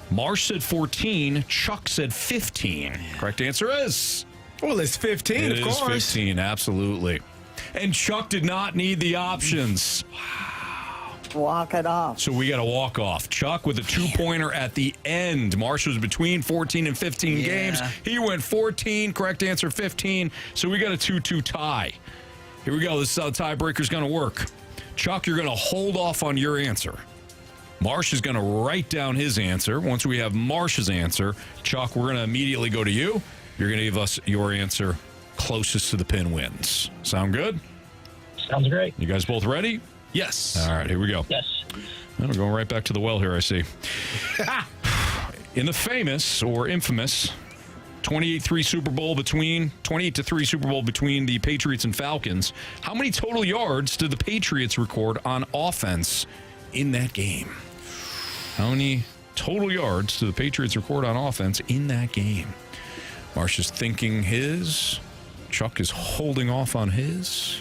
Marsh said 14. Chuck said 15. Correct answer is? Well, it's 15, of course. It is 15, absolutely. And Chuck did not need the options. Wow. Walk it off. So we got a walk-off. Chuck with a two-pointer at the end. Marsh was between 14 and 15 games. He went 14. Correct answer, 15. So we got a 2-2 tie. Here we go. This is how the tiebreaker's going to work. Chuck, you're going to hold off on your answer. Marsh is going to write down his answer. Once we have Marsh's answer, Chuck, we're going to immediately go to you. You're going to give us your answer. Closest to the pin wins. Sound good? Sounds great. You guys both ready? Yes. All right, here we go. Yes. We're going right back to the well here, I see. In the famous or infamous 28-3 Super Bowl between 28-3 Super Bowl between the Patriots and Falcons, how many total yards did the Patriots record on offense in that game? How many total yards did the Patriots record on offense in that game? Marsh is thinking his. Chuck is holding off on his.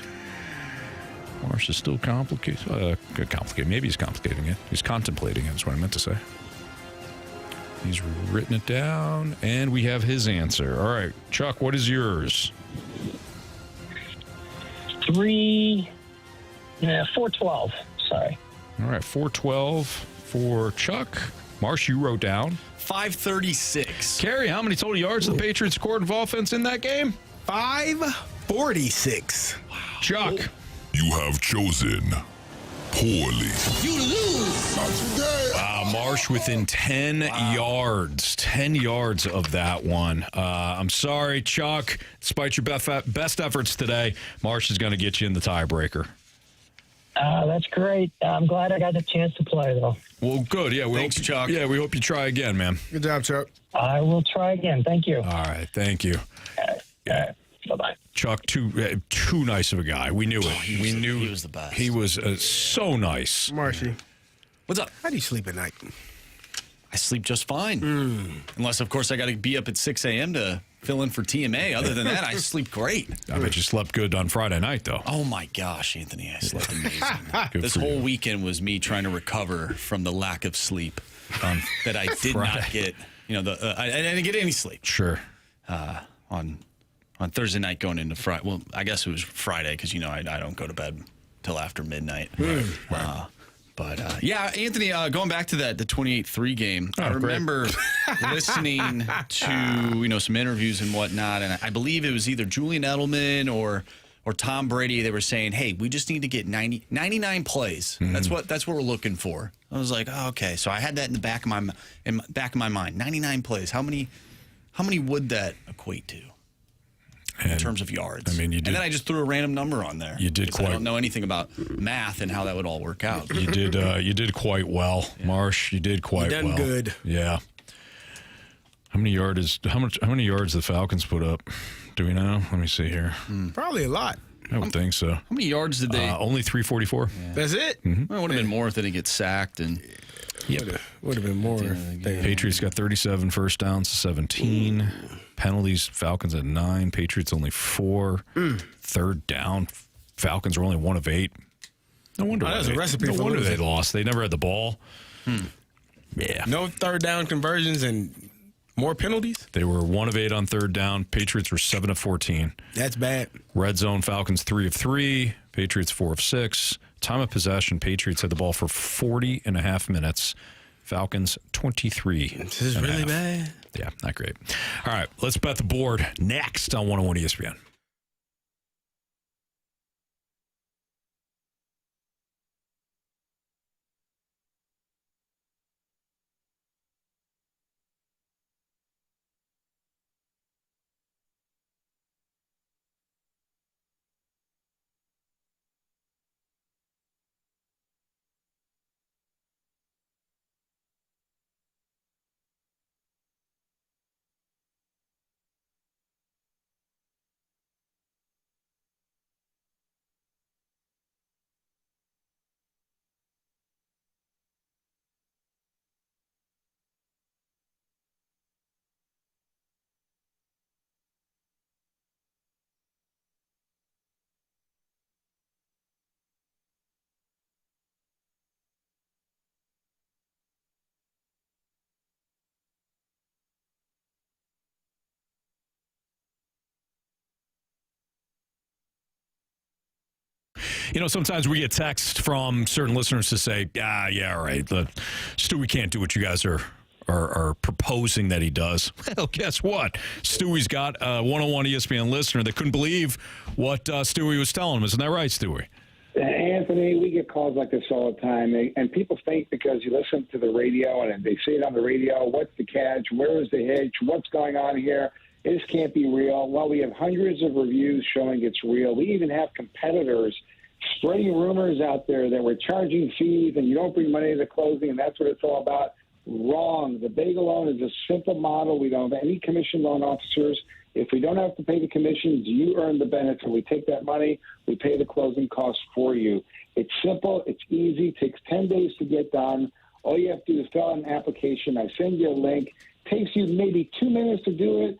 Marsh is still complicated. Maybe he's complicating it. He's contemplating it, is what I meant to say. He's written it down, and we have his answer. All right, Chuck, what is yours? 412. Sorry. All right, 412 for Chuck. Marsh, you wrote down 536. Carey, how many total yards did the Patriots record of offense in that game? 546. Wow. Chuck. You have chosen poorly. You lose. Not today. Wow, Marsh within 10 yards. 10 yards of that one. I'm sorry, Chuck. Despite your best efforts today, Marsh is going to get you in the tiebreaker. That's great. I'm glad I got the chance to play, though. Well, good. Yeah, Thanks, Chuck. Yeah, we hope you try again, man. Good job, Chuck. I will try again. Thank you. All right, thank you. Bye-bye. Chuck, too nice of a guy. We knew it. He was the best. He was so nice. Marshy, what's up? How do you sleep at night? I sleep just fine. Unless, of course, I got to be up at 6 a.m. to fill in for TMA. Other than that, I sleep great. I bet you slept good on Friday night, though. Oh, my gosh, Anthony, I slept amazing. This for whole you. weekend was me trying to recover from the lack of sleep that I did not get. I didn't get any sleep. Sure. On Thursday night going into Friday. Well, I guess it was Friday because, I don't go to bed till after midnight. Right. But yeah, Anthony, going back to the 28-3 game, I remember listening to, some interviews and whatnot, and I believe it was either Julian Edelman or Tom Brady. They were saying, hey, we just need to get 99 plays. Mm-hmm. That's what we're looking for. I was like, oh, okay. So I had that in the back of my mind. 99 plays. How many would that equate to? In terms of yards. I mean, you did. And then I just threw a random number on there. You did quite. I don't know anything about math and how that would all work out. You did. You did quite well, Marsh. You did quite well. You done good. Yeah. How many yards the Falcons put up? Do we know? Let me see here. Probably a lot. I would think so. How many yards did they? Only 344. Yeah. That's it. Mm-hmm. Well, it would have been more if they didn't get sacked and. Would have been more. Patriots got 37 first downs to 17. Ooh. Penalties, Falcons at 9. Patriots only 4. Third down, Falcons were only 1 of 8. No wonder. That was a recipe no for wonder losing. they lost. They never had the ball. Yeah. No third down conversions and more penalties. They were 1 of 8 on third down. Patriots were 7 of 14. That's bad. Red zone, Falcons 3 of 3. Patriots 4 of 6. Time of possession, Patriots had the ball for 40 and a half minutes. Falcons 23. This is really bad. Yeah, not great. All right, let's bet the board next on 101 ESPN. sometimes we get texts from certain listeners to say, yeah, all right, Stewie can't do what you guys are proposing that he does. Well, guess what? Stewie's got a one-on-one ESPN listener that couldn't believe what Stewie was telling him. Isn't that right, Stewie? Anthony, we get calls like this all the time, and people think because you listen to the radio and they say it on the radio, what's the catch, where is the hitch, what's going on here, this can't be real. Well, we have hundreds of reviews showing it's real. We even have competitors spreading rumors out there that we're charging fees and you don't bring money to the closing and that's what it's all about. Wrong. The bagel loan is a simple model. We don't have any commission loan officers. If we don't have to pay the commissions, you earn the benefit. We take that money, we pay the closing costs for you. It's simple, it's easy, takes 10 days to get done. All you have to do is fill out an application. I send you a link. Takes you maybe 2 minutes to do it,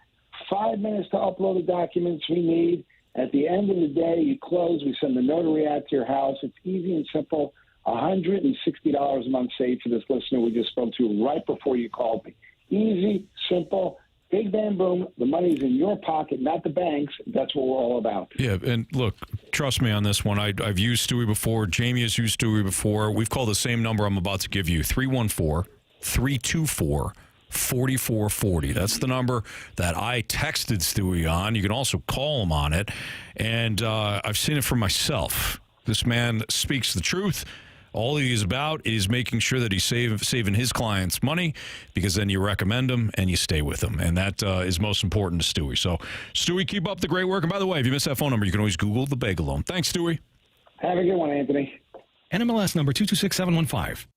5 minutes to upload the documents we need. At the end of the day, you close. We send the notary out to your house. It's easy and simple. $160 a month saved for this listener we just spoke to right before you called me. Easy, simple. Big bam boom, the money's in your pocket, not the bank's. That's what we're all about. Yeah, and look, trust me on this one. I've used Stewie before. Jamie has used Stewie before. We've called the same number I'm about to give you, 314-324-4440. That's the number that I texted Stewie on. You can also call him on it. And I've seen it for myself. This man speaks the truth. All he is about is making sure that he's saving his clients money, because then you recommend him and you stay with him. And that is most important to Stewie. So, Stewie, keep up the great work. And by the way, if you miss that phone number, you can always Google the bagel loan. Thanks, Stewie. Have a good one, Anthony. NMLS number 226715.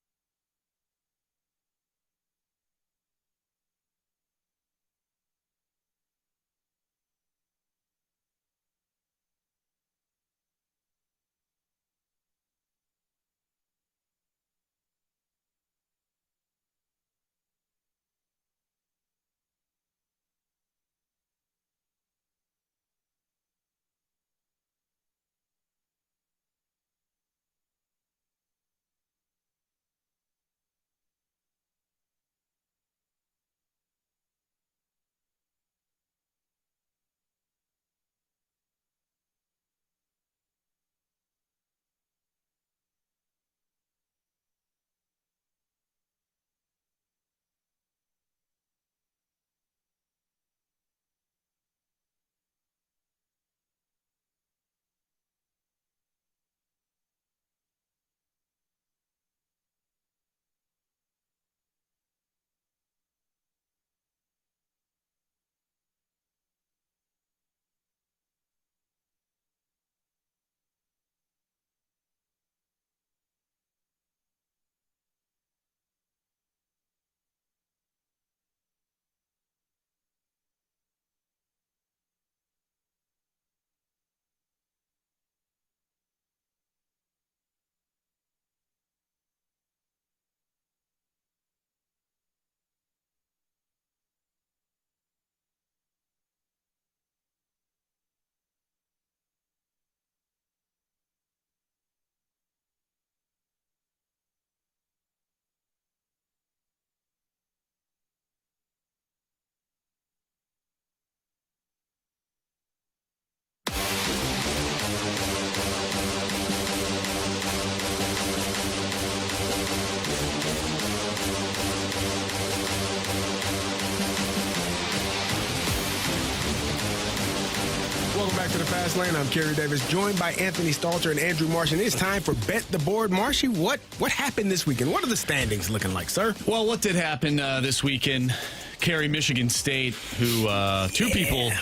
Welcome back to the Fast Lane. I'm Carey Davis, joined by Anthony Stalter and Andrew Marsh. And it's time for Bet the Board. Marshy, what happened this weekend? What are the standings looking like, sir? Well, what did happen this weekend? Carey, Michigan State, who two people,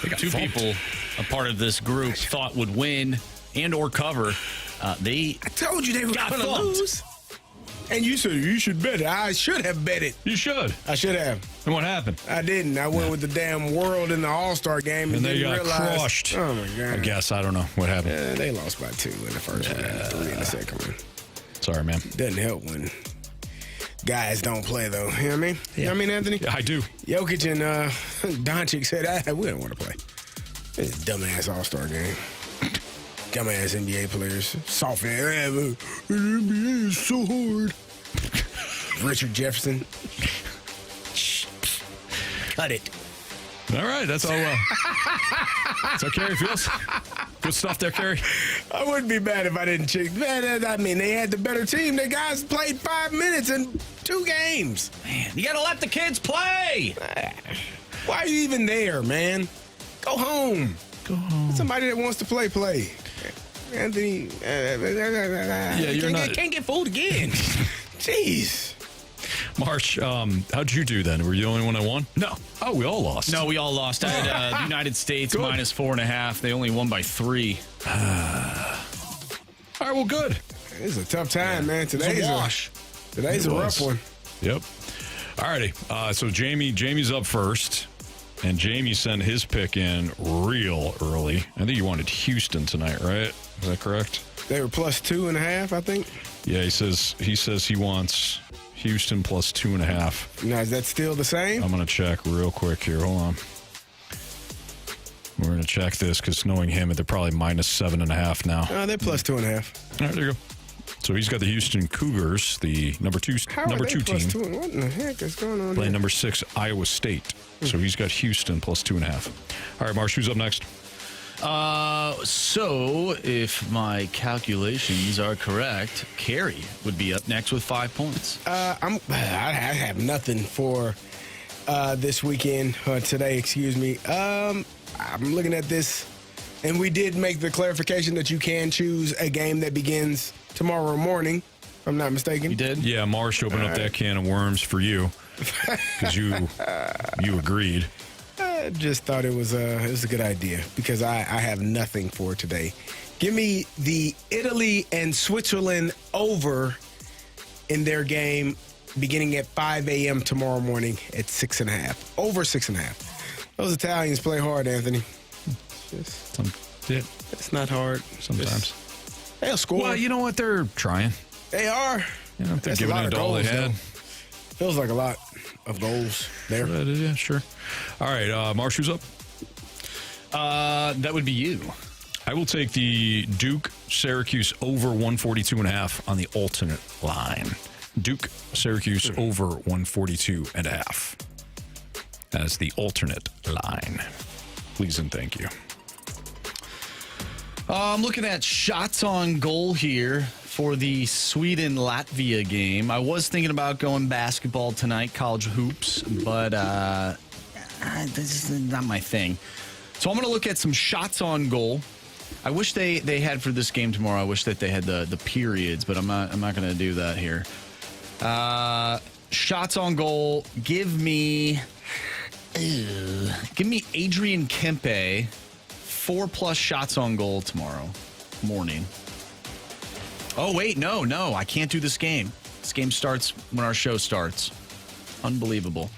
a part of this group, thought would win and or cover. I told you they were going to lose. And you said you should bet it. I should have bet it. You should. I should have. And what happened? I didn't. I went with the damn world in the All-Star game and they got realize, crushed. Oh, my God. I guess. I don't know what happened. Yeah, they lost by 2 in the first one and 3 in the second one. Sorry, man. Doesn't help when guys don't play, though. You know what I mean? Yeah. You know what I mean, Anthony? Yeah, I do. Jokic and Doncic said, we don't want to play. It's a dumbass All-Star game. Dumbass NBA players. Soft ass. The NBA is so hard. Richard Jefferson. Cut it. All right, that's how Carey feels. Good stuff there, Carey. I wouldn't be mad if I didn't check. Man, I mean, they had the better team. The guys played 5 minutes in 2 games. Man, you got to let the kids play. Why are you even there, man? Go home. Somebody that wants to play. Anthony, can't get fooled again. Jeez. Marsh, how'd you do then? Were you the only one that won? No. Oh, we all lost. No, we all lost. I had the United States minus 4.5. They only won by 3. All right, well, good. It's a tough time, man. Today's a wash. Today's a rough one. Yep. All righty. So Jamie's up first, and Jamie sent his pick in real early. I think you wanted Houston tonight, right? Is that correct? They were plus 2.5, I think. Yeah, he says he wants Houston plus 2.5. Now, is that still the same? I'm going to check real quick here. Hold on. We're going to check this because knowing him, they're probably minus 7.5 now. They're plus 2.5. All right, there you go. So he's got the Houston Cougars, the number two team. 2? What in the heck is going on playing here? number 6, Iowa State. So he's got Houston plus 2.5. All right, Marsh, who's up next? So if my calculations are correct, Carey would be up next with 5 points. I have nothing for this weekend, today, excuse me. I'm looking at this, and we did make the clarification that you can choose a game that begins tomorrow morning, if I'm not mistaken. You did? Yeah, Marsh opened up that can of worms for you because you agreed. I just thought it was a good idea because I have nothing for today. Give me the Italy and Switzerland over in their game beginning at 5 a.m. tomorrow morning at 6.5. Over 6.5. Those Italians play hard, Anthony. It's not hard. Sometimes. They'll score. Well, you know what? They're trying. They are. You know, they're That's giving a lot it of all they goals, had. though. Feels like a lot of goals there. Yeah, sure. All right, Marsh, who's up? That would be you. I will take the Duke Syracuse over 142.5 on the alternate line. Duke Syracuse over 142.5 as the alternate line. Please and thank you. I'm looking at shots on goal here for the Sweden-Latvia game. I was thinking about going basketball tonight, college hoops, but this is not my thing. So I'm going to look at some shots on goal. I wish they had for this game tomorrow. I wish that they had the periods, but I'm not going to do that here. Shots on goal. Give me Adrian Kempe 4+ shots on goal tomorrow morning. Oh wait, no, I can't do this game. This game starts when our show starts. Unbelievable.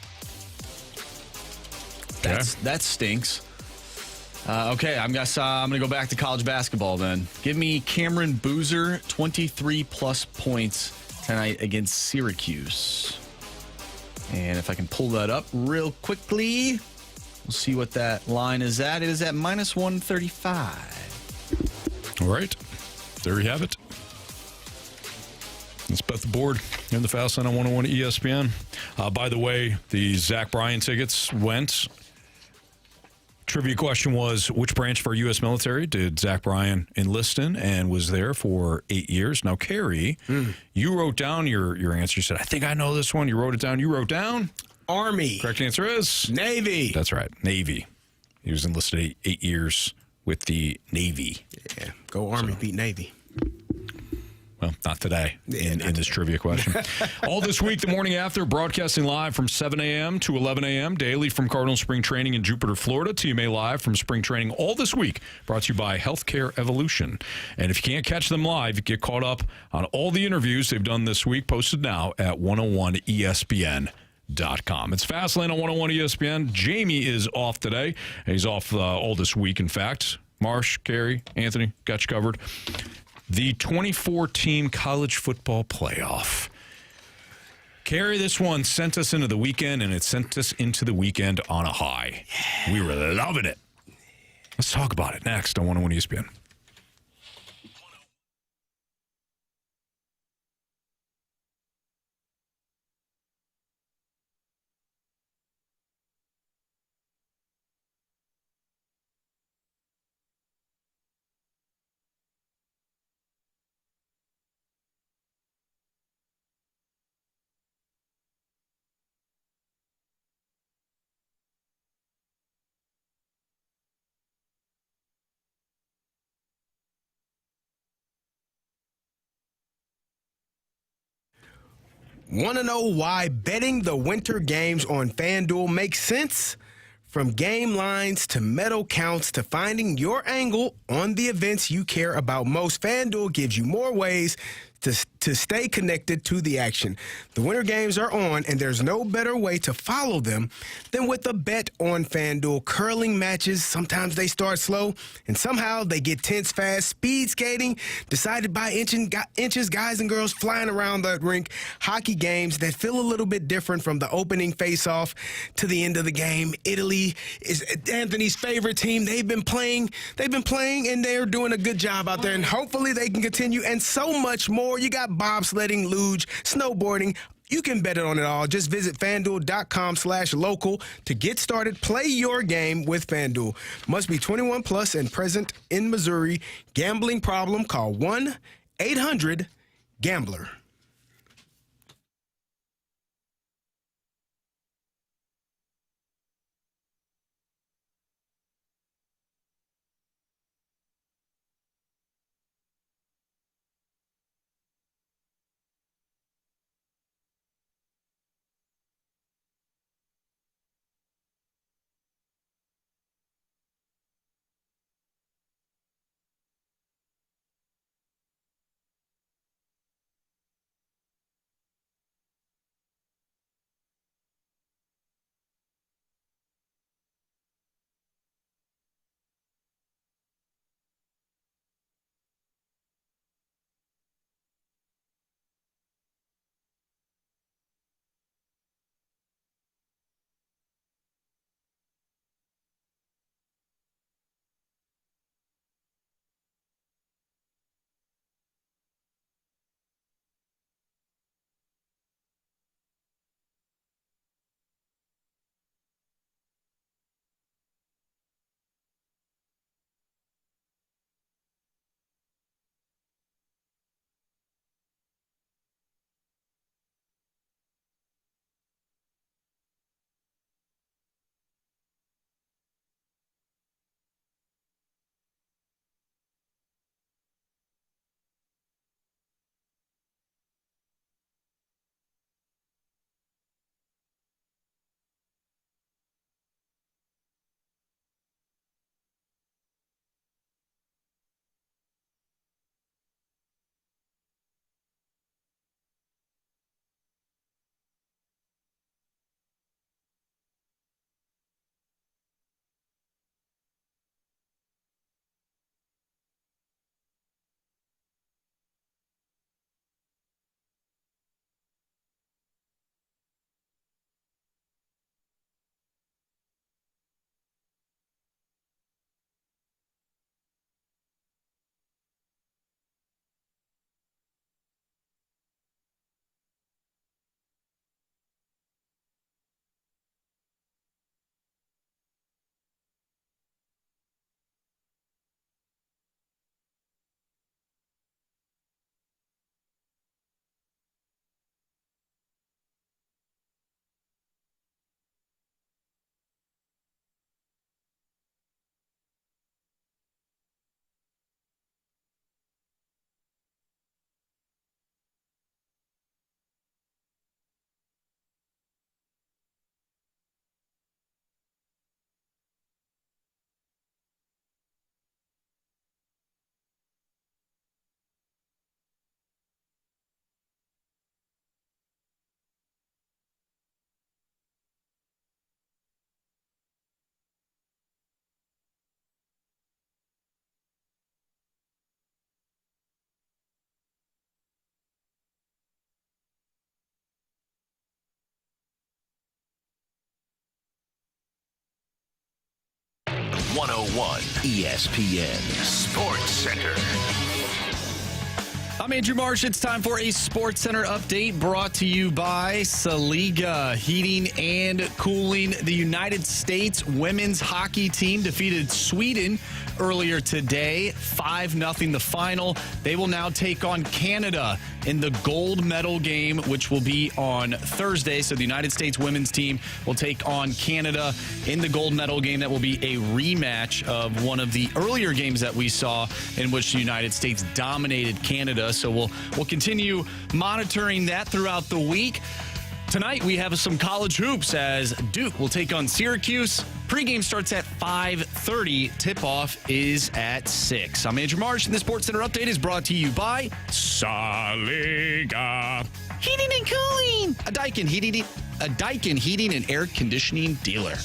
That stinks. Okay, I'm gonna go back to college basketball then. Give me Cameron Boozer 23+ points tonight against Syracuse. And if I can pull that up real quickly, we'll see what that line is at. It is at minus 135. All right, there you have it. Let's bet the board in the Fast Line on 101 ESPN. By the way, the Zach Bryan tickets went. Trivia question was, which branch of our U.S. military did Zach Bryan enlist in and was there for 8 years? Now, Carey, you wrote down your answer. You said, I think I know this one. You wrote it down. You wrote down? Army. Correct answer is? Navy. That's right. Navy. He was enlisted 8 years with the Navy. Yeah, go Army, beat Navy. Well, not today in this trivia question. All this week, the morning after, broadcasting live from 7 a.m. to 11 a.m. daily from Cardinal Spring Training in Jupiter, Florida. TMA Live from Spring Training all this week. Brought to you by Healthcare Evolution. And if you can't catch them live, get caught up on all the interviews they've done this week. Posted now at 101ESPN.com. It's Fastlane on 101 ESPN. Jamie is off today. He's off all this week, in fact. Marsh, Carey, Anthony, got you covered. The 24-team college football playoff. Carey, this one sent us into the weekend, and it sent us into the weekend on a high. Yeah. We were loving it. Let's talk about it next on 101 ESPN. Want to know why betting the winter games on FanDuel makes sense? From game lines to medal counts to finding your angle on the events you care about most, FanDuel gives you more ways to stay connected to the action. The winter games are on, and there's no better way to follow them than with a bet on FanDuel. Curling matches, sometimes they start slow, and somehow they get tense fast. Speed skating, decided by inches, guys and girls flying around the rink. Hockey games that feel a little bit different from the opening face-off to the end of the game. Italy is Anthony's favorite team. They've been playing, and they're doing a good job out there, and hopefully they can continue, and so much more. You got bobsledding, luge, snowboarding. You can bet it on it all. Just visit FanDuel.com/local to get started. Play your game with FanDuel. Must be 21 plus and present in Missouri. Gambling problem? Call 1-800-GAMBLER. ESPN Sports Center. I'm Andrew Marsh. It's time for a Sports Center update brought to you by Saliga Heating and Cooling. The United States women's hockey team defeated Sweden earlier today, 5-0 the final. They will now take on Canada in the gold medal game, which will be on Thursday. So the United States women's team will take on Canada in the gold medal game. That will be a rematch of one of the earlier games that we saw in which the United States dominated Canada Florida. So we'll continue monitoring that throughout the week. Tonight, we have some college hoops as Duke will take on Syracuse. Pregame starts at 5:30. Tip-off is at 6. I'm Andrew Marsh, and the Sports Center Update is brought to you by Saliga Heating and Cooling, a Daikin heating and air conditioning dealer.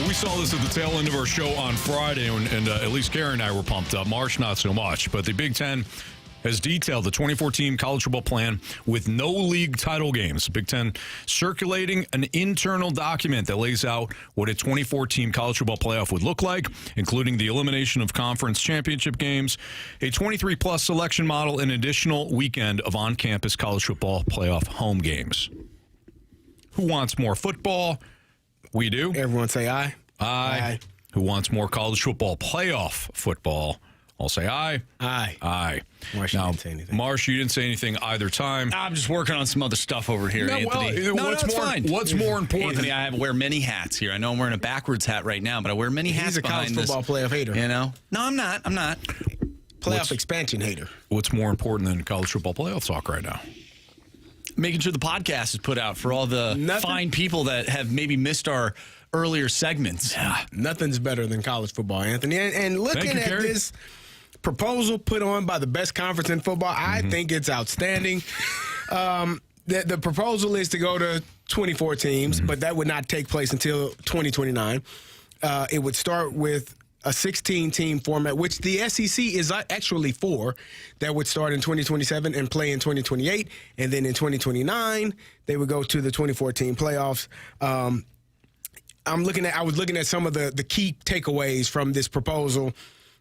We saw this at the tail end of our show on Friday, and at least Carey and I were pumped up. Marsh, not so much. But the Big Ten has detailed the 2014 college football plan with no league title games. The Big Ten circulating an internal document that lays out what a 2014 college football playoff would look like, including the elimination of conference championship games, a 23-plus selection model, and an additional weekend of on-campus college football playoff home games. Who wants more football? We do. Everyone say aye. Aye. Who wants more college football playoff football? I'll say aye. Aye. Aye. Marsh, you didn't say anything. Marsh, you didn't say anything either time. I'm just working on some other stuff over here, Anthony. What's more important? Anthony, I wear many hats here. I know I'm wearing a backwards hat right now, but I wear many hats behind this. He's a college football playoff hater. You know? No, I'm not. Playoff expansion hater. What's more important than college football playoff talk right now? Making sure the podcast is put out for all the fine people that have maybe missed our earlier segments. Yeah, nothing's better than college football, Anthony. And looking at this proposal put on by the best conference in football, I think it's outstanding. The proposal is to go to 24 teams, but that would not take place until 2029. It would start with a 16-team format, which the SEC is actually for, that would start in 2027 and play in 2028. And then in 2029, they would go to the 24-team playoffs. I was looking at some of the key takeaways from this proposal.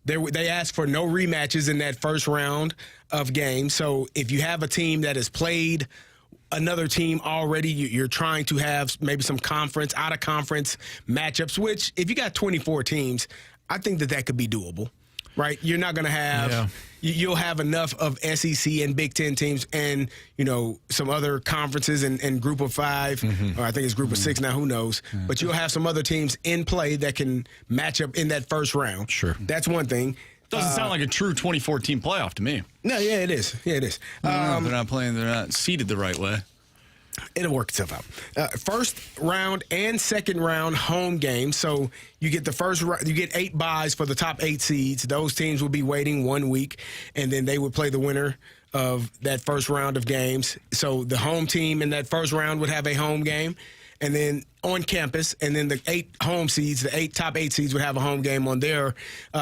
They asked for no rematches in that first round of games. So if you have a team that has played another team already, you're trying to have maybe some out-of-conference matchups, which if you got 24 teams, I think that could be doable, right? You're not going to have you'll have enough of SEC and Big Ten teams and, some other conferences and group of 5, or I think it's group of 6 now, who knows. But you'll have some other teams in play that can match up in that first round. Sure. That's one thing. Doesn't sound like a true 2014 playoff to me. No, yeah, it is. Yeah, it is. They're not seeded the right way. It'll work itself out. First round and second round home games. So you get the first round, you get 8 buys for the top 8 seeds. Those teams will be waiting 1 week, and then they would play the winner of that first round of games. So the home team in that first round would have a home game, and then on campus, and then the 8 home seeds, the top 8 seeds would have a home game on their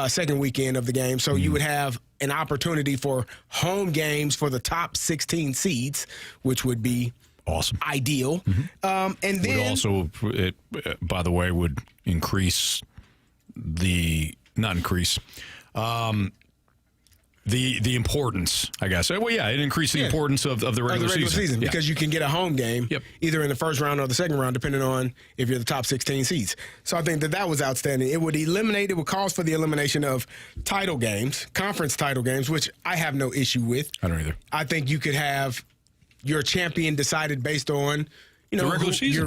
second weekend of the game. So you would have an opportunity for home games for the top 16 seeds, which would be awesome, ideal. And then would also, by the way, would increase the importance, I guess. Well, yeah, it increased the importance of the regular season. Because you can get a home game either in the first round or the second round, depending on if you're the top 16 seeds. So I think that was outstanding. It would cause for the elimination of title games, conference title games, which I have no issue with. I don't either. I think you could have your champion decided based on your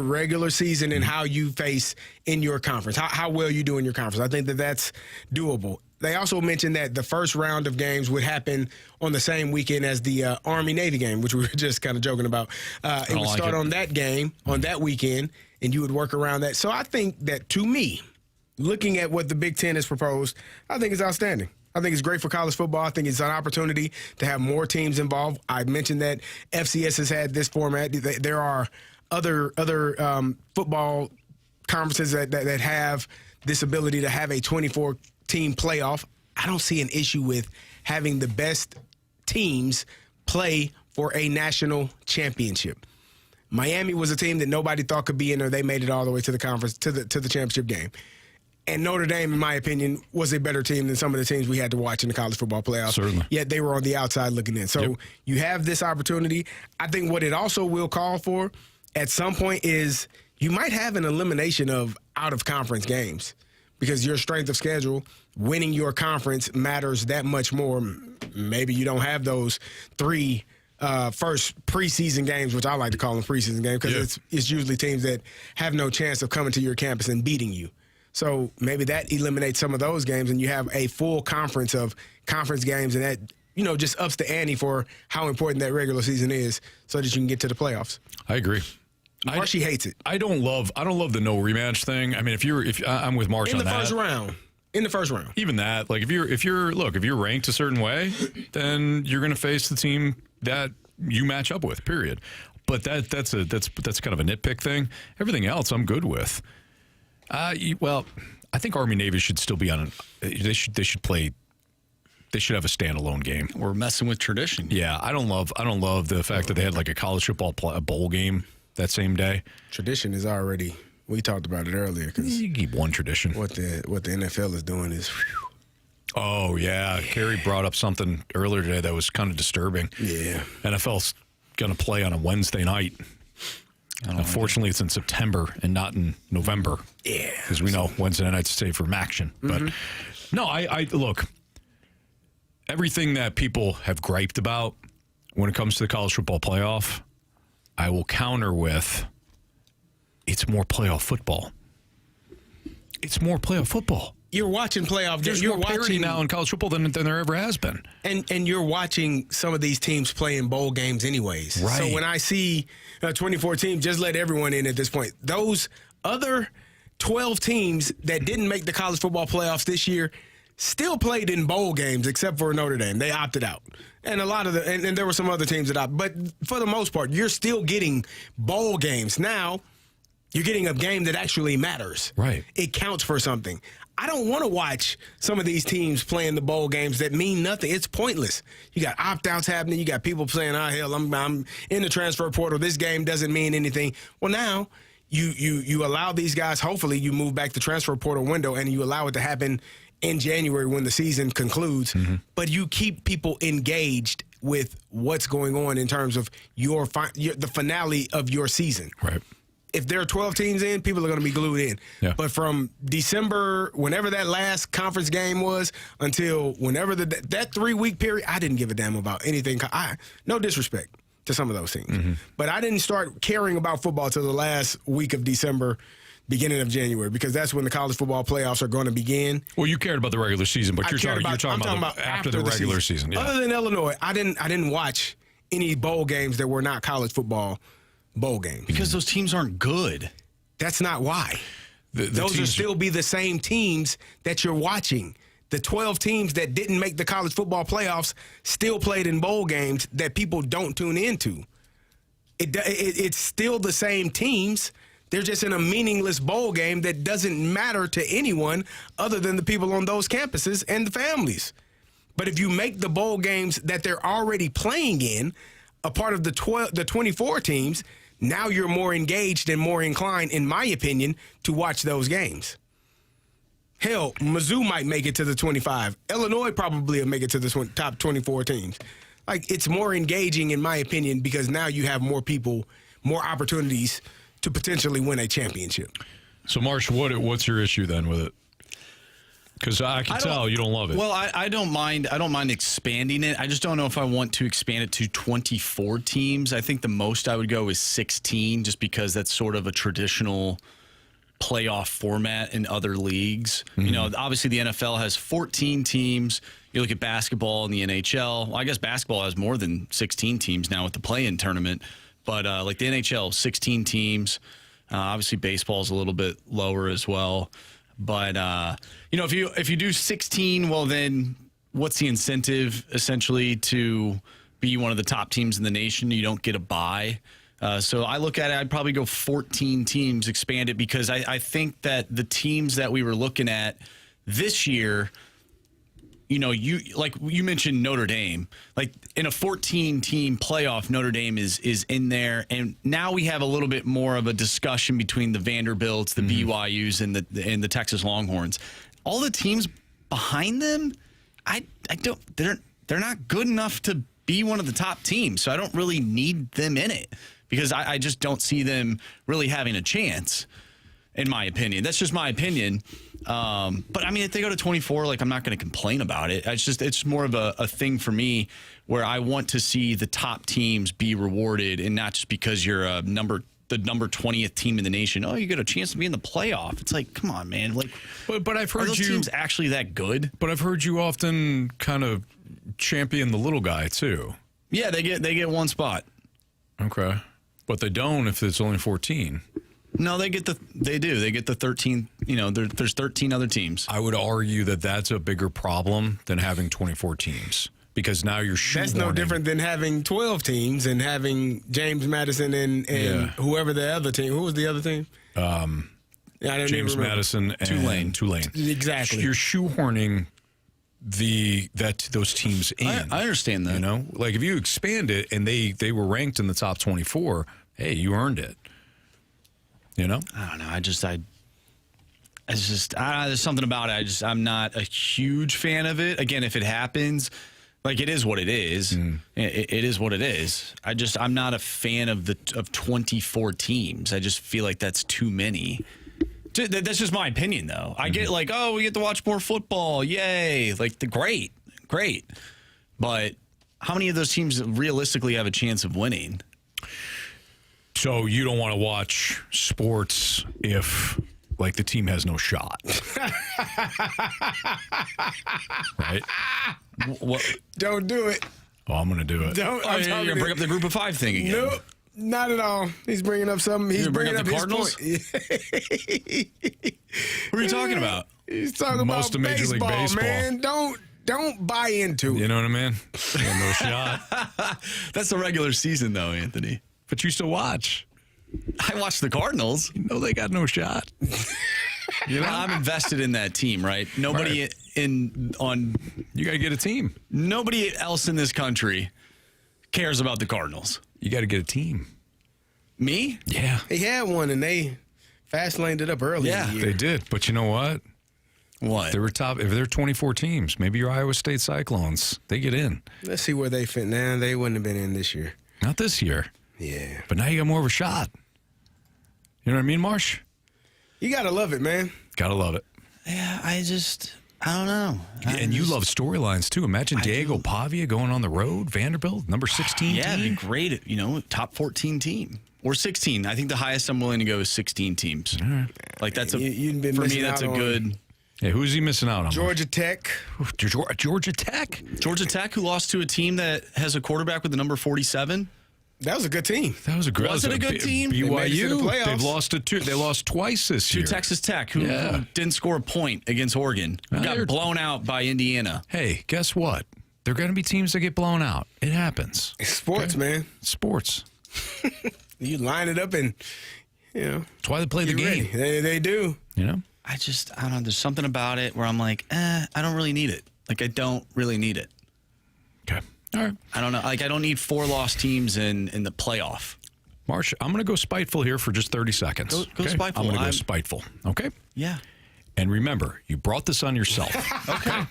regular season and how you face in your conference, how well you do in your conference. I think that's doable. They also mentioned that the first round of games would happen on the same weekend as the Army-Navy game, which we were just kind of joking about. It would start on that game, on that weekend, and you would work around that. So I think that, to me, looking at what the Big Ten has proposed, I think it's outstanding. I think it's great for college football. I think it's an opportunity to have more teams involved. I mentioned that FCS has had this format. There are other football conferences that have this ability to have a 24-team playoff. I don't see an issue with having the best teams play for a national championship. Miami was a team that nobody thought could be in there. They made it all the way to the conference, to the championship game. And Notre Dame, in my opinion, was a better team than some of the teams we had to watch in the college football playoffs. Certainly. Yet they were on the outside looking in. So you have this opportunity. I think what it also will call for at some point is you might have an elimination of out-of-conference games because your strength of schedule, winning your conference matters that much more. Maybe you don't have those 3 first preseason games, which I like to call them preseason games because it's usually teams that have no chance of coming to your campus and beating you. So maybe that eliminates some of those games, and you have a full conference of conference games, and that just ups the ante for how important that regular season is, so that you can get to the playoffs. I agree. Marshy hates it. I don't love the no rematch thing. I mean, if I'm with Marsh on that. In the first round. Even that, like if you're ranked a certain way, then you're going to face the team that you match up with. Period. But that's kind of a nitpick thing. Everything else, I'm good with. Well, I think Army Navy should still be on. They should play. They should have a standalone game. We're messing with tradition. Yeah, I don't love the fact that they had like a college football bowl game that same day. Tradition is already. We talked about it earlier. Cause you keep one tradition. What the NFL is doing is. Oh yeah, Carey brought up something earlier today that was kind of disturbing. Yeah, NFL's going to play on a Wednesday night. Unfortunately, it's in September and not in November. Yeah, because we know Wednesday nights stay for action. But no, I look. Everything that people have griped about when it comes to the college football playoff, I will counter with. It's more playoff football. It's more playoff football. You're watching playoff games. There's more parity now in college football than there ever has been. And you're watching some of these teams play in bowl games anyways. Right. So when I see a 24 team, just let everyone in at this point. Those other 12 teams that didn't make the college football playoffs this year still played in bowl games except for Notre Dame. They opted out. And a lot of and there were some other teams that opted. But for the most part, you're still getting bowl games. Now, you're getting a game that actually matters. Right. It counts for something. I don't want to watch some of these teams playing the bowl games that mean nothing. It's pointless. You got opt-outs happening. You got people saying, hell, I'm in the transfer portal. This game doesn't mean anything. Well, now you allow these guys, hopefully you move back the transfer portal window and you allow it to happen in January when the season concludes. Mm-hmm. But you keep people engaged with what's going on in terms of the finale of your season. Right. If there are 12 teams in, people are going to be glued in. Yeah. But from December, whenever that last conference game was, until whenever that 3-week period, I didn't give a damn about anything. No disrespect to some of those teams. Mm-hmm. But I didn't start caring about football till the last week of December, beginning of January, because that's when the college football playoffs are going to begin. Well, you cared about the regular season, but you're talking about after the regular season. Yeah. Other than Illinois, I didn't watch any bowl games that were not college football bowl games. Because those teams aren't good. That's not why. Those will still be the same teams that you're watching. The 12 teams that didn't make the college football playoffs still played in bowl games that people don't tune into. It's still the same teams. They're just in a meaningless bowl game that doesn't matter to anyone other than the people on those campuses and the families. But if you make the bowl games that they're already playing in a part of the 24 teams, now you're more engaged and more inclined, in my opinion, to watch those games. Hell, Mizzou might make it to the 25. Illinois probably will make it to the top 24 teams. Like, it's more engaging, in my opinion, because now you have more people, more opportunities to potentially win a championship. So, Marsh, what's your issue then with it? Because I can tell you don't love it. Well, I don't mind. I don't mind expanding it. I just don't know if I want to expand it to 24 teams. I think the most I would go is 16, just because that's sort of a traditional playoff format in other leagues. Mm-hmm. You know, obviously the NFL has 14 teams. You look at basketball and the NHL. Well, I guess basketball has more than 16 teams now with the play-in tournament. But like the NHL, 16 teams. Obviously baseball is a little bit lower as well. But you know, if you do 16, well, then what's the incentive essentially to be one of the top teams in the nation? You don't get a bye. So I look at it, I'd probably go 14 teams, expand it, because I think that the teams that we were looking at this year, you know, you mentioned Notre Dame. Like in a 14-team playoff, Notre Dame is in there, and now we have a little bit more of a discussion between the Vanderbilts, the BYUs, and the Texas Longhorns. All the teams behind them, they're not good enough to be one of the top teams, so I don't really need them in it, because I just don't see them really having a chance, in my opinion. That's just my opinion. But I mean, if they go to 24, like I'm not going to complain about it. It's more of a thing for me where I want to see the top teams be rewarded, and not just because you're the number 20th team in the nation. Oh, you get a chance to be in the playoff. It's like, come on, man. Like, but I've heard are those teams actually that good? But I've heard you often kind of champion the little guy too. Yeah, they get one spot. Okay, but they don't if it's only 14. No, they do. They get the 13. You know, there's 13 other teams. I would argue that that's a bigger problem than having 24 teams, because now you're shoehorning. That's no different than having 12 teams and having James Madison and whoever the other team. Who was the other team? James Madison and Tulane. Exactly. You're shoehorning those teams in. I understand that. You know, like if you expand it and they were ranked in the top 24, hey, you earned it. You know? I don't know. There's something about it. I'm not a huge fan of it. Again, if it happens, like it is what it is. It is what it is. I'm not a fan of 24 teams. I just feel like that's too many. That's just my opinion, though. I get like, oh, we get to watch more football. Yay. Like, great. But how many of those teams realistically have a chance of winning? So you don't want to watch sports if, like, the team has no shot. Right? What? Don't do it. Oh, I'm going to do it. You're going to bring up the group of 5 thing again. Nope. Not at all. He's bringing up something. He's bringing up the Cardinals. What are you talking about? He's talking Most about of Major League Baseball. man. Don't buy into it. You know what I mean? Yeah, no shot. That's the regular season, though, Anthony. But you still watch. I watch the Cardinals. You know they got no shot. You know, I'm invested in that team, right? Nobody You got to get a teame. Nobody else in this country cares about the Cardinals. You got to get a team. Me? Yeah. He had one, and they fast-laned it up early. Yeah, in the year. They did. But you know what? What? They were top. If they're 24 teams, maybe your Iowa State Cyclones, they get in. Let's see where they fit now. They wouldn't have been in this year. Not this year. Yeah. But now you got more of a shot. You know what I mean, Marsh? You got to love it, man. Got to love it. Yeah, I don't know. And you love storylines, too. Imagine Diego Pavia going on the road, Vanderbilt, number 16 yeah, team. it'd be great. You know, top 14 team. Or 16. I think the highest I'm willing to go is 16 teams. All right. Like, that's You've been for me, missing that's a out on good... Yeah, who's he missing out on? Georgia Tech. Georgia Tech? Georgia Tech, who lost to a team that has a quarterback with the number 47. That was a good team. That was a good. Was it a good team? BYU. They made it to the playoffs. They've lost They lost twice this year. To Texas Tech, who didn't score a point against Oregon. Who got blown out by Indiana. Hey, guess what? There are going to be teams that get blown out. It happens. It's sports, man. Sports. You line it up and, you know. That's why they play the game. They do. You know? I don't know. There's something about it where I'm like, I don't really need it. Like, I don't really need it. Okay. All right. I don't know. Like, I don't need 4 lost teams in the playoff. Marsh, I'm going to go spiteful here for just 30 seconds. Go spiteful. I'm going to go spiteful. Okay? Yeah. And remember, you brought this on yourself. Okay.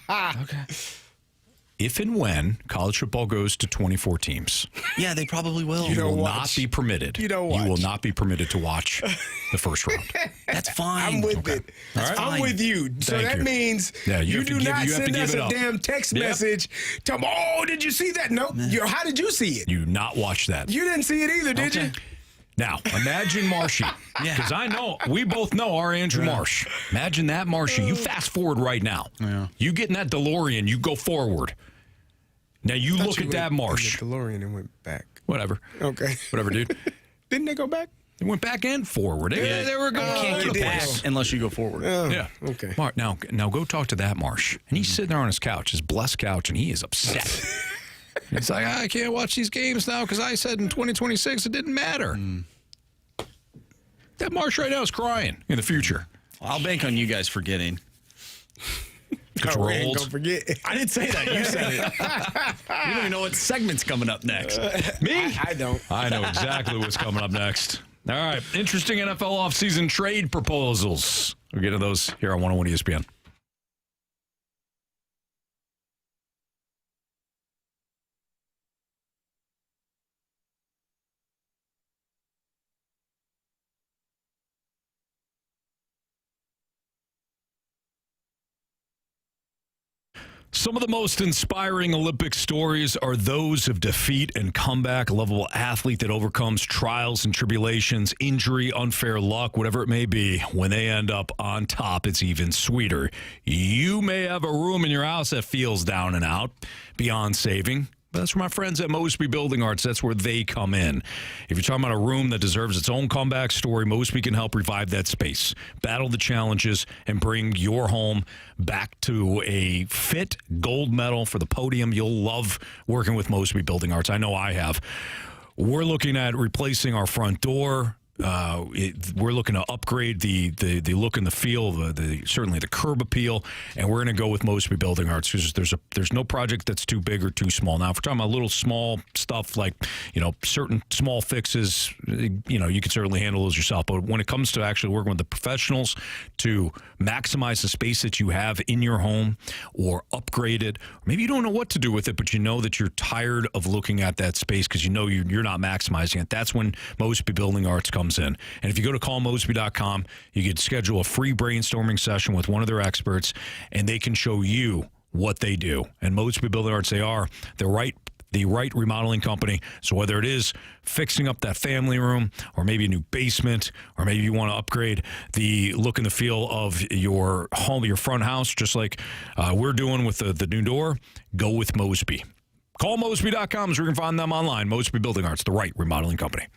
If and when college football goes to 24 teams. Yeah, they probably will. You will not be permitted. You will not be permitted to watch the first round. That's fine. I'm with it. That's fine. I'm with you. So Thank that you. means you do not send us a damn text message. Tell me, oh, did you see that? Nope. How did you see it? You not watch that. You didn't see it either, did you? Now, imagine Marshy. Because I know, we both know our Andrew Marsh. Imagine that Marshy. You fast forward right now. Yeah. You get in that DeLorean, you go forward. Now you look at that Marsh. The DeLorean and went back. Whatever. Okay. Whatever, dude. Didn't they go back? They went back and forward. They were going. You can't get back unless you go forward. Yeah. Okay. Mark, now go talk to that Marsh. And he's sitting there on his couch, his blessed couch, and he is upset. It's like, I can't watch these games now because I said in 2026 it didn't matter. That Marsh right now is crying in the future. I'll bank on you guys forgetting. Because we're old. Don't forget. I didn't say that. You said it. You don't even know what segment's coming up next. Me? I don't. I know exactly what's coming up next. All right. Interesting NFL offseason trade proposals. We'll get to those here on 101 ESPN. Some of the most inspiring Olympic stories are those of defeat and comeback. A lovable athlete that overcomes trials and tribulations, injury, unfair luck, whatever it may be. When they end up on top, it's even sweeter. You may have a room in your house that feels down and out, beyond saving. But that's for my friends at Mosby Building Arts. That's where they come in. If you're talking about a room that deserves its own comeback story, Mosby can help revive that space, battle the challenges, and bring your home back to a fit gold medal for the podium. You'll love working with Mosby Building Arts. I know I have. We're looking at replacing our front door. We're looking to upgrade the look and the feel, certainly the curb appeal, and we're going to go with Mosby Building Arts because there's no project that's too big or too small. Now, if we're talking about little small stuff like certain small fixes, you can certainly handle those yourself. But when it comes to actually working with the professionals to maximize the space that you have in your home or upgrade it, or maybe you don't know what to do with it, but you know that you're tired of looking at that space because you know you're not maximizing it. That's when Mosby Building Arts comes in. And if you go to callmosby.com, you can schedule a free brainstorming session with one of their experts, and they can show you what they do. And Mosby Building Arts, the right remodeling company. So whether it is fixing up that family room or maybe a new basement, or maybe you want to upgrade the look and the feel of your home, your front house, just like we're doing with the new door, go with Mosby. Call Mosby.com so you can find them online. Mosby Building Arts, the right remodeling company.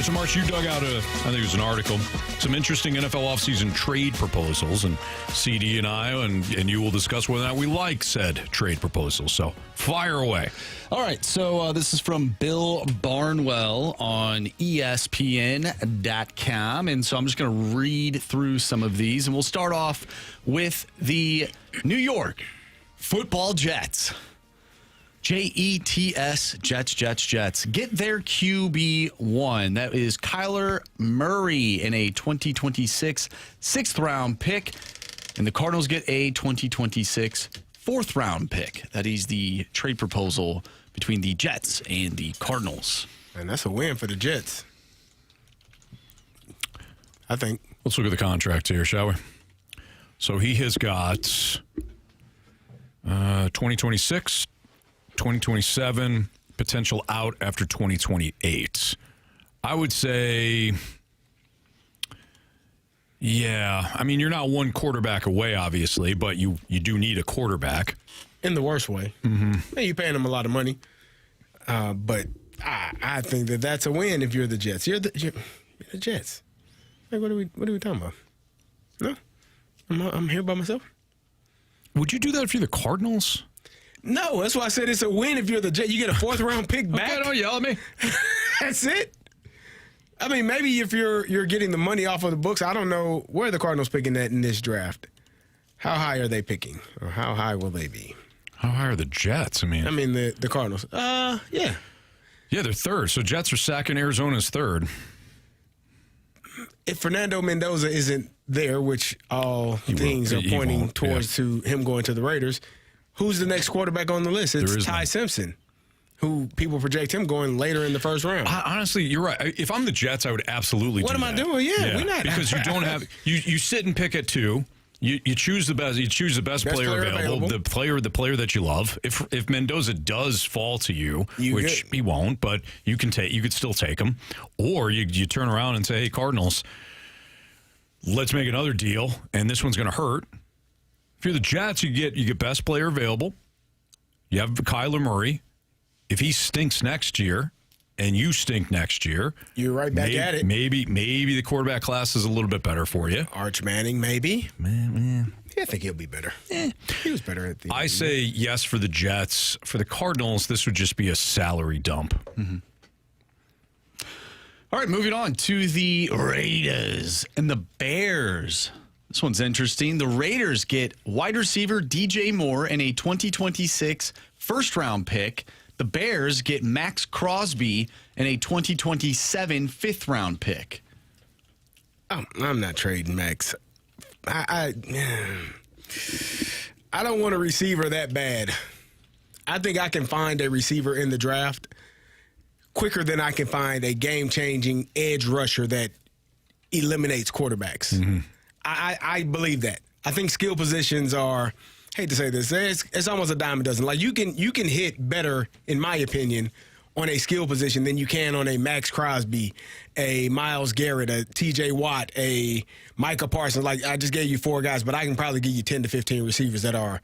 right, so Marsh, you dug out I think it was an article, some interesting NFL offseason trade proposals, and CD and I and you will discuss whether or not we like said trade proposals. So fire away. All right, so this is from Bill Barnwell on ESPN.com, and so I'm just going to read through some of these, and we'll start off with the New York Football Jets. Jets, Jets. Get their QB1. That is Kyler Murray in a 2026 6th-round pick. And the Cardinals get a 2026 4th-round pick. That is the trade proposal between the Jets and the Cardinals. And that's a win for the Jets, I think. Let's look at the contract here, shall we? So he has got 2026, 2027, potential out after 2028. I would say, yeah. I mean, you're not one quarterback away, obviously, but you do need a quarterback. In the worst way. Mm-hmm. You're paying them a lot of money. But I think that's a win if you're the Jets. You're the Jets. Like, what are we talking about? No? I'm here by myself. Would you do that if you're the Cardinals? No, that's why I said it's a win if you're the Jets. You get a 4th-round pick back. Okay, don't yell at me. That's it. I mean, maybe if you're getting the money off of the books, I don't know where the Cardinals picking that in this draft. How high are they picking? Or how high will they be? How high are the Jets? I mean, the Cardinals. Yeah. Yeah, they're 3rd. So Jets are 2nd, Arizona's 3rd. If Fernando Mendoza isn't there, which all things are pointing towards to him going to the Raiders, who's the next quarterback on the list? It's Ty Simpson, who people project him going later in the 1st round. Honestly, you're right. If I'm the Jets, I would absolutely What do am that. I doing? Yeah, we're not. Because you don't have – you sit and pick at 2. You choose the best. You choose the best player available. The player that you love. If Mendoza does fall to you, which he won't, but you could still take him, or you turn around and say, "Hey, Cardinals, let's make another deal, and this one's going to hurt." If you're the Jets, you get best player available. You have Kyler Murray. If he stinks next year, and you stink next year, you're right back at it. Maybe the quarterback class is a little bit better for you. Arch Manning, maybe. Man. Yeah, I think he'll be better. He was better at the. I say yes for the Jets. For the Cardinals, this would just be a salary dump. Mm-hmm. All right, moving on to the Raiders and the Bears. This one's interesting. The Raiders get wide receiver DJ Moore and a 2026 1st-round pick. The Bears get Max Crosby and a 2027 5th-round pick. I'm not trading Max. I don't want a receiver that bad. I think I can find a receiver in the draft quicker than I can find a game-changing edge rusher that eliminates quarterbacks. Mm-hmm. I believe that. I think skill positions are, hate to say this, it's almost a dime a dozen. Like you can hit better, in my opinion, on a skill position than you can on a Max Crosby, a Myles Garrett, a TJ Watt, a Micah Parsons. Like I just gave you 4 guys, but I can probably give you 10 to 15 receivers that are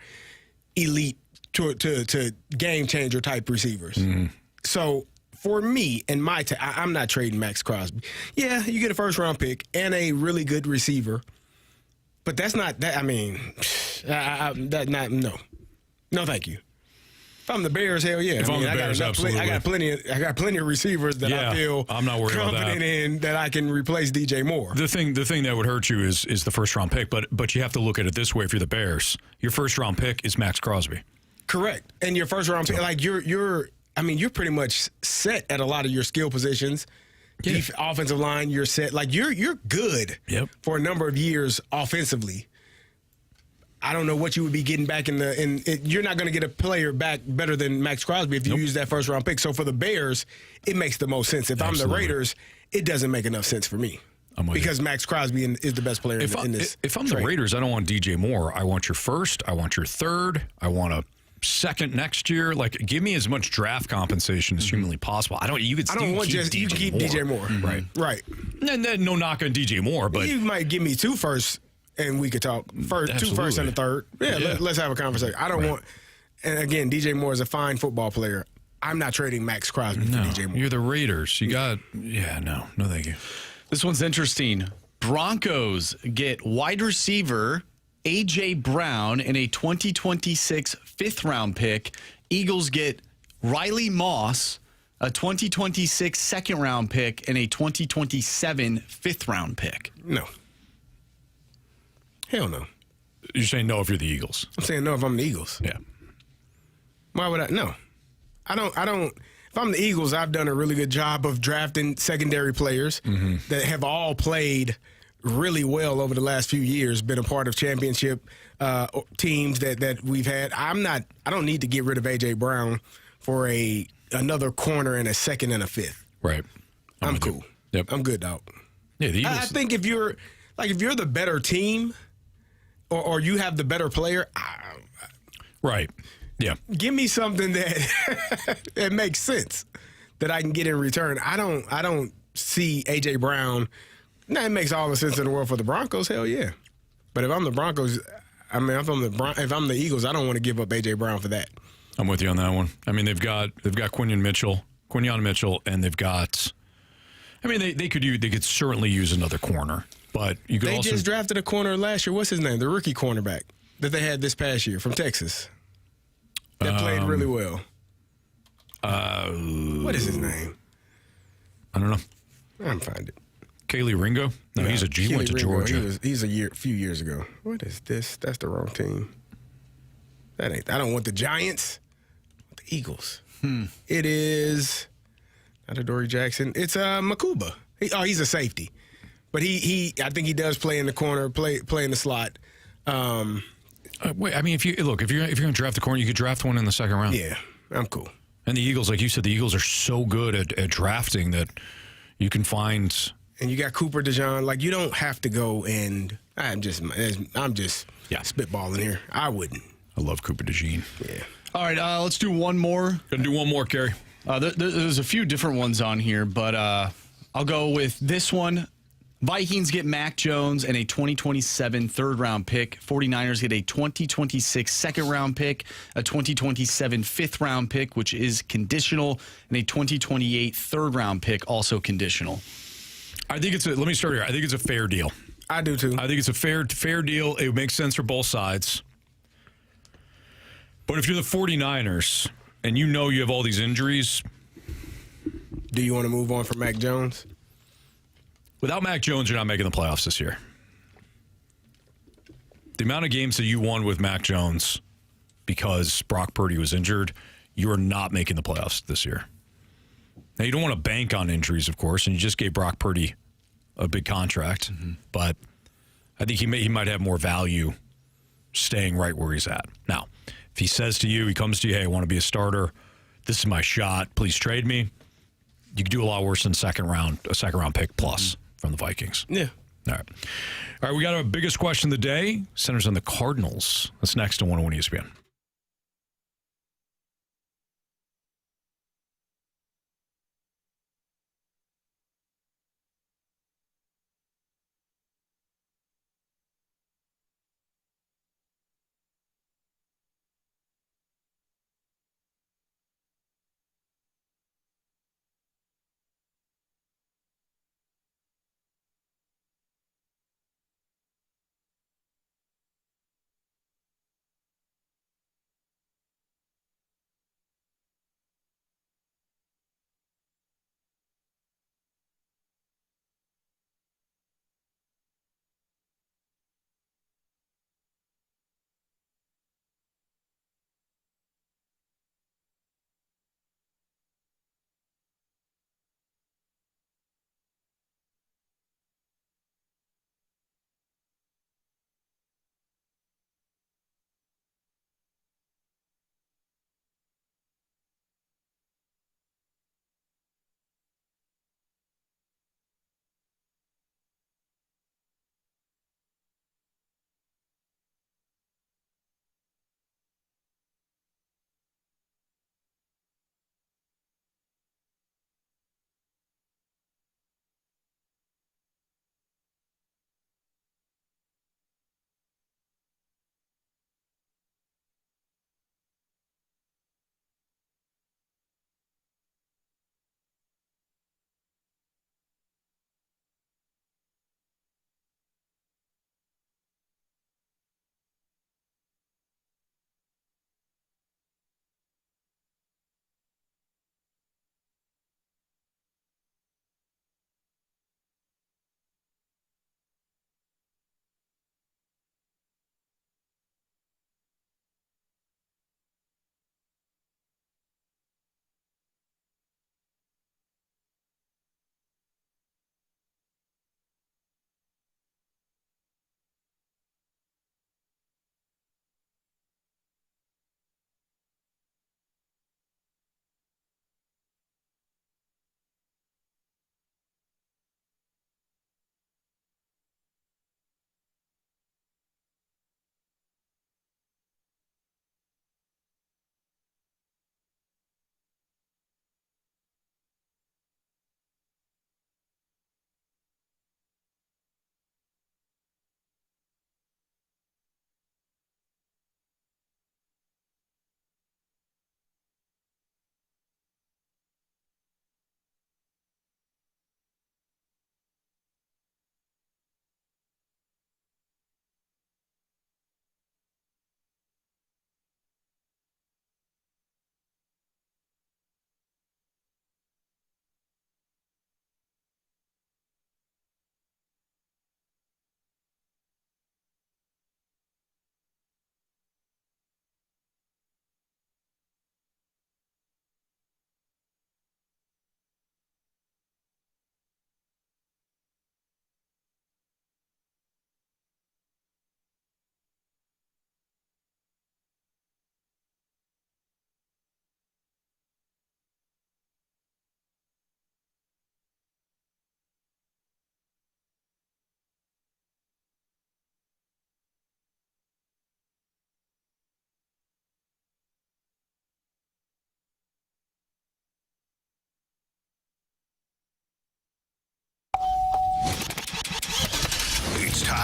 elite to game changer type receivers. Mm-hmm. So for me and I'm not trading Max Crosby. Yeah, you get a 1st-round pick and a really good receiver. But that's not that. I mean, no, thank you. If I'm the Bears, hell yeah. I got plenty of receivers that I feel I'm not worried confident about that. In that I can replace DJ Moore. The thing that would hurt you is the 1st-round pick. But you have to look at it this way: if you're the Bears, your 1st-round pick is Max Crosby. Correct, and your 1st-round pick, like you're pretty much set at a lot of your skill positions. Yeah. Offensive line, you're set. Like you're good for a number of years offensively. I don't know what you would be getting back you're not going to get a player back better than Max Crosby if you use that 1st-round pick. So for the Bears, it makes the most sense. If I'm the Raiders, it doesn't make enough sense for me. Because Max Crosby is the best player in this. If I'm the Raiders, I don't want DJ Moore. I want your 1st. I want your 3rd. I want a 2nd next year. Like, give me as much draft compensation as humanly possible. You can keep DJ Moore. Mm-hmm. Right. And no knock on DJ Moore, but you might give me 2 firsts and we could talk. 2 firsts and a 3rd. Yeah. Let's have a conversation. I don't want. And again, DJ Moore is a fine football player. I'm not trading Max Crosby for DJ Moore. You're the Raiders. You got no thank you. This one's interesting. Broncos get wide receiver A.J. Brown in a 2026 fifth-round pick. Eagles get Riley Moss, a 2026 second-round pick, and a 2027 fifth-round pick. No. Hell no. You're saying no if you're the Eagles. I'm saying no if I'm the Eagles. Yeah. Why would I? No. I don't. If I'm the Eagles, I've done a really good job of drafting secondary players that have all played really well over the last few years, been a part of championship teams that we've had. I don't need to get rid of A.J. Brown for another corner and a second and a fifth. Right. I'm cool. Yep. I'm good, dog. Yeah, the Eagles. I think if you're the better team or you have the better player, right. Yeah. give me something that makes sense that I can get in return. I don't see A.J. Brown. Now, it makes all the sense in the world for the Broncos. Hell yeah. But if I'm the Broncos, if I'm the Eagles, I don't want to give up A.J. Brown for that. I'm with you on that one. I mean, they've got Quinyon Mitchell, and they've got. I mean, they could certainly use another corner, but you could also. They just drafted a corner last year. What's his name? The rookie cornerback that they had this past year from Texas. That played really well. What is his name? I don't know. I'm find it. Kaylee Ringo? No, he's a G. Went to Georgia. He's a few years ago. What is this? That's the wrong team. I don't want the Giants. I want the Eagles. It is not Adoree Jackson. It's Makuba. He's a safety, but I think he does play in the corner, play in the slot. Wait, I mean, if you're going to draft a corner, you could draft one in the second round. Yeah, I'm cool. And the Eagles, like you said, the Eagles are so good at drafting that you can find. And you got Cooper DeJean. Like, you don't have to go and I'm just spitballing here. I wouldn't. I love Cooper DeJean. Yeah. All right, let's do one more. Gonna do one more, Carey. There's a few different ones on here, but I'll go with this one. Vikings get Mac Jones and a 2027 third-round pick. 49ers get a 2026 second-round pick, a 2027 fifth-round pick, which is conditional, and a 2028 third-round pick, also conditional. I think let me start here. I think it's a fair deal. I do, too. I think it's a fair deal. It makes sense for both sides. But if you're the 49ers and you know you have all these injuries. Do you want to move on from Mac Jones? Without Mac Jones, you're not making the playoffs this year. The amount of games that you won with Mac Jones because Brock Purdy was injured, you are not making the playoffs this year. Now, you don't want to bank on injuries, of course, and you just gave Brock Purdy a big contract. But I think he might have more value staying right where he's at. Now, if he says to you, he comes to you, hey, I want to be a starter. This is my shot. Please trade me. You could do a lot worse than a second round pick plus from the Vikings. Yeah. All right, we got our biggest question of the day. Centers on the Cardinals. That's next on 101 ESPN.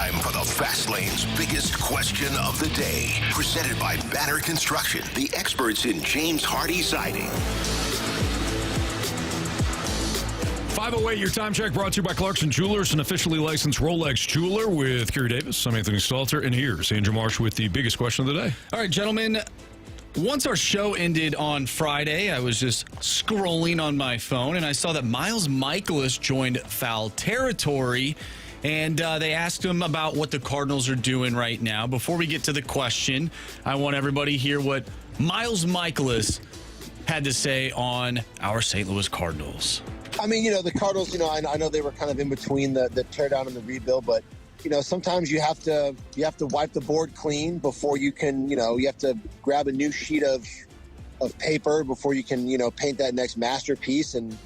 time for the Fast Lane's biggest question of the day. Presented by Banner Construction, the experts in James Hardy siding. 5:08, your time check brought to you by Clarkson Jewelers, an officially licensed Rolex jeweler with Carey Davis. I'm Anthony Stalter, and here's Andrew Marsh with the biggest question of the day. All right, gentlemen. Once our show ended on Friday, I was just scrolling on my phone, and I saw that Miles Michaelis joined Foul Territory, and they asked him about what the Cardinals are doing right now. Before we get to the question, I want everybody to hear what Miles Michaelis had to say on our St. Louis Cardinals. I mean, the Cardinals, I know they were kind of in between the teardown and the rebuild, but sometimes you have to wipe the board clean before you can, you have to grab a new sheet of paper before you can, paint that next masterpiece. And,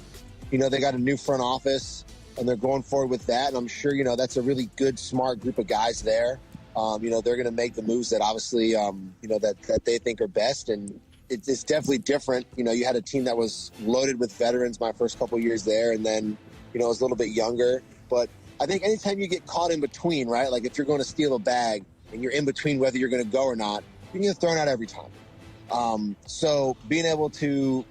they got a new front office and they're going forward with that. And I'm sure, that's a really good, smart group of guys there. They're going to make the moves that obviously, that they think are best. And it's definitely different. You had a team that was loaded with veterans my first couple of years there. And then, it was a little bit younger, but I think anytime you get caught in between, right? Like if you're going to steal a bag and you're in between whether you're going to go or not, you're going to get thrown out every time. So being able to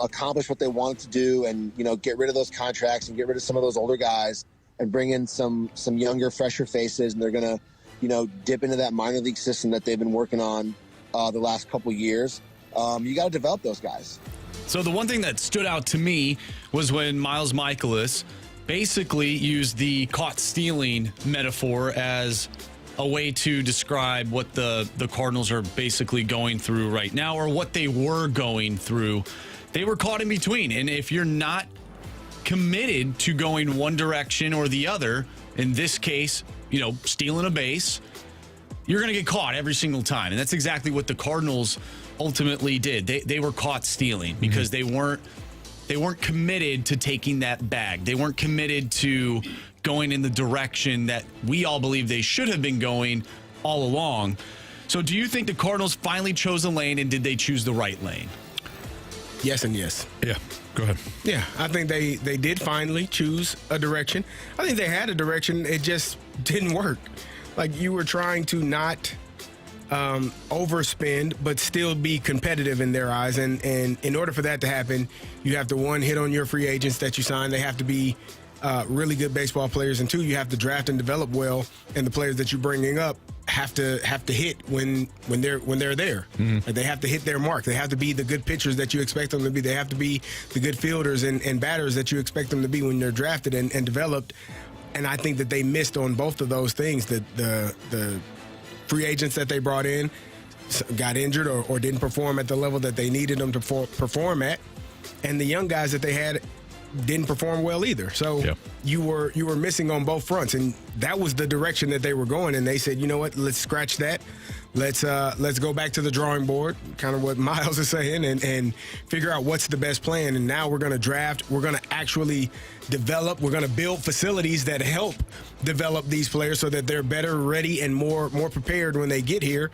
accomplish what they wanted to do and, get rid of those contracts and get rid of some of those older guys and bring in some younger, fresher faces. And they're going to, dip into that minor league system that they've been working on the last couple years. You got to develop those guys. So the one thing that stood out to me was when Miles Michaelis basically used the caught stealing metaphor as a way to describe what the Cardinals are basically going through right now, or what they were going through. They were caught in between. And if you're not committed to going one direction or the other, in this case, stealing a base, you're going to get caught every single time. And that's exactly what the Cardinals ultimately did. They were caught stealing because they weren't committed to taking that bag. They weren't committed to going in the direction that we all believe they should have been going all along. So do you think the Cardinals finally chose a lane, and did they choose the right lane? Yes and yes. Yeah, go ahead. Yeah, I think they did finally choose a direction. I think they had a direction. It just didn't work. Like, you were trying to not overspend, but still be competitive in their eyes. And in order for that to happen, you have to, one, hit on your free agents that you sign. They have to be really good baseball players. And two, you have to draft and develop well. And the players that you're bringing up have to hit when they're there. Mm-hmm. Like, they have to hit their mark. They have to be the good pitchers that you expect them to be. They have to be the good fielders and batters that you expect them to be when they're drafted and developed. And I think that they missed on both of those things. The free agents that they brought in got injured or didn't perform at the level that they needed them to perform at. And the young guys that they had didn't perform well either. So you were missing on both fronts. And that was the direction that they were going. And they said, you know what, let's scratch that. Let's go back to the drawing board, kind of what Miles is saying, and figure out what's the best plan. And now we're going to draft. We're going to actually develop. We're going to build facilities that help develop these players so that they're better, ready, and more prepared when they get here.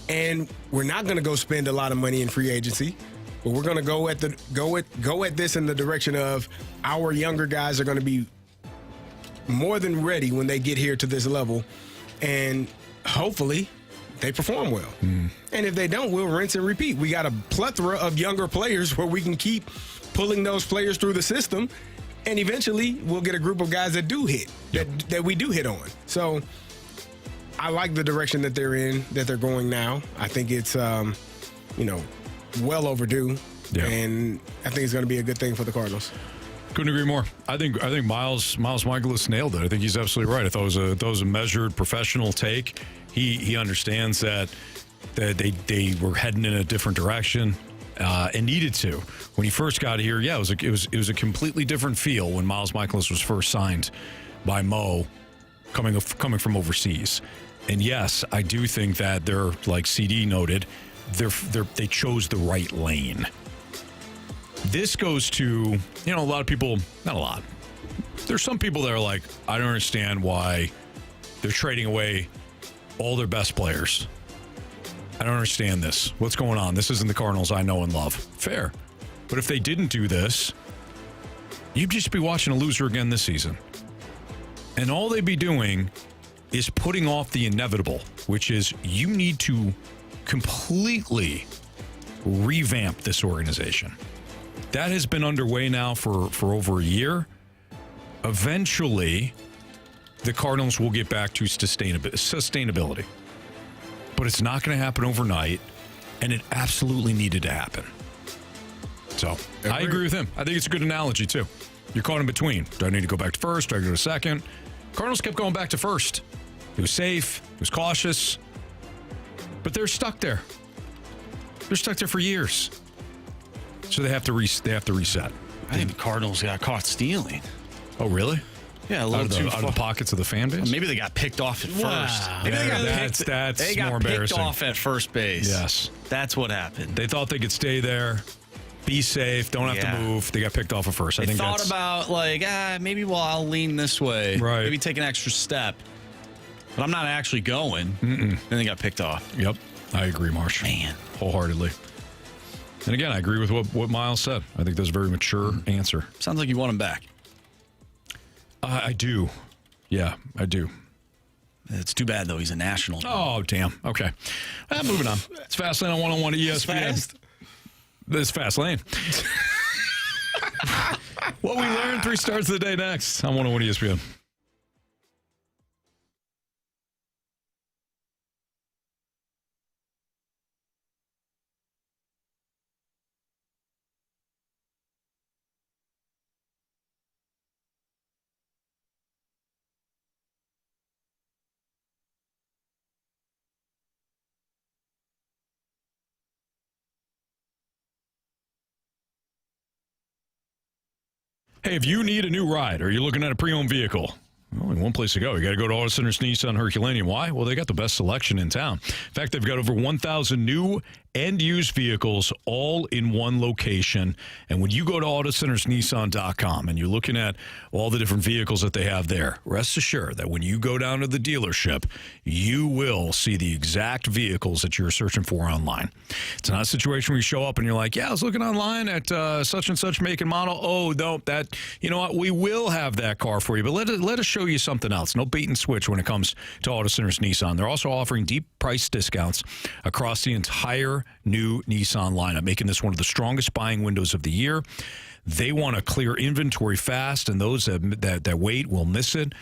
And we're not going to go spend a lot of money in free agency, but we're going to go at this in the direction of our younger guys are going to be more than ready when they get here to this level, and hopefully they perform well. And if they don't, we'll rinse and repeat. We got a plethora of younger players where we can keep pulling those players through the system, and eventually we'll get a group of guys that do hit, that we do hit on. So I like the direction that they're in, that they're going now. I think it's, well overdue, and I think it's going to be a good thing for the Cardinals. Couldn't agree more. I think Miles Michaelis nailed it. I think he's absolutely right. I thought it was a measured, professional take. He understands that they were heading in a different direction and needed to. When he first got here, it was a completely different feel when Miles Michaelis was first signed by Mo, coming from overseas. And yes, I do think that they're, like CD noted, they chose the right lane. This goes to, a lot of people, not a lot. There's some people that are like, I don't understand why they're trading away all their best players. I don't understand this. What's going on? This isn't the Cardinals I know and love. Fair. But if they didn't do this, you'd just be watching a loser again this season. And all they'd be doing is putting off the inevitable, which is you need to completely revamp this organization. That has been underway now for over a year. Eventually, the Cardinals will get back to sustainability. But it's not going to happen overnight, and it absolutely needed to happen. So, I agree with him. I think it's a good analogy, too. You're caught in between. Do I need to go back to first? Do I go to second? Cardinals kept going back to first. It was safe. It was cautious. But they're stuck there. They're stuck there for years. So they have to reset. I think the Cardinals got caught stealing. Oh, really? Yeah, a little out of the pockets of the fan base? Well, maybe they got picked off at first. Maybe That's more embarrassing. Picked off at first base. Yes. That's what happened. They thought they could stay there, be safe, don't have to move. They got picked off at first. They thought about, maybe I'll lean this way. Right. Maybe take an extra step. But I'm not actually going. Then they got picked off. Yep. I agree, Marsh. Man. Wholeheartedly. And again, I agree with what Miles said. I think that's a very mature answer. Sounds like you want him back. I do. Yeah, I do. It's too bad, though. He's a national. Oh, damn. Okay. Moving on. It's Fastlane on 101 ESPN. This Fast Lane. What we learned, 3 stars of the day next on 101 ESPN. Hey, if you need a new ride or you're looking at a pre-owned vehicle, only one place to go. You got to go to Auto Center's Nissan Herculaneum. Why? Well, they got the best selection in town. In fact, they've got over 1,000 new and used vehicles all in one location. And when you go to AutoCentersNissan.com and you're looking at all the different vehicles that they have there, rest assured that when you go down to the dealership, you will see the exact vehicles that you're searching for online. It's not a situation where you show up and you're like, yeah, I was looking online at such and such make and model. Oh, no, you know what? We will have that car for you, but let us show you something else. No bait and switch when it comes to Auto Centers Nissan. They're also offering deep price discounts across the entire new Nissan lineup, making this one of the strongest buying windows of the year. They want to clear inventory fast, and those that wait will miss it.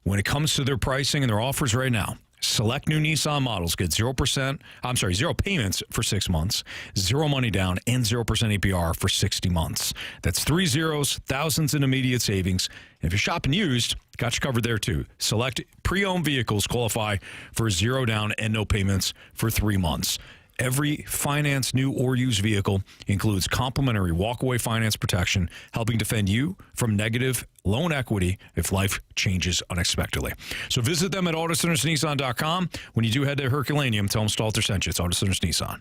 When it comes to their pricing and their offers right now, select new Nissan models get 0 payments for 6 months, 0 money down, and 0% APR for 60 months. That's 3 zeros, thousands in immediate savings. And if you're shopping used, got you covered there too. Select pre-owned vehicles qualify for 0 down and no payments for 3 months. Every finance, new or used vehicle includes complimentary walkaway finance protection, helping defend you from negative loan equity if life changes unexpectedly. So visit them at AutoCentersNissan.com. When you do head to Herculaneum, tell them Stalter sent you. It's Auto Centers Nissan.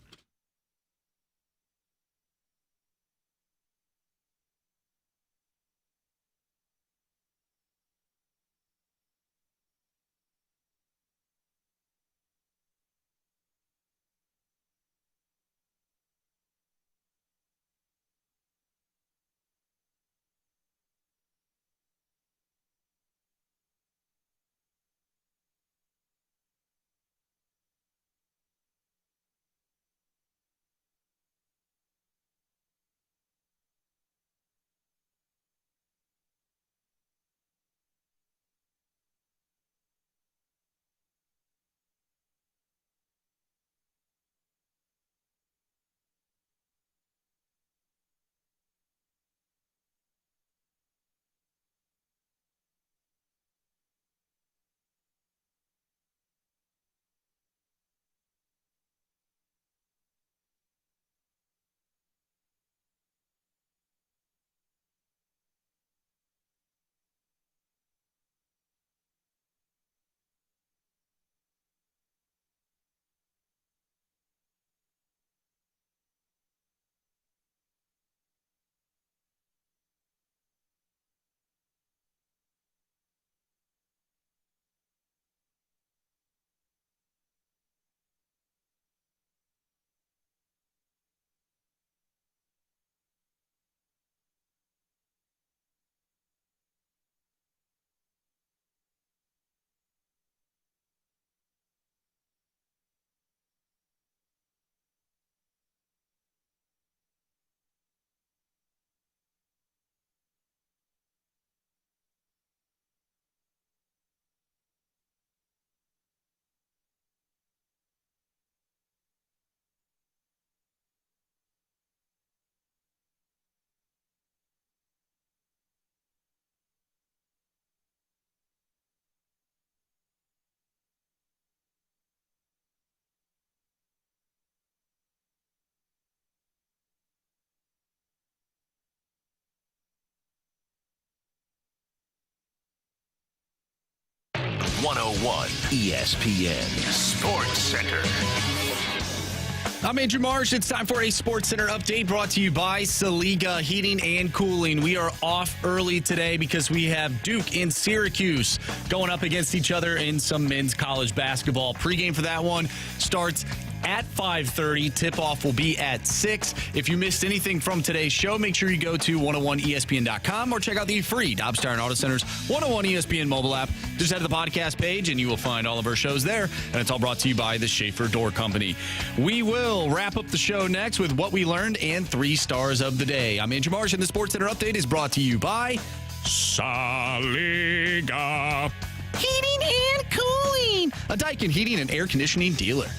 101 ESPN Sports Center. I'm Andrew Marsh. It's time for a Sports Center update brought to you by Saliga Heating and Cooling. We are off early today because we have Duke and Syracuse going up against each other in some men's college basketball. Pregame for that one starts at 5:30. Tip-off will be at 6. If you missed anything from today's show, make sure you go to 101ESPN.com or check out the free Dobbs Tire and Auto Center's 101 ESPN mobile app. Just head to the podcast page, and you will find all of our shows there. And it's all brought to you by the Schaefer Door Company. We will wrap up the show next with what we learned and 3 stars of the day. I'm Andrew Marsh, and the Sports Center update is brought to you by Saliga Heating and Cooling, a Daikin heating and air conditioning dealer.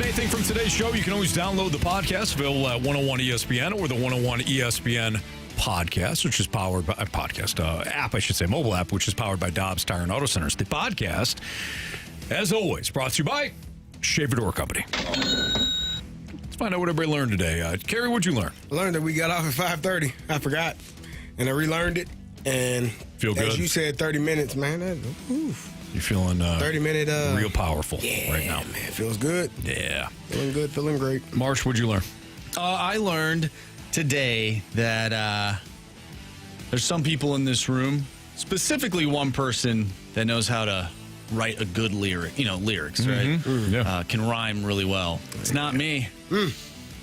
Anything from today's show, you can always download the podcast available at 101 ESPN or the 101 ESPN podcast, which is powered by app, I should say, mobile app, which is powered by Dobbs Tire and Auto Centers. The podcast, as always, brought to you by Schaefer Door Company. Let's find out what everybody learned today. Carey, what'd you learn? I learned that we got off at 5:30. I forgot, and I relearned it. And feel good. As you said, 30 minutes, man. You're feeling 30-minute real powerful right now. Man, feels good. Yeah. Feeling good, feeling great. Marsh, what'd you learn? I learned today that there's some people in this room, specifically one person that knows how to write a good lyrics, right? Yeah. Can rhyme really well. It's not me. It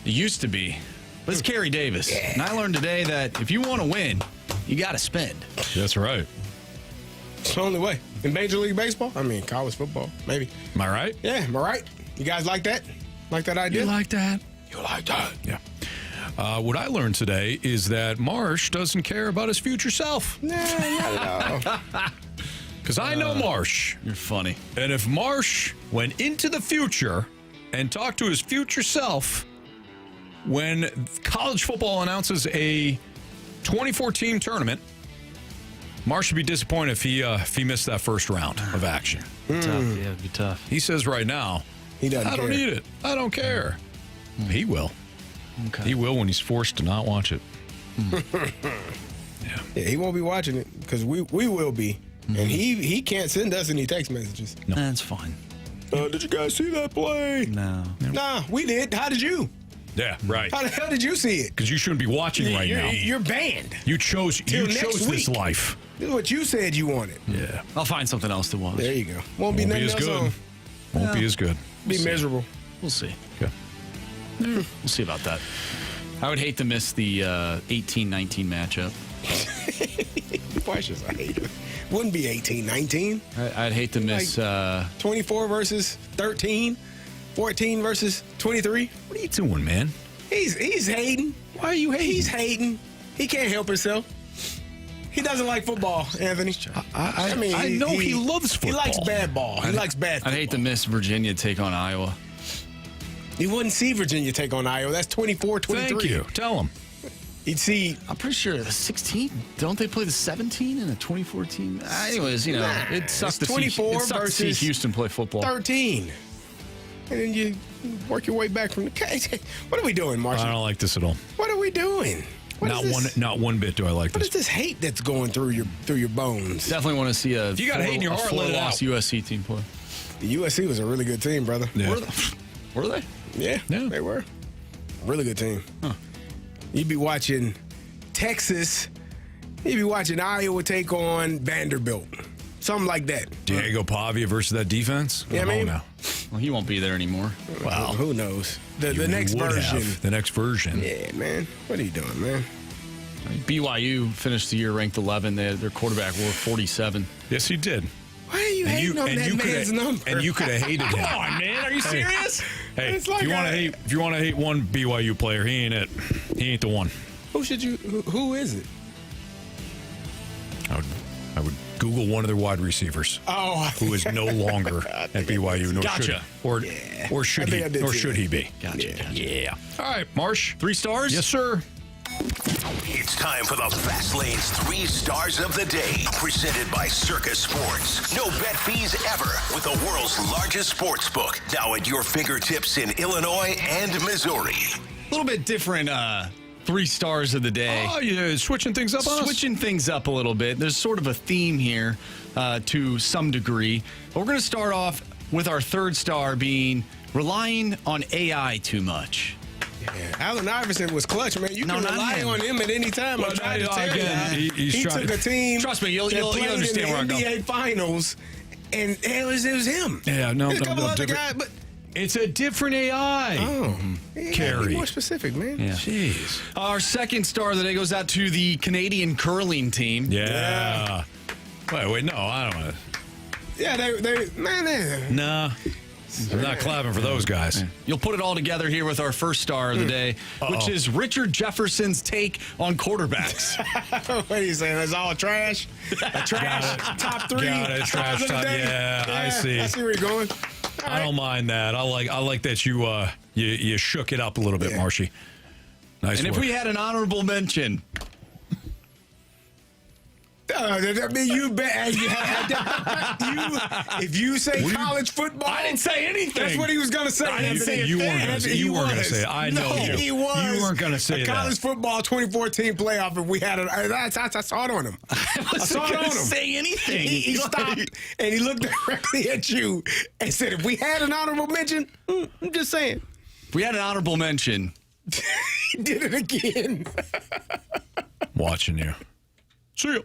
used to be. But it's Carey Davis. Yeah. And I learned today that if you want to win, you got to spend. That's right. It's the only way. In Major League Baseball? I mean, college football, maybe. Am I right? Yeah, am I right? You guys like that? Like that idea? You like that? You like that? Yeah. What I learned today is that Marsh doesn't care about his future self. Nah, not at all. Because I know Marsh. You're funny. And if Marsh went into the future and talked to his future self when college football announces a 24-team tournament, Marsh would be disappointed if he missed that first round of action. Tough. Yeah, it'd be tough. He says right now, I don't need it. I don't care. He will. Okay. He will when he's forced to not watch it. Yeah, he won't be watching it because we will be. And he can't send us any text messages. No. That's fine. Did you guys see that play? No. Nah, we did. How did you? Yeah, right. How the hell did you see it? Because you shouldn't be watching right now. You're banned. You chose this week. life. This is what you said you wanted. Yeah. I'll find something else to watch. There you go. Won't be as else good. on. Won't be as good. Be miserable. We'll see. Okay. We'll see about that. I would hate to miss the 18-19 matchup. Why should I hate it? Wouldn't be 18-19. I'd hate to miss 24 versus 13, 14 versus 23. What are you doing, man? He's hating. Why are you hating? He's hating. He can't help himself. He doesn't like football, Anthony. I know he loves football. He likes bad ball. He likes bad football. I'd hate to miss Virginia take on Iowa. You wouldn't see Virginia take on Iowa. That's 24-23. Thank you. Tell him. You'd see. I'm pretty sure the 16. Don't they play the 17 and the 24 team? Anyways, it sucks to see Houston play football. 13. And then you work your way back from the case. What are we doing, Marshall? I don't like this at all. What are we doing? Not one bit do I like this. What is this hate that's going through your bones? Definitely want to see a. If you got hate in your heart, let it out. USC team play. The USC was a really good team, brother. Yeah. Were they? Yeah, they were. Really good team. Huh. You'd be watching Texas. You'd be watching Iowa take on Vanderbilt. Something like that. Diego Pavia versus that defense? Yeah, Well, he won't be there anymore. Well, who knows? The next version. The next version. Yeah, man. What are you doing, man? BYU finished the year ranked 11. Their quarterback wore 47. Yes, he did. Why are you hating on that man's number? And you could have hated him. Come on, man. Are you serious? Hey, if you want to hate one BYU player, he ain't it. He ain't the one. Who is it? I would Google one of their wide receivers. Who is no longer at BYU. Nor should he be. Gotcha. Yeah. All right, Marsh. 3 stars? Yes, sir. It's time for the Fast Lane's 3 Stars of the Day, presented by Circus Sports. No bet fees ever with the world's largest sports book, now at your fingertips in Illinois and Missouri. A little bit different 3 stars of the day. Oh, yeah, switching things up on us? Switching things up a little bit. There's sort of a theme here to some degree. But we're going to start off with our 3rd star being relying on AI too much. Yeah. Allen Iverson was clutch, man. You can rely on him at any time. Well, I tried to tell you. He took a team. Trust me, you'll in understand where I'm the going. NBA Finals, and it was him. Yeah, no, There's a couple other guys, but it's a different AI. Oh, Carey. Be more specific, man. Yeah. Jeez. Our 2nd star of the day goes out to the Canadian curling team. Yeah. Wait, no, I don't know. Yeah, they Nah. I'm not clapping for those guys. You'll put it all together here with our 1st star of the day, which is Richard Jefferson's take on quarterbacks. What are you saying? It's all trash? A trash top 3? Got it. Trash top. Yeah, I see. I see where you're going. I don't mind that. I like that you shook it up a little bit, Marshy. Nice and work. if we had an honorable mention. I mean, you bet. If you say college football, I didn't say anything. That's what he was going to say. I didn't say you weren't going to say. You weren't going to say it. I know you. He was. You weren't going to say a that. College football 2014 playoff. If we had it, I saw it on him. I wasn't going to say anything. He stopped and he looked directly at you and said, "If we had an honorable mention, I'm just saying." If we had an honorable mention, he did it again. Watching you. See ya.